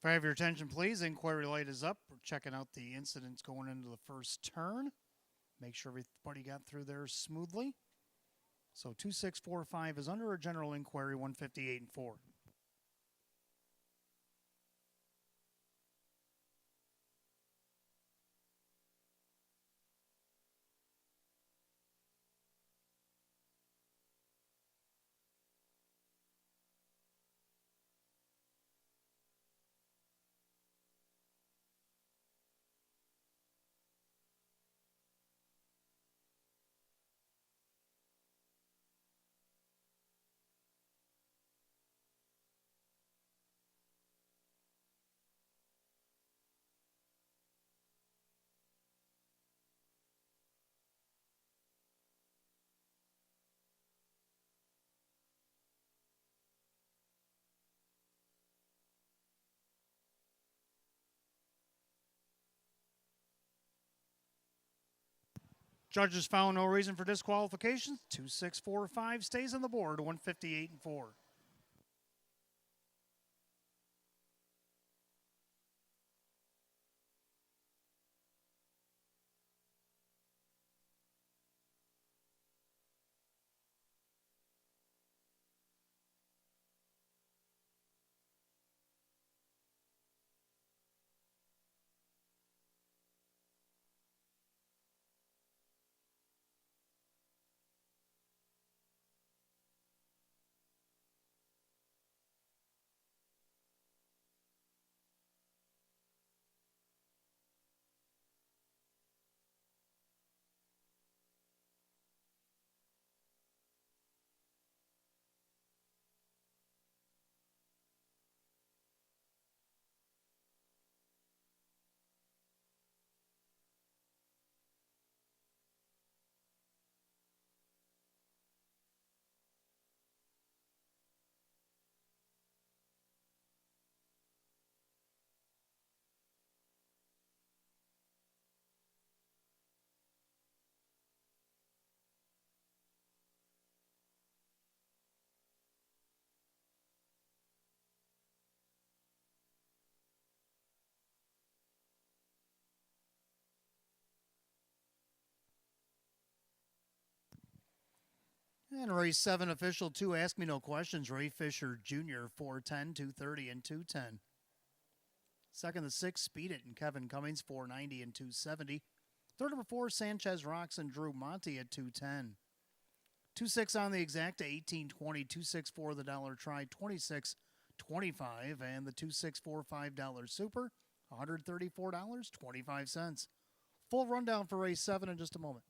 Can I have your attention, please? Inquiry light is up. We're checking out the incidents going into the first turn. Make sure everybody got through there smoothly. So 2645 is under a general inquiry, 158 and 4. Judges found no reason for disqualification. 2645 stays on the board, 158 and 4. And race 7, official 2, Ask Me No Questions, Ray Fisher Jr., 410, 230, and 210. Second, the 6, Speed It, and Kevin Cummings, 490 and 270. Third, number 4, Sanchez Rocks and Drew Monty at 210. 2-6 on the exacta, 1820, 264 the dollar try, 26.25, and the $2,645 super, $134.25. Full rundown for race 7 in just a moment.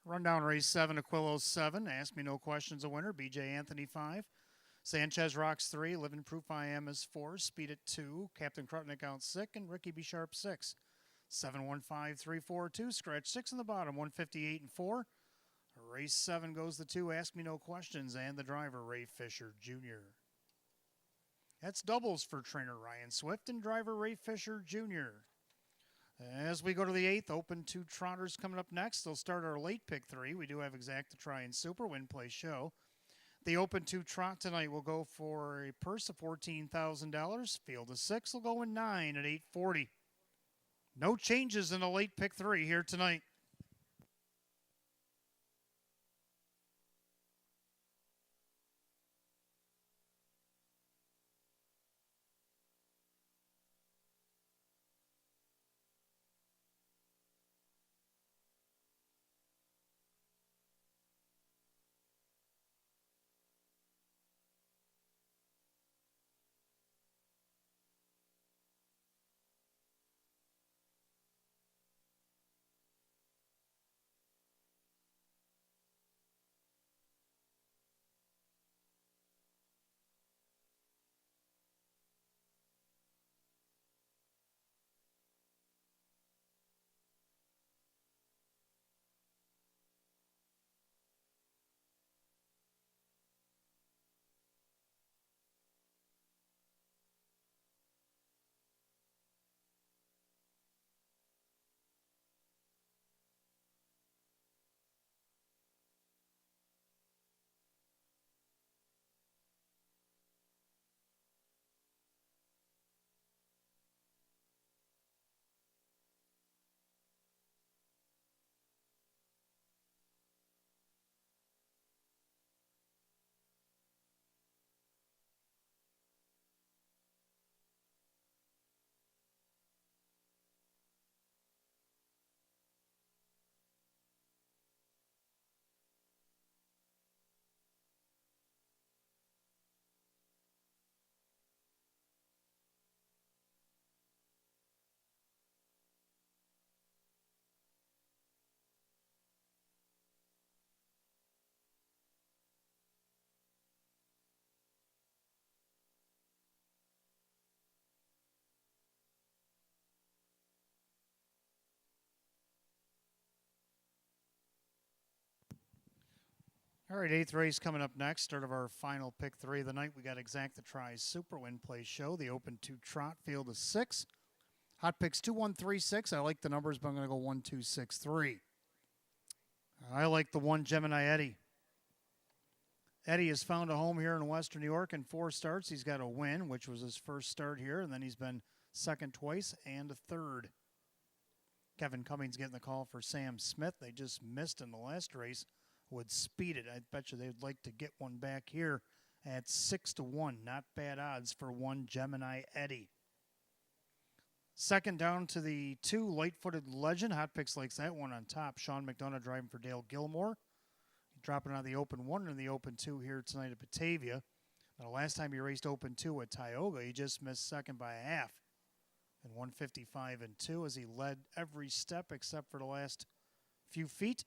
Rundown race 7, Aquilo 7. Ask Me No Questions a winner. BJ Anthony 5. Sanchez Rocks 3. Living Proof I Am is 4. Speed at 2. Captain Krutnik out 6. And Ricky B. Sharp 6. 715-342. Scratch 6 in the bottom. 158 and 4. Race 7 goes the 2. Ask Me No Questions and the driver Ray Fisher Jr. That's doubles for trainer Ryan Swift and driver Ray Fisher Jr. As we go to the 8th, Open 2 Trotters coming up next. They'll start our late pick 3. We do have Exact to Try and Super Win Play Show. The Open 2 Trot tonight will go for a purse of $14,000. Field of 6 will go in 9 at $840. No changes in the late pick 3 here tonight. All right, 8th race coming up next. Start of our final pick 3 of the night. We got Exact to Try Super Win Play Show. The Open 2 Trot Field of 6. Hot picks 2136. I like the numbers, but I'm going to go 1263. I like the 1 Gemini Eddie. Eddie has found a home here in Western New York in 4 starts. He's got a win, which was his first start here, and then he's been second twice and a third. Kevin Cummings getting the call for Sam Smith. They just missed in the last race. Would speed it. I bet you they'd like to get one back here at 6-1. Not bad odds for 1 Gemini Eddie. Second down to the 2 Light-Footed Legend. Hot picks likes that one on top. Sean McDonough driving for Dale Gilmore. Dropping on the Open 1 and the Open 2 here tonight at Batavia. Now, last time he raced Open 2 at Tioga, he just missed second by a half. And 155 and 2 as he led every step except for the last few feet.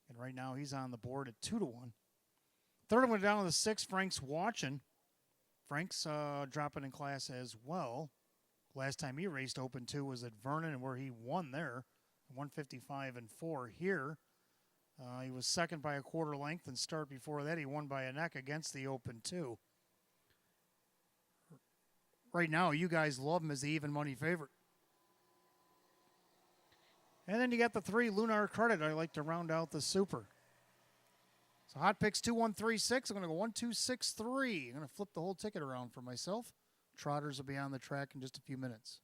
And right now he's on the board at 2-1. Third one down to the 6, Frank's watching. Frank's dropping in class as well. Last time he raced Open 2 was at Vernon, and where he won there, 155 and 4 here. He was second by a quarter length, and start before that he won by a neck against the Open 2. Right now, you guys love him as the even money favorite. And then you got the 3 Lunar Credit. I like to round out the Super. So hot picks 2136. I'm going to go 1263. I'm going to flip the whole ticket around for myself. Trotters will be on the track in just a few minutes.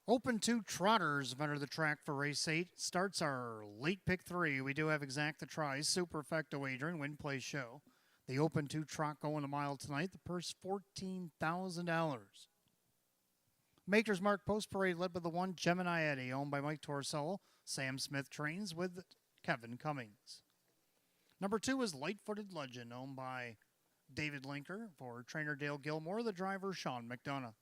Open 2 trotters have entered the track for race 8. Starts our late pick 3. We do have exacta tries, superfecta wagering, win, play, show. The Open 2 trot going a mile tonight. The purse $14,000. Maker's Mark Post Parade led by the 1 Gemini Eddie, owned by Mike Torsello. Sam Smith trains with Kevin Cummings. Number 2 is Light Footed Legend, owned by David Linker. For trainer Dale Gilmore, the driver Sean McDonough.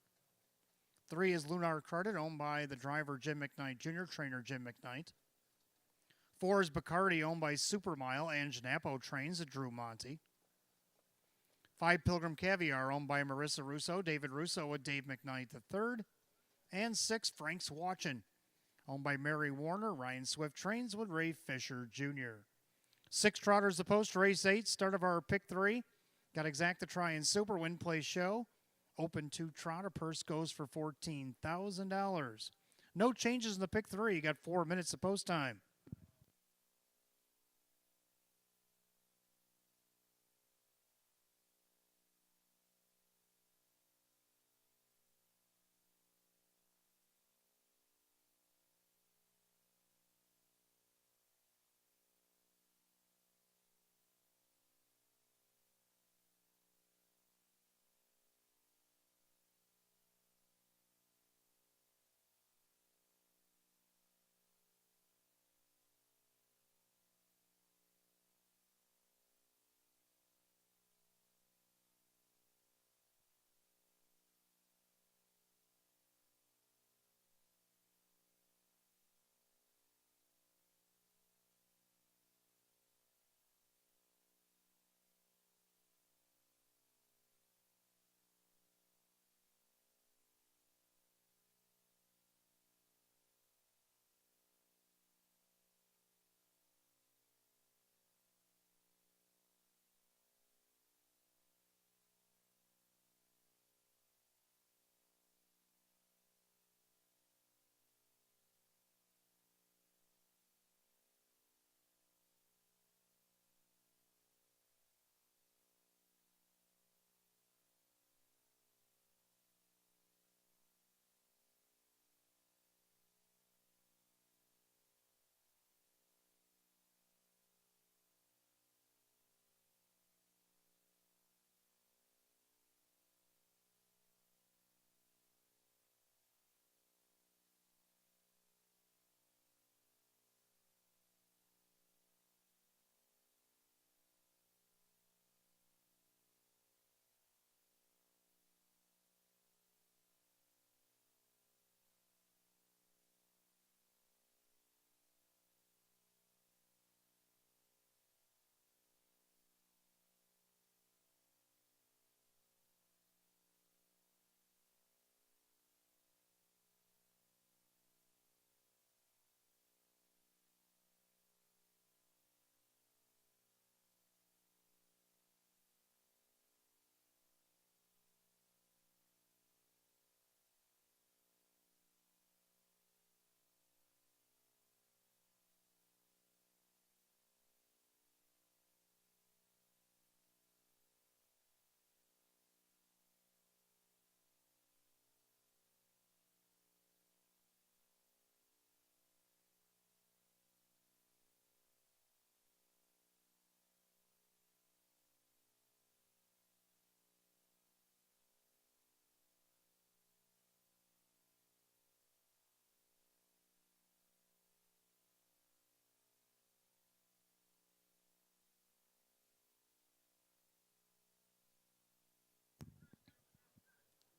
3 is Lunar Credit, owned by the driver Jim McKnight Jr., trainer Jim McKnight. 4 is Bacardi, owned by Supermile and Janapo trains at Drew Monty. 5 Pilgrim Caviar, owned by Marissa Russo, David Russo with Dave McKnight III. And 6 Frank's Watchin', owned by Mary Warner, Ryan Swift trains with Ray Fisher Jr. 6 trotters the post, race 8, start of our pick 3. Got exacta try and super, win, play, show. Open 2 trotter, purse goes for $14,000. No changes in the pick 3. You got 4 minutes of post time.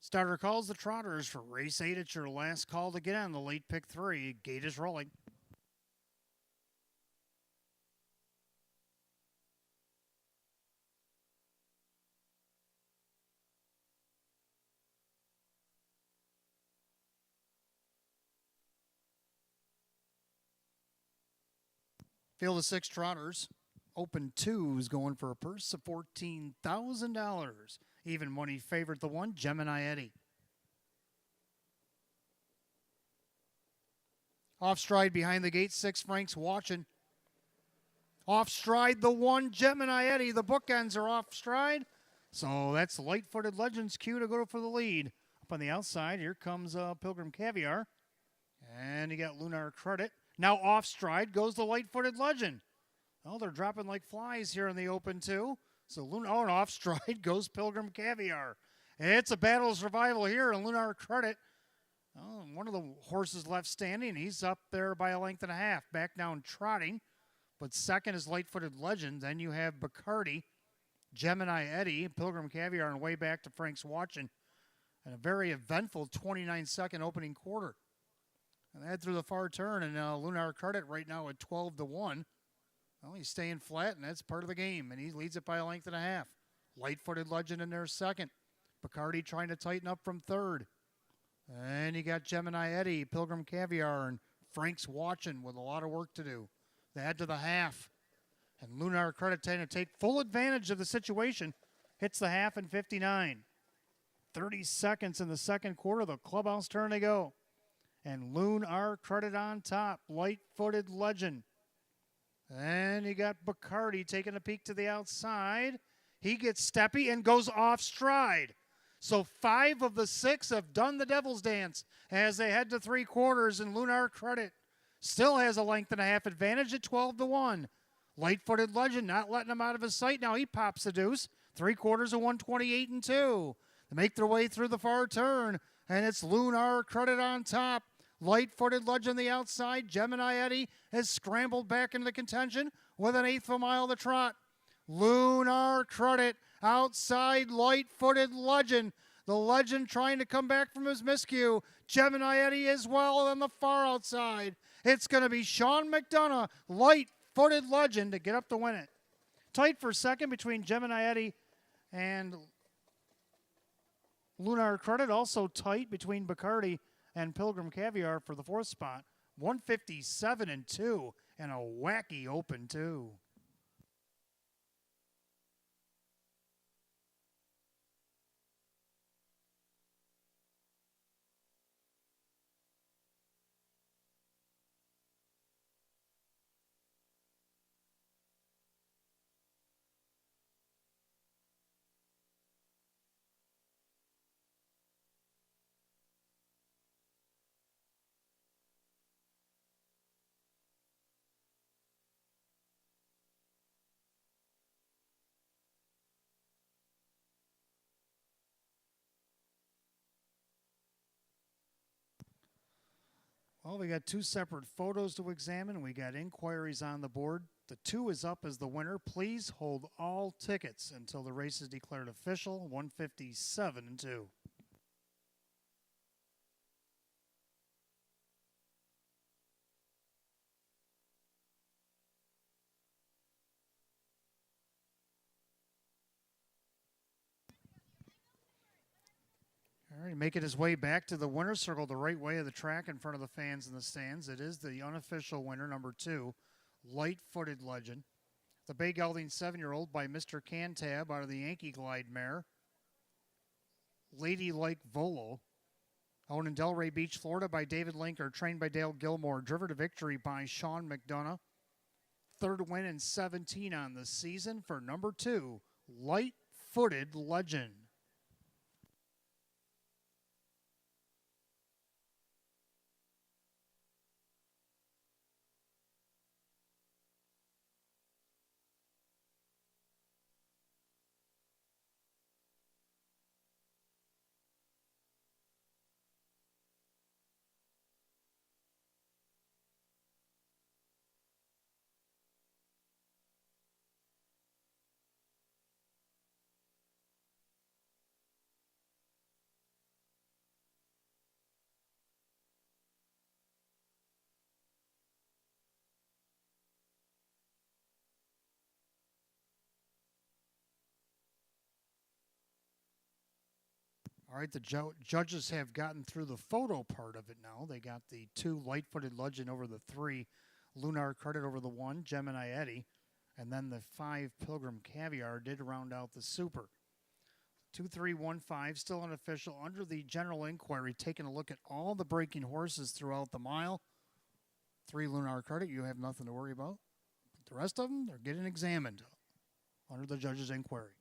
Starter calls the trotters for race 8. It's your last call to get on the late pick 3. Gate is rolling. Field of 6 trotters. Open 2 is going for a purse of $14,000. Even money favorite, the 1, Gemini Eddie. Off stride behind the gate, 6, Frank's watching. Off stride, the 1, Gemini Eddie. The bookends are off stride. So that's Light-Footed Legends cue to go for the lead. Up on the outside, here comes Pilgrim Caviar. And you got Lunar Credit. Now off stride goes the Light-Footed Legend. Oh, they're dropping like flies here in the open, too. So and off stride goes Pilgrim Caviar. It's a battle of survival here, and Lunar Credit. Oh, one of the horses left standing. He's up there by a length and a half. Back down trotting. But second is Light-Footed Legend. Then you have Bacardi, Gemini Eddie, Pilgrim Caviar, and way back to Frank's watching. And a very eventful 29-second opening quarter. And they head through the far turn, and Lunar Credit right now at 12-1. Well, he's staying flat, and that's part of the game. And he leads it by a length and a half. Light-Footed Legend in there second. Bacardi trying to tighten up from third. And you got Gemini Eddie, Pilgrim Caviar, and Frank's watching with a lot of work to do. They head to the half. And Lunar Credit trying to take full advantage of the situation. Hits the half in 59. 30 seconds in the second quarter. The clubhouse turn to go. And Lunar Credit on top. Light-Footed Legend. And you got Bacardi taking a peek to the outside. He gets steppy and goes off stride. So 5 of the 6 have done the devil's dance as they head to 3 quarters, and Lunar Credit still has a length and a half advantage at 12-1. Light-Footed Legend not letting him out of his sight. Now he pops the deuce. 3 quarters of 128-2. They make their way through the far turn, and it's Lunar Credit on top. Light-Footed Legend the outside. Gemini Eddie has scrambled back into the contention with an 1/8 of a mile to trot. Lunar Credit outside Light-Footed Legend. The Legend trying to come back from his miscue. Gemini Eddie as well on the far outside. It's going to be Sean McDonough, Light-Footed Legend, to get up to win it. Tight for second between Gemini Eddie and Lunar Credit. Also tight between Bacardi and Pilgrim Caviar for the 4th spot. 157-2 and a wacky open 2. Well, we got 2 separate photos to examine. We got inquiries on the board. The 2 is up as the winner. Please hold all tickets until the race is declared official. 157-2. All right, making his way back to the winner's circle the right way of the track in front of the fans in the stands. It is the unofficial winner, number 2, Light-Footed Legend. The bay gelding 7-year-old by Mr. Cantab out of the Yankee Glide mare. Ladylike Volo, owned in Delray Beach, Florida by David Linker, trained by Dale Gilmore, driven to victory by Sean McDonough. 3rd win in 17 on the season for number 2, Light-Footed Legend. All right, the judges have gotten through the photo part of it now. They got the 2 Light-Footed Legend over the 3, Lunar Credit over the 1, Gemini Eddie, and then the 5 Pilgrim Caviar did round out the super. 2315, still unofficial, under the general inquiry, taking a look at all the breaking horses throughout the mile. 3 Lunar credit, you have nothing to worry about. But the rest of them, they're getting examined under the judge's inquiry.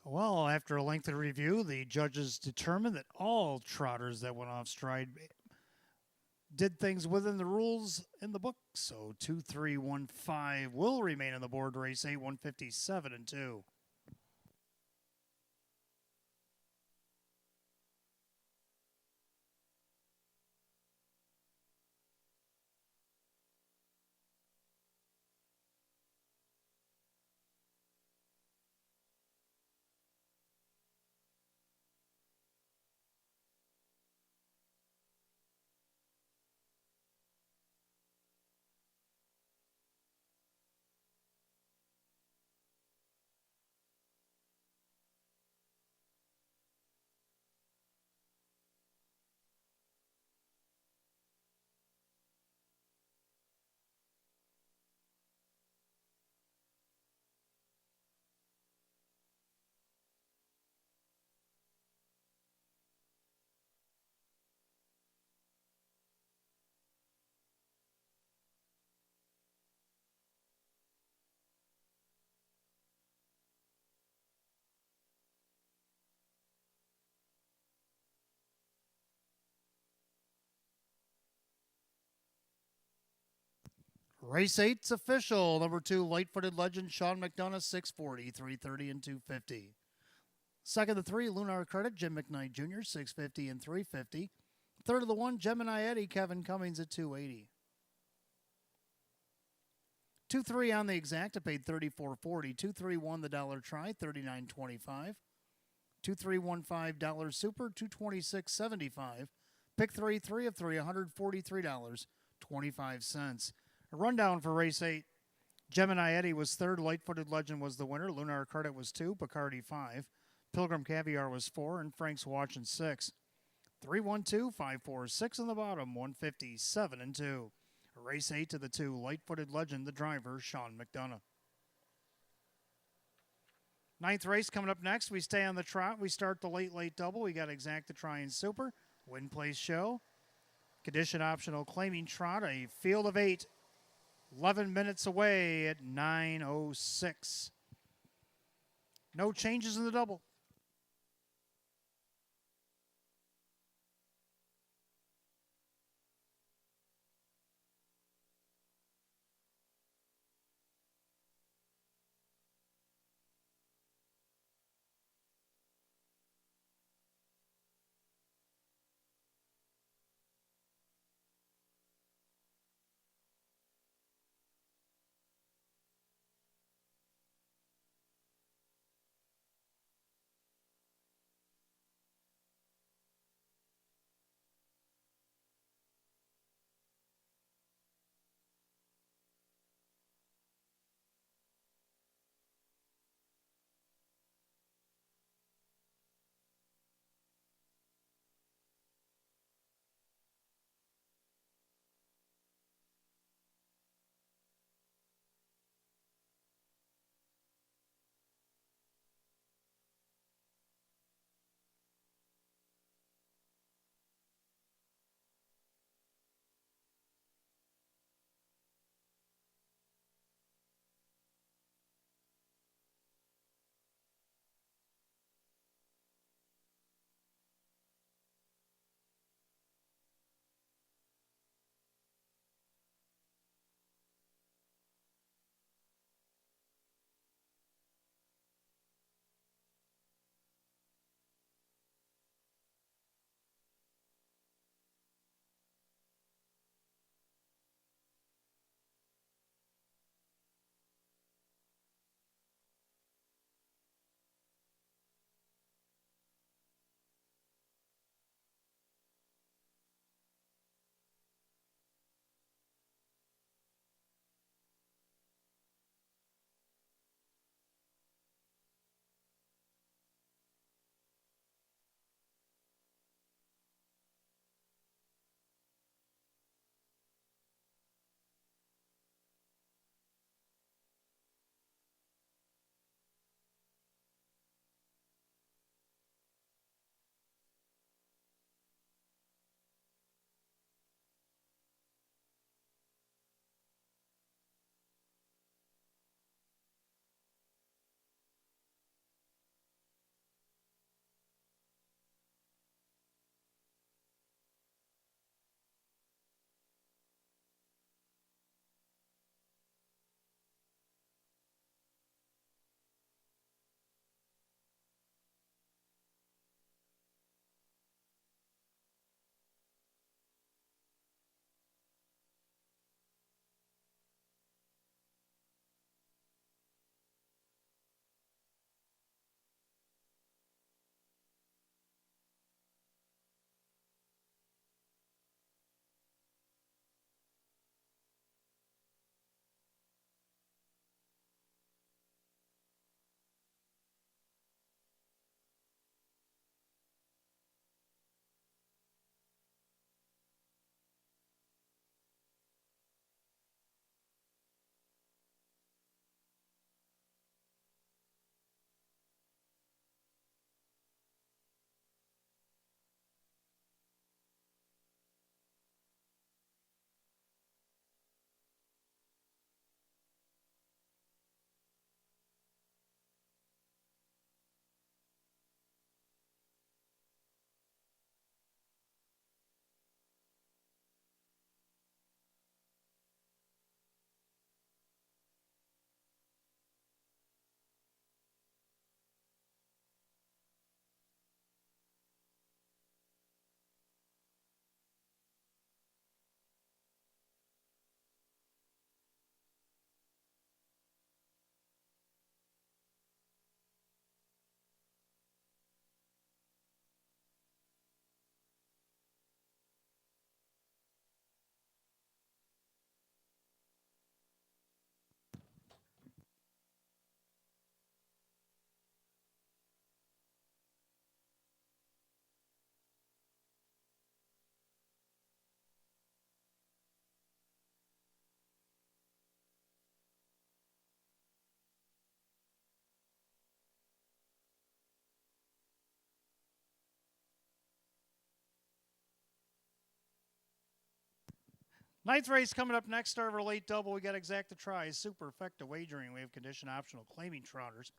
Well, after a lengthy review, the judges determined that all trotters that went off stride did things within the rules in the book. So 2315 will remain in the board race 8, 157 and 2. Race 8's official. Number 2, light-footed legend Sean McDonough, 640, 330, and 250. Second, the 3, Lunar Credit, Jim McKnight Jr., 650 and 350. Third of the 1, Gemini Eddie, Kevin Cummings at 280. 2-3 on the exact, it paid $34.40. 2-3 won the dollar try, $39.25. 2-3 won $5 super, $226.75. Pick 3 of 3, $143.25. A rundown for race 8. Gemini Eddie was third, Light-Footed Legend was the winner, Lunar Credit was 2, Bacardi 5, Pilgrim Caviar was 4, and Frank's Watching 6. 3-1-2, 5-4-6 on the bottom, 157 and 2. Race 8 to the 2, Light-Footed Legend, the driver, Sean McDonough. Ninth race coming up next. We stay on the trot. We start the late double. We got Exacta Trying Super, Win Place Show, Condition Optional Claiming Trot, a field of 8, 11 minutes away at 9:06. No changes in the double. Ninth race coming up next. Start of our late double. We got exacta tries, superfecta wagering. We have condition optional claiming trotters.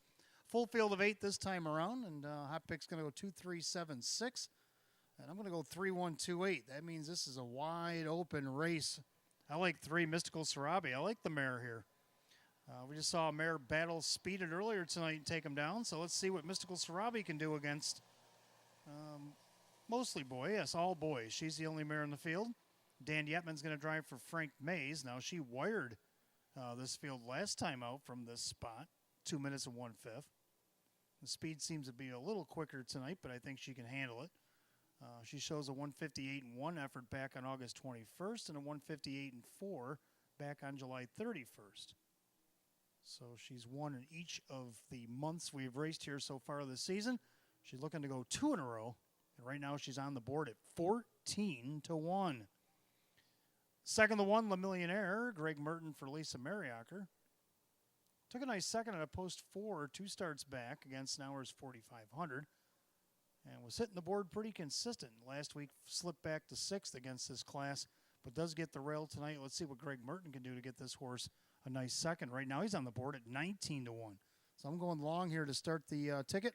Full field of 8 this time around, and hot pick's going to go 2, 3, 7, 6. And I'm going to go 3, 1, 2, 8. That means this is a wide open race. I like 3, Mystical Sarabi. I like the mare here. We just saw a mare battle speeded earlier tonight and take him down. So let's see what Mystical Sarabi can do against mostly boy. Yes, all boys. She's the only mare in the field. Dan Yetman's going to drive for Frank Mays. Now, she wired this field last time out from this spot, 2 minutes and 1/5. The speed seems to be a little quicker tonight, but I think she can handle it. She shows a 158-1 effort back on August 21st and a 158-4 back on July 31st. So she's won in each of the months we've raced here so far this season. She's looking to go 2 in a row, and right now she's on the board at 14-1. Second, the 1, Le Millionaire, Greg Merton for Lisa Mariacker. Took a nice second at a post 4, 2 starts back against Nauer's 4,500. And was hitting the board pretty consistent. Last week slipped back to 6th against this class, but does get the rail tonight. Let's see what Greg Merton can do to get this horse a nice second. Right now he's on the board at 19-1. So I'm going long here to start the ticket.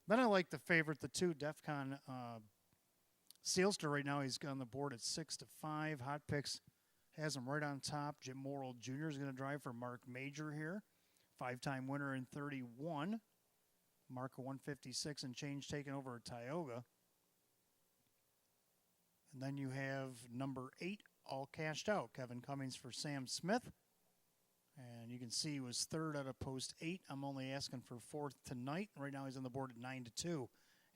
Then I like the favorite, the 2, Defcon Sealster. Right now he's on the board at 6-5. Hot Picks has him right on top. Jim Morrill Jr. is going to drive for Mark Major here. 5-time winner in 31. Mark 156 and change taken over at Tioga. And then you have number 8 all cashed out. Kevin Cummings for Sam Smith. And you can see he was 3rd out of post 8. I'm only asking for 4th tonight. Right now he's on the board at 9-2.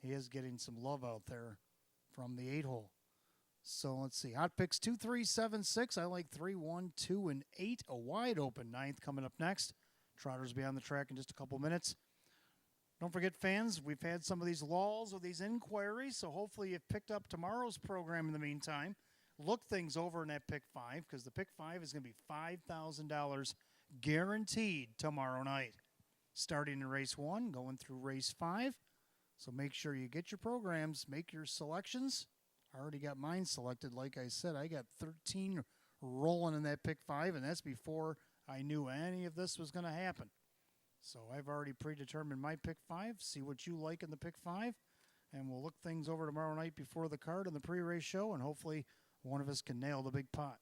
He is getting some love out there from the 8-hole. So let's see. Hot picks 2, 3, 7, 6. I like 3, 1, 2, and 8. A wide open 9th coming up next. Trotters will be on the track in just a couple minutes. Don't forget, fans, we've had some of these lulls with these inquiries, so hopefully you've picked up tomorrow's program in the meantime. Look things over in that pick 5, because the pick 5 is going to be $5,000 guaranteed tomorrow night. Starting in race 1, going through race 5. So make sure you get your programs, make your selections. I already got mine selected. Like I said, I got 13 rolling in that pick 5, and that's before I knew any of this was going to happen. So I've already predetermined my pick 5. See what you like in the pick 5. And we'll look things over tomorrow night before the card and the pre-race show, and hopefully one of us can nail the big pot.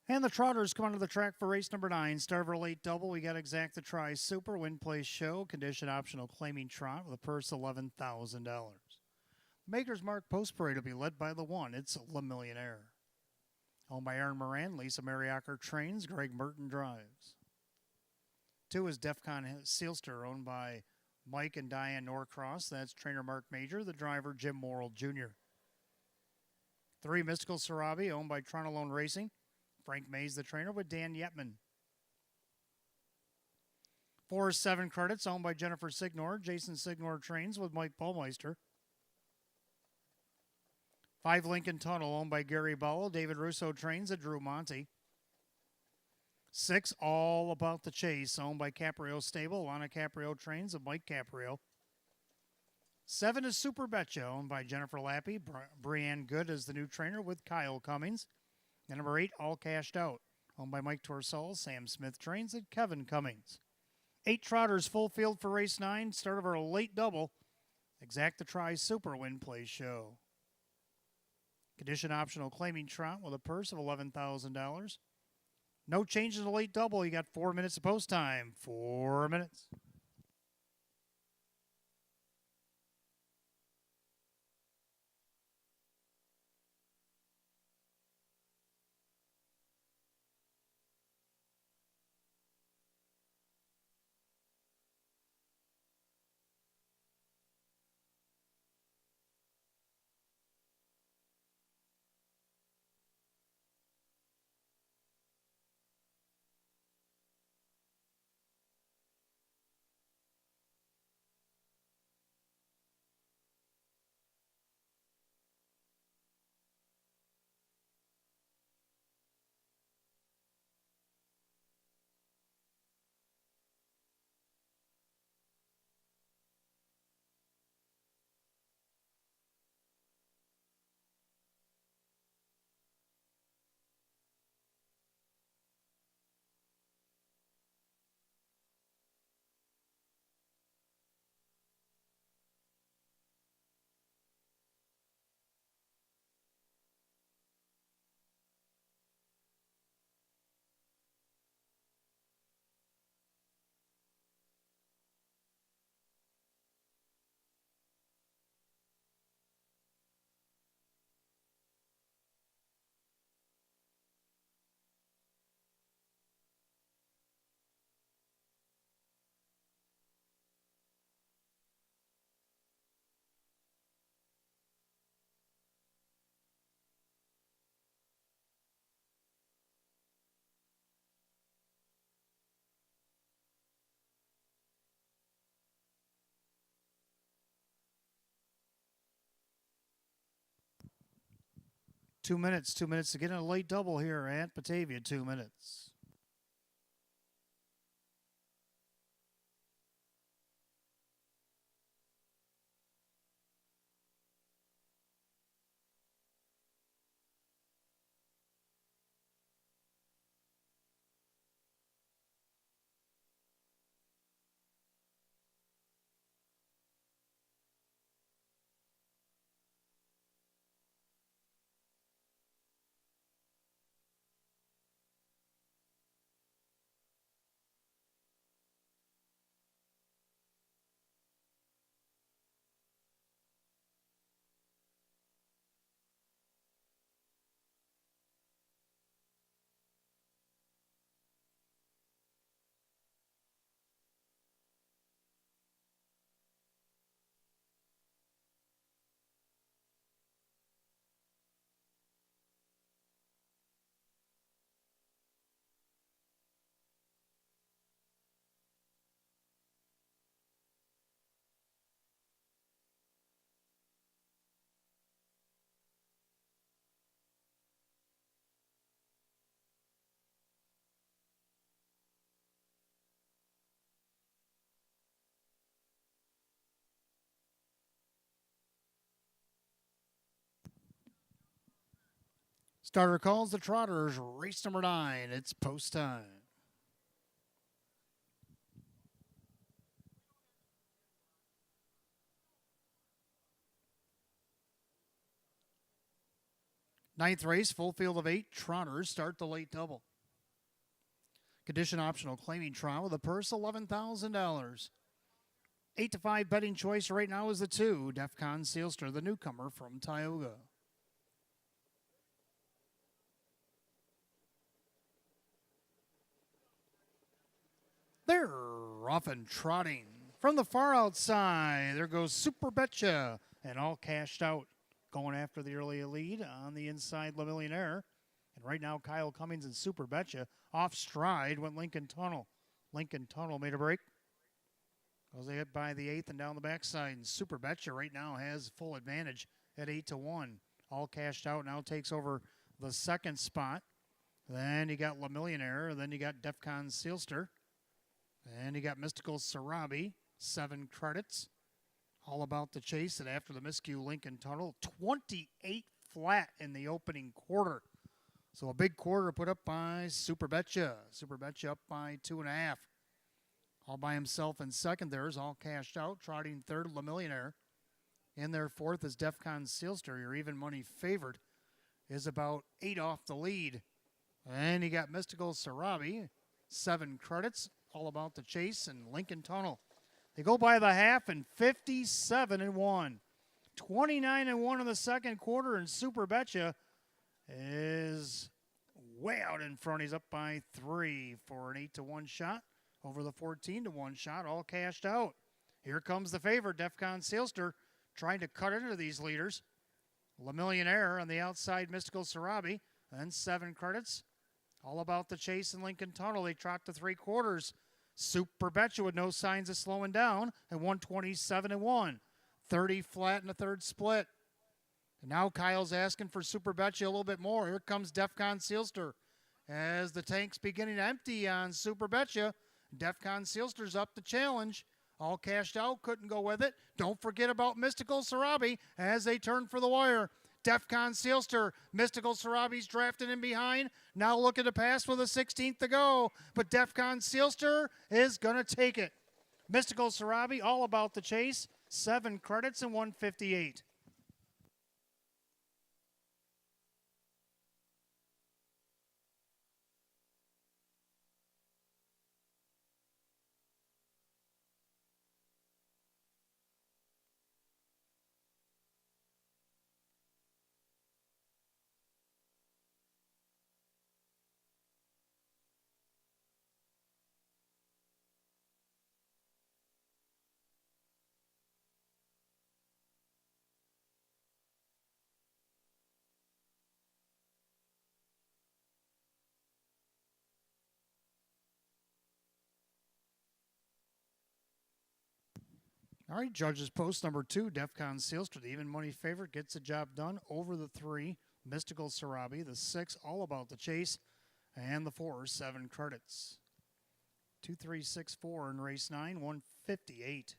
And the Trotters come onto the track for race number 9. Start of our late double. We got exacta try super, win place show, condition optional claiming trot with a purse $11,000. Maker's Mark Post Parade will be led by the 1. It's Le Millionaire. Owned by Aaron Moran, Lisa Mariacker trains, Greg Merton drives. 2 is Defcon Sealster, owned by Mike and Diane Norcross. That's trainer Mark Major, the driver Jim Morrill Jr. 3, Mystical Sarabi, owned by Tronolone Racing. Frank Mays, the trainer, with Dan Yetman. 4 is 7 Credits, owned by Jennifer Signor. Jason Signor trains with Mike Baumeister. 5 Lincoln Tunnel, owned by Gary Bowell. David Russo trains at Drew Monty. 6 All About the Chase, owned by Caprio Stable. Lana Caprio trains with Mike Caprio. 7 is Super Betcha, owned by Jennifer Lappy. Brianne Good is the new trainer with Kyle Cummings. And number 8, All Cashed Out, owned by Mike Torsell. Sam Smith trains and Kevin Cummings. 8 trotters, full field for race 9. Start of our late double. Exacta Tri Super Win Play Show. Condition optional claiming trot with a purse of $11,000. No change in the late double. You got 4 minutes of post time. 4 minutes. Two minutes to get in a late double here at Batavia. 2 minutes. Starter calls the Trotters. Race number 9. It's post time. Ninth race, full field of 8 trotters start the late double. Condition optional claiming trot with a purse $11,000. 8 to 5 betting choice right now is the 2, Defcon Sealster, the newcomer from Tioga. They're off and trotting. From the far outside, there goes Super Betcha, and All Cashed Out. Going after the early lead on the inside, Le Millionaire. And right now, Kyle Cummings and Super Betcha. Off stride went Lincoln Tunnel. Lincoln Tunnel made a break. Goes hit by the 8th and down the backside. And Super Betcha right now has full advantage at 8-1. All Cashed Out now takes over the second spot. Then you got Le Millionaire. Then you got Defcon Sealster. And you got Mystical Sarabi, 7 credits. All About the Chase, and after the miscue, Lincoln Tunnel, 28 flat in the opening quarter. So a big quarter put up by Super Betcha. Super Betcha up by 2.5. All by himself in second there is all cashed out. Trotting third, Le Millionaire. In there fourth is Defcon Sealster. Your even money favorite is about 8 off the lead. And you got Mystical Sarabi, 7 credits. All About the Chase and Lincoln Tunnel. They go by the half and 57-1. 29-1 in the second quarter, and Super Betcha is way out in front. He's up by 3 for an 8-1 shot over the 14-1 shot, all cashed out. Here comes the favorite, Defcon Sealster, trying to cut into these leaders. Le Millionaire on the outside, Mystical Sarabi, and 7 credits. All About the Chase and Lincoln Tunnel. They trot to 3 quarters. Super Betcha with no signs of slowing down at 127-1. 30 flat in the third split. And now Kyle's asking for Super Betcha a little bit more. Here comes Defcon Sealster as the tank's beginning to empty on Super Betcha. Defcon Sealster's up the challenge. All cashed out, couldn't go with it. Don't forget about Mystical Sarabi as they turn for the wire. Defcon Sealster, Mystical Sarabi's drafting in behind. Now looking to pass with a 16th to go. But Defcon Sealster is going to take it. Mystical Sarabi, All About the Chase, 7 credits and 158. All right, judges post number 2, Defcon Sealster, the even money favorite, gets the job done over the 3, Mystical Sarabi, the 6, All About the Chase, and the 4, 7 credits. 2-3-6-4 in race 9, 158.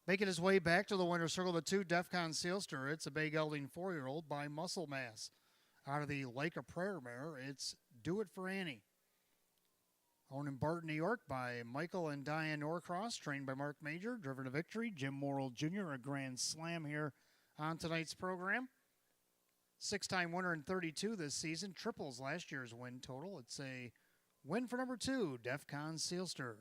Making his way back to the winner's circle, the 2, Defcon Sealster. It's a Bay Gelding 4-year-old by Muscle Mass. Out of the Lake of Prayer mare, it's Do It for Annie. Owned in Barton, New York by Michael and Diane Norcross, trained by Mark Major, driven to victory. Jim Morrill Jr., a grand slam here on tonight's program. 6-time winner in 32 this season, triples last year's win total. It's a win for number 2, Defcon Sealster.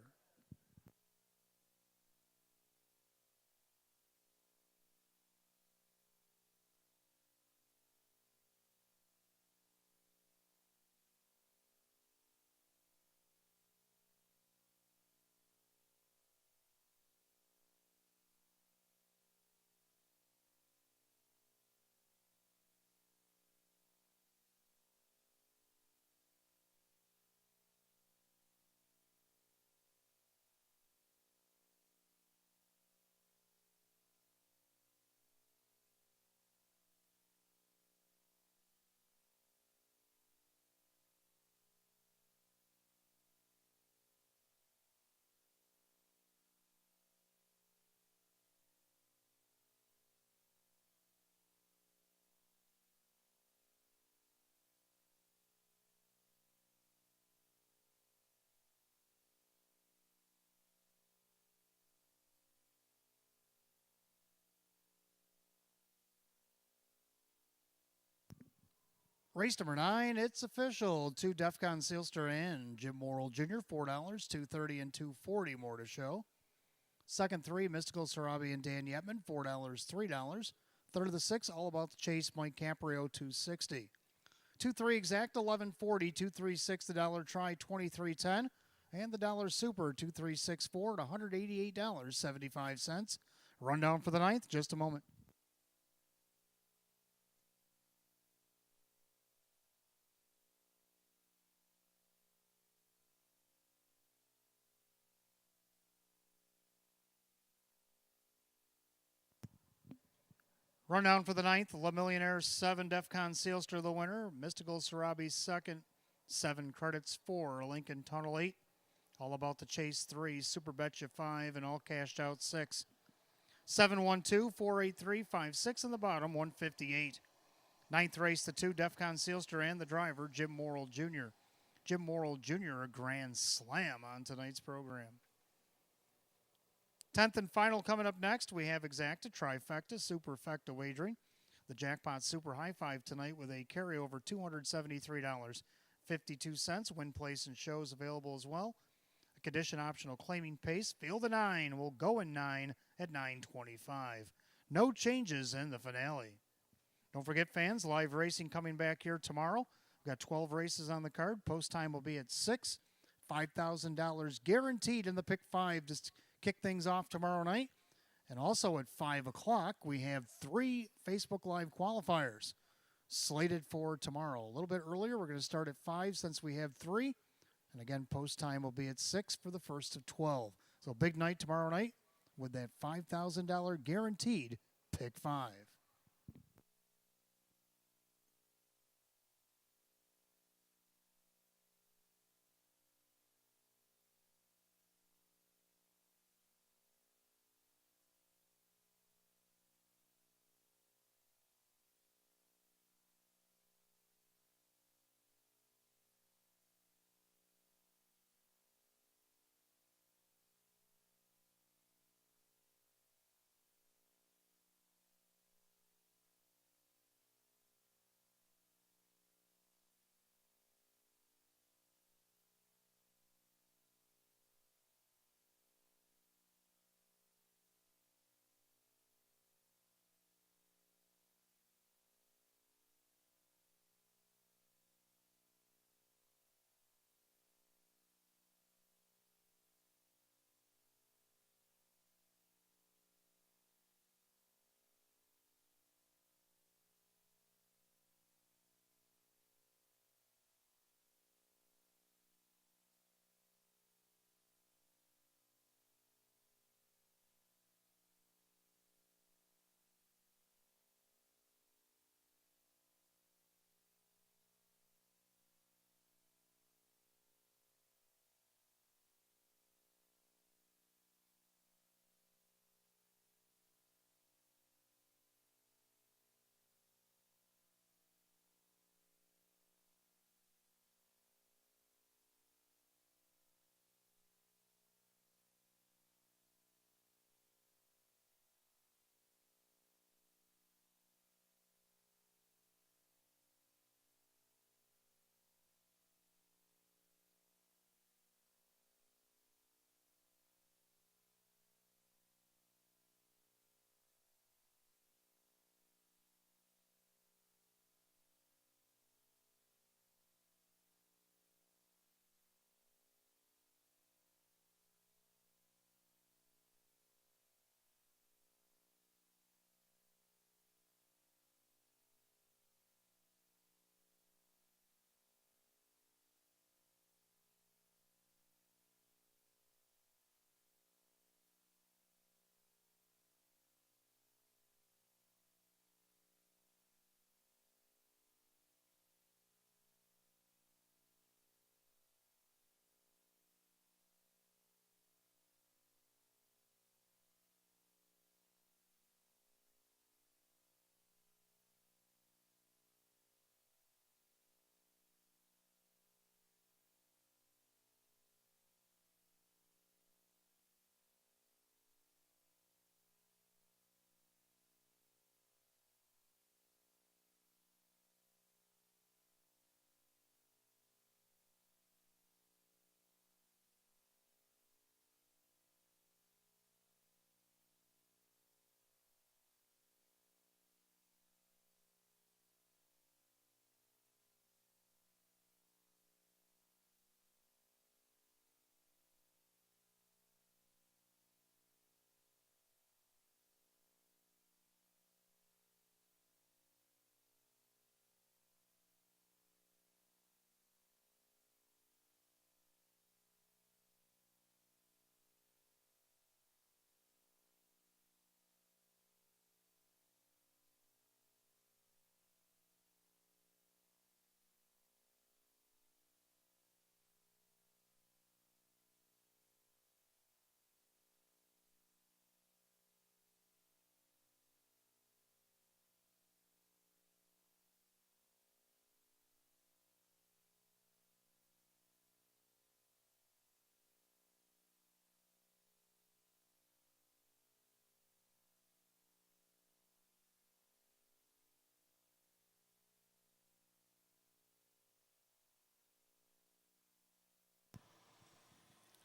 Race number 9, it's official. 2, Defcon Sealster and Jim Morrill Jr., $4, $2.30 and $2.40 more to show. Second 3, Mystical Sarabi and Dan Yetman, $4, $3. Third of the 6, All About the Chase, Mike Caprio, $2.60. 2-3 exact, $11.40. 2-3-6, the dollar try, $23.10. And the dollar super, 2-3-6-4 at $188.75. Rundown for the 9th, just a moment. Rundown for the ninth, La Millionaire 7, Defcon Sealster the winner. Mystical Sarabi second, 7 credits 4. Lincoln Tunnel 8. All About the Chase 3, Super Betcha 5, and All Cashed Out 6. 712, 483, 56 in the bottom, 158. Ninth race, the 2, Defcon Sealster and the driver, Jim Morrill Jr. Jim Morrill Jr., a grand slam on tonight's program. 10th and final coming up next, we have Exacta, Trifecta, Superfecta wagering. The Jackpot Super High Five tonight with a carryover $273.52. Win, place, and shows available as well. A condition optional claiming pace. Field of 9 will go in 9 at 9:25. No changes in the finale. Don't forget, fans, live racing coming back here tomorrow. We've got 12 races on the card. Post time will be at 6. $5,000 guaranteed in the pick 5 to kick things off tomorrow night. And also at 5 o'clock, we have 3 Facebook Live qualifiers slated for tomorrow. A little bit earlier, we're going to start at 5 since we have 3. And again, post time will be at 6 for the first of 12. So big night tomorrow night with that $5,000 guaranteed pick 5.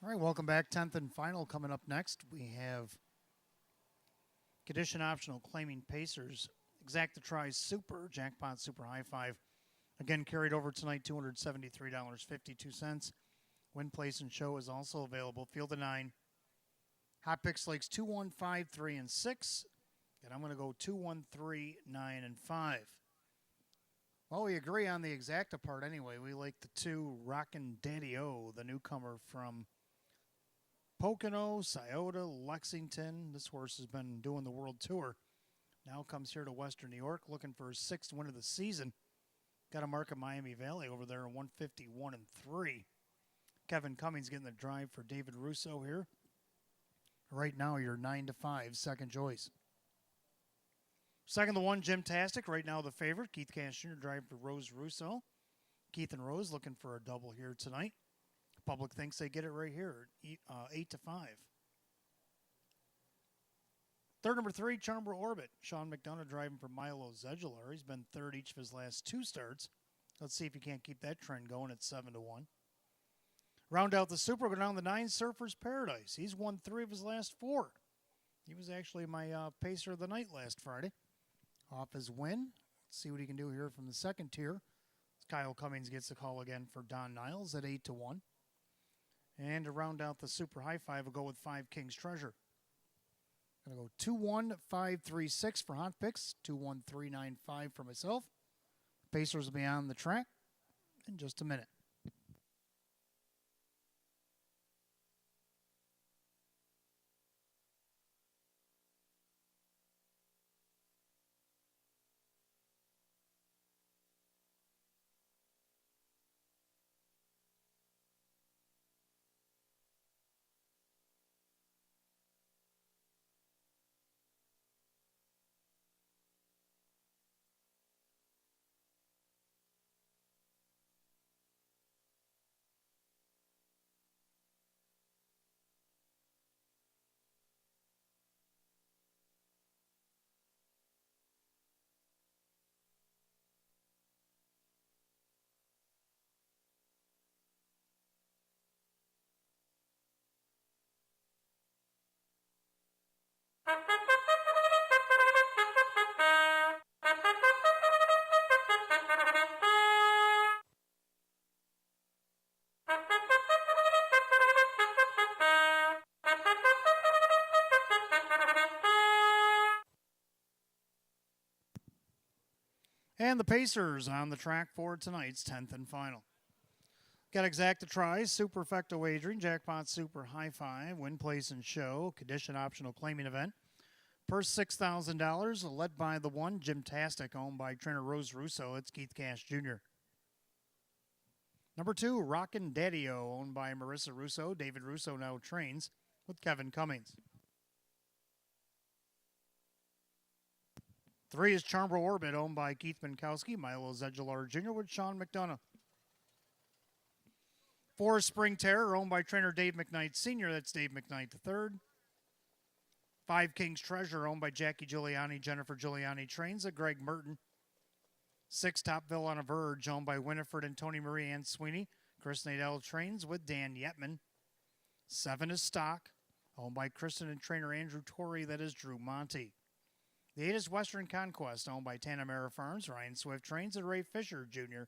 All right, welcome back. 10th and final coming up next. We have condition optional claiming Pacers. Exact the tries super, jackpot super high five. Again, carried over tonight, $273.52. Win, place, and show is also available. Field of 9. Hot Picks Lakes 2, 1, 5, 3, and 6. And I'm going to go 2, 1, 3, 9, and 5. Well, we agree on the exacta part anyway. We like the 2 Rockin' Daddy-O, the newcomer from Pocono, Scioto, Lexington. This horse has been doing the world tour. Now comes here to Western New York looking for his 6th win of the season. Got a mark at Miami Valley over there in 151 and 3. Kevin Cummings getting the drive for David Russo here. Right now, you're 9 to 5, second choice. Second, the 1, Jim-tastic. Right now, the favorite, Keith Cash Jr. driving for Rose Russo. Keith and Rose looking for a double here tonight. The public thinks they get it right here, 8 to 5. Third, number 3, Charmbro Orbit. Sean McDonough driving for Milo Zedular. He's been third each of his last 2 starts. Let's see if he can't keep that trend going at 7 to 1. Round out the Super, go down the 9, Surfer's Paradise. He's won 3 of his last 4. He was actually my pacer of the night last Friday. Off his win. Let's see what he can do here from the second tier. Kyle Cummings gets the call again for Don Niles at 8 to 1. And to round out the Super High Five, we'll go with 5, King's Treasure. Going to go 2, 1, 5, 3, 6 for Hot Picks. 2, 1, 3, 9, 5 for myself. Pacers will be on the track in just a minute. And the Pacers on the track for tonight's 10th and final. Got exacta tries, superfecta wagering, jackpot super high five, win, place, and show, condition optional claiming event. Purse $6,000, led by the 1, Jim-tastic, owned by trainer Rose Russo. It's Keith Cash Jr. Number 2, Rockin' Daddy-O, owned by Marissa Russo. David Russo now trains with Kevin Cummings. 3 is Charmbro Orbit, owned by Keith Minkowski, Milo Zedular Jr. with Sean McDonough. 4 is Spring Terror, owned by trainer Dave McKnight Sr. That's Dave McKnight III. 5, King's Treasure, owned by Jackie Giuliani, Jennifer Giuliani trains at Greg Merton. 6, Topville on a Verge, owned by Winifred and Tony Marie Ann Sweeney. Chris Nadell trains with Dan Yetman. 7 is Stock, owned by Kristen and trainer Andrew Torrey. That is Drew Monty. The 8 is Western Conquest, owned by Tanamera Farms. Ryan Swift trains at Ray Fisher Jr.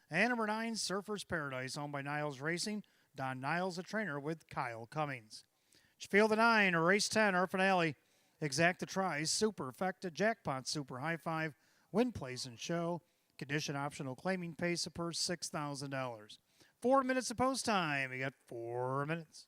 And number 9, Surfer's Paradise, owned by Niles Racing. Don Niles, a trainer with Kyle Cummings. Field of 9, race 10, our finale. Exacta tries, superfecta, jackpot, super high five, win, place, and show. Condition optional claiming pace of purse $6,000. 4 minutes of post time. You got 4 minutes.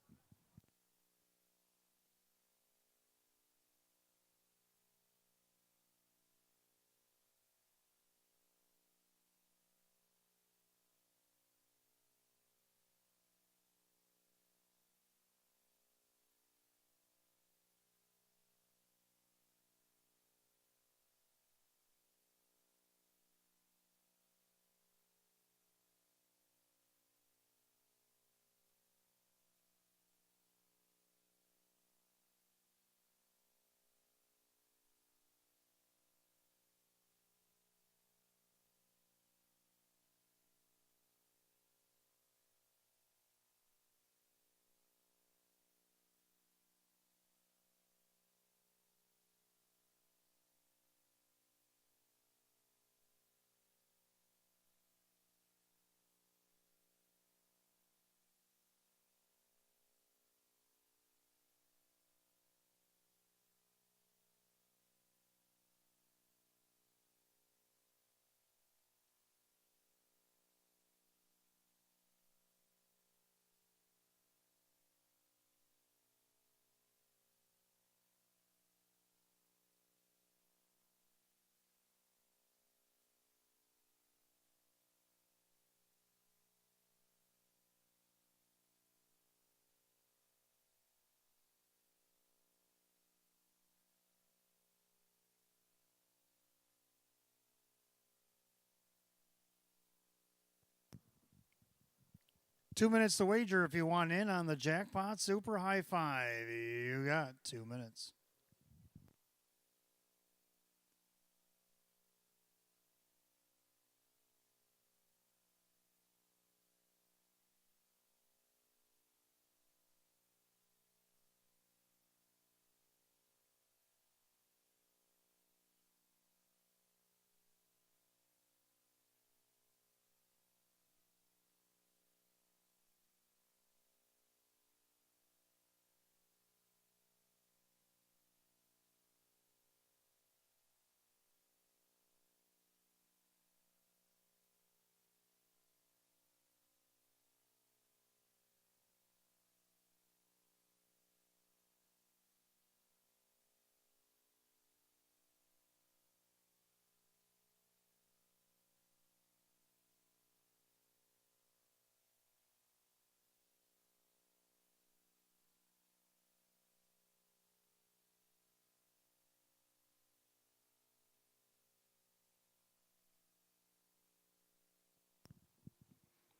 2 minutes to wager if you want in on the Jackpot Super High Five. You got 2 minutes.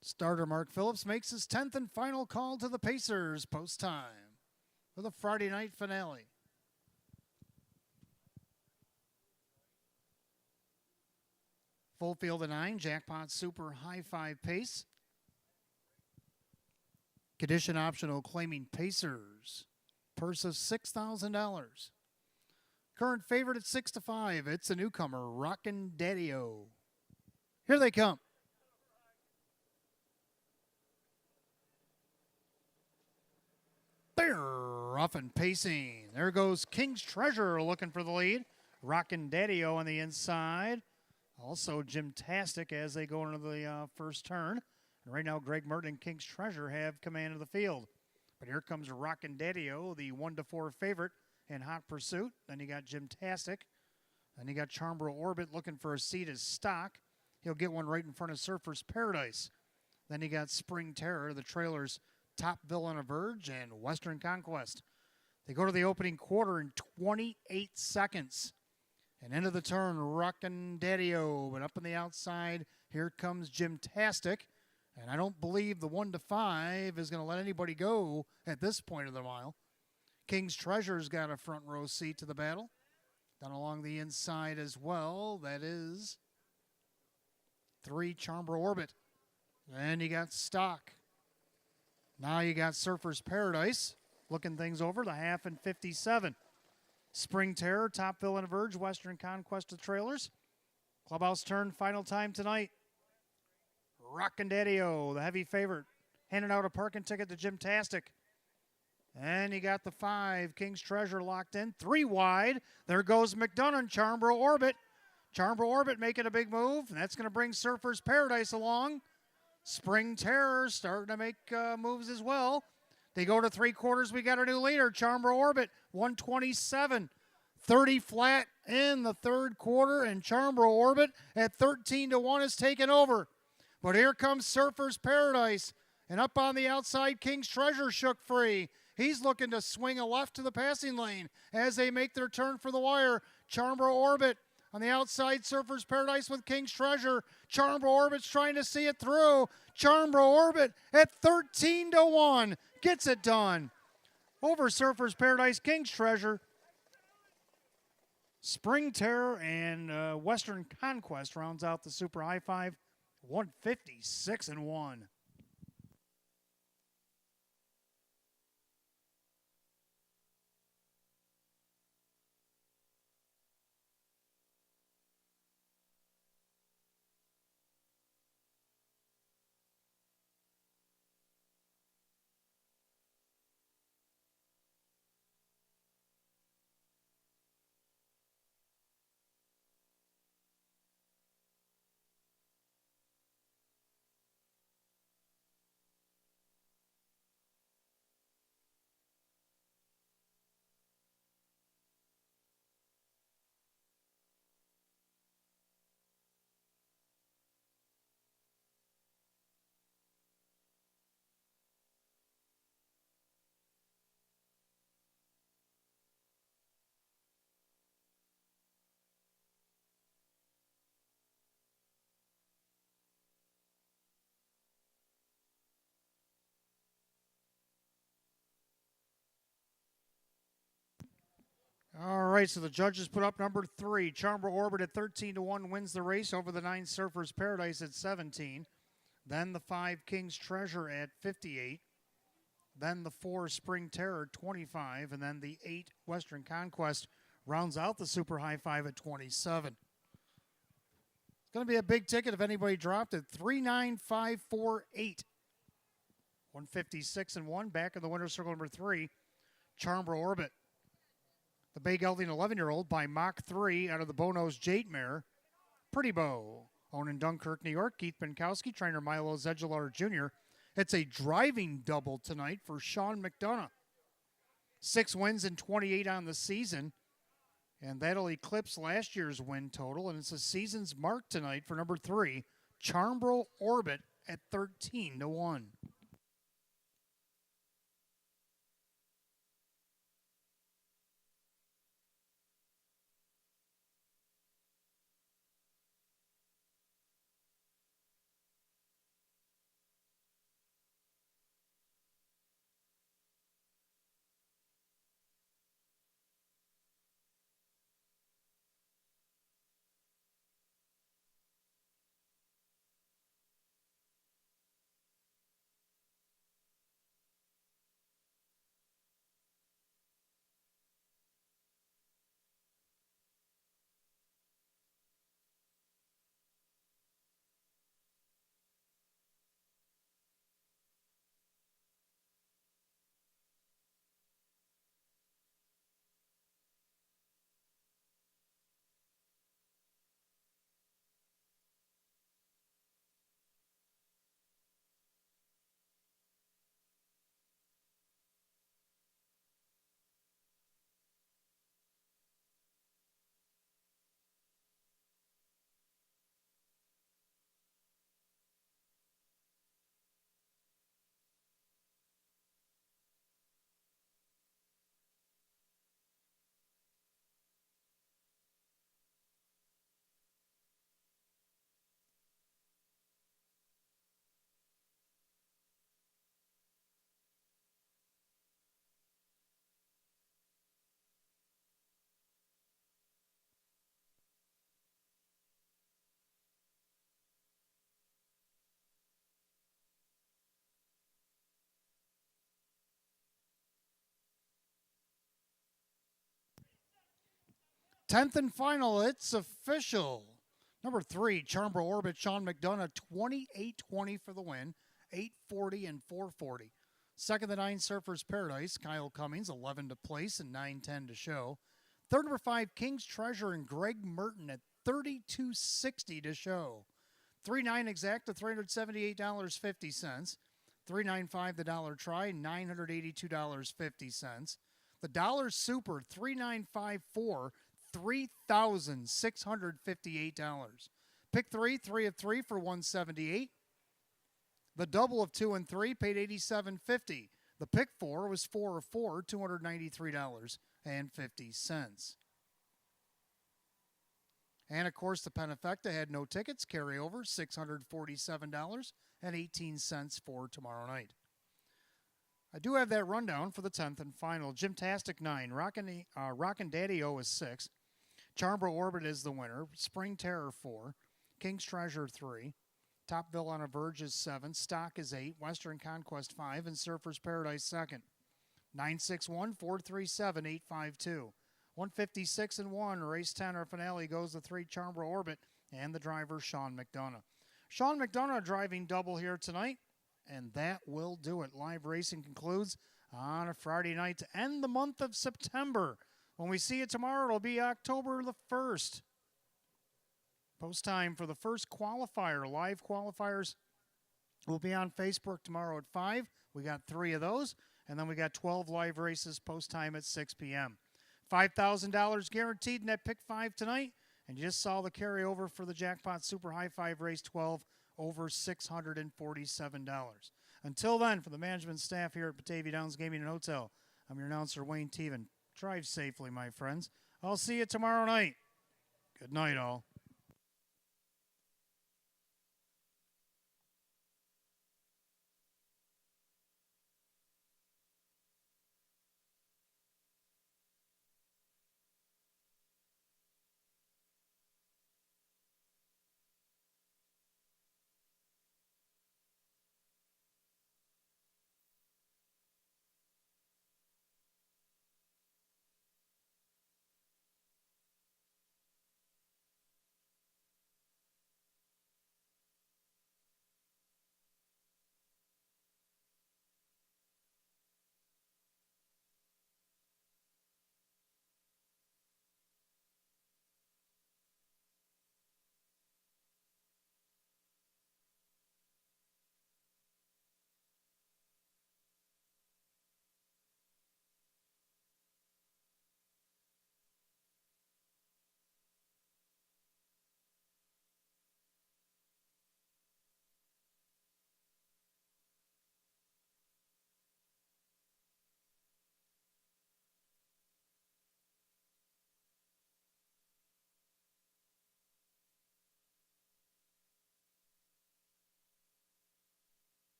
Starter Mark Phillips makes his 10th and final call to the Pacers post time for the Friday night finale. Full field of 9, Jackpot Super High Five Pace. Condition optional claiming Pacers. Purse of $6,000. Current favorite at 6-5. It's a newcomer, Rockin' Daddy-O. Here they come. They're off and pacing. There goes King's Treasure looking for the lead. Rockin' Daddy-O on the inside. Also Gymtastic as they go into the first turn. And right now Greg Merton and King's Treasure have command of the field. But here comes Rockin' Daddy-O, the 1-4 favorite in hot pursuit. Then you got Gymtastic. Then you got Charmborough Orbit looking for a seat as stock. He'll get one right in front of Surfer's Paradise. Then you got Spring Terror, the trailer's Top Villain of Verge, and Western Conquest. They go to the opening quarter in 28 seconds. And into the turn, Rockin' Daddy-O. But up on the outside, here comes Gymtastic. And I don't believe the 1-5 is going to let anybody go at this point of the mile. King's Treasure's got a front row seat to the battle. Down along the inside as well, that is 3 Charmborough Orbit. Then you got Stock. Now you got Surfer's Paradise. Looking things over, the half and 57. Spring Terror, Top Villain of Verge, Western Conquest of Trailers. Clubhouse turn, final time tonight. Rockin' Daddy-O, the heavy favorite. Handing out a parking ticket to Gymtastic. And you got the 5, King's Treasure locked in. 3 wide. There goes McDonough, Charmborough Orbit. Charmborough Orbit making a big move. And that's going to bring Surfer's Paradise along. Spring Terror starting to make moves as well. They go to 3/4. We got a new leader, Charmborough Orbit, 127. 30 flat in the third quarter, and Charmborough Orbit at 13-1 is taken over. But here comes Surfer's Paradise. And up on the outside, King's Treasure shook free. He's looking to swing a left to the passing lane as they make their turn for the wire. Charmborough Orbit on the outside, Surfer's Paradise with King's Treasure. Charmborough Orbit's trying to see it through. Charmborough Orbit at 13-1 gets it done. Over Surfer's Paradise, King's Treasure. Spring Terror and Western Conquest rounds out the Super High Five, 156-1. right, so the judges put up number 3. Charmbro Orbit at 13-1 wins the race over the 9 Surfers Paradise at 17. Then the 5 King's Treasure at 58. Then the 4 Spring Terror 25. And then the 8 Western Conquest rounds out the Super High 5 at 27. It's going to be a big ticket if anybody dropped it. 39548. 156 and 1. Back in the winner's circle number 3. Charmbro Orbit. The Bay Gelding 11-year-old by Mach 3 out of the Bonos Jade Mare. Pretty Bow. Owned in Dunkirk, New York. Keith Binkowski, trainer Milo Zedular Jr. It's a driving double tonight for Sean McDonough. 6 wins and 28 on the season. And that'll eclipse last year's win total. And it's a season's mark tonight for number 3, Charmbro Orbit at 13-1. Tenth and final, it's official. Number 3, Charmbro Orbit, Sean McDonough, 28-20 for the win, 840 and 440. Second, the 9 Surfers Paradise, Kyle Cummings, 11 to place and 910 to show. Third, number 5, King's Treasure and Greg Merton at 32.60 to show. 3-9 exact to $378.50. 3.95 the dollar try, $982.50. The dollar super, 3.954. $3,658. Pick 3, 3 of 3 for $178. The double of 2 and 3 paid $87.50. The pick 4 was 4 of 4, $293.50. And of course, the Penafecta had no tickets, carryover $647.18 for tomorrow night. I do have that rundown for the 10th and final. Gymtastic 9, Rockin' Daddy-O is 6. Charmbro Orbit is the winner. Spring Terror 4. King's Treasure 3. Topville on a Verge is 7. Stock is 8. Western Conquest 5. And Surfers Paradise 2nd. 961 437 852. 156 and 1. Race 10 or finale goes the 3 Charmbro Orbit and the driver Sean McDonough. Sean McDonough driving double here tonight. And that will do it. Live racing concludes on a Friday night to end the month of September. When we see it tomorrow, it'll be October the 1st. Post time for the first qualifier. Live qualifiers will be on Facebook tomorrow at 5. We got 3 of those. And then we got 12 live races post time at 6 p.m. $5,000 guaranteed in that pick 5 tonight. And you just saw the carryover for the Jackpot Super High 5 race 12, over $647. Until then, for the management staff here at Batavia Downs Gaming and Hotel, I'm your announcer, Wayne Teven. Drive safely, my friends. I'll see you tomorrow night. Good night, all.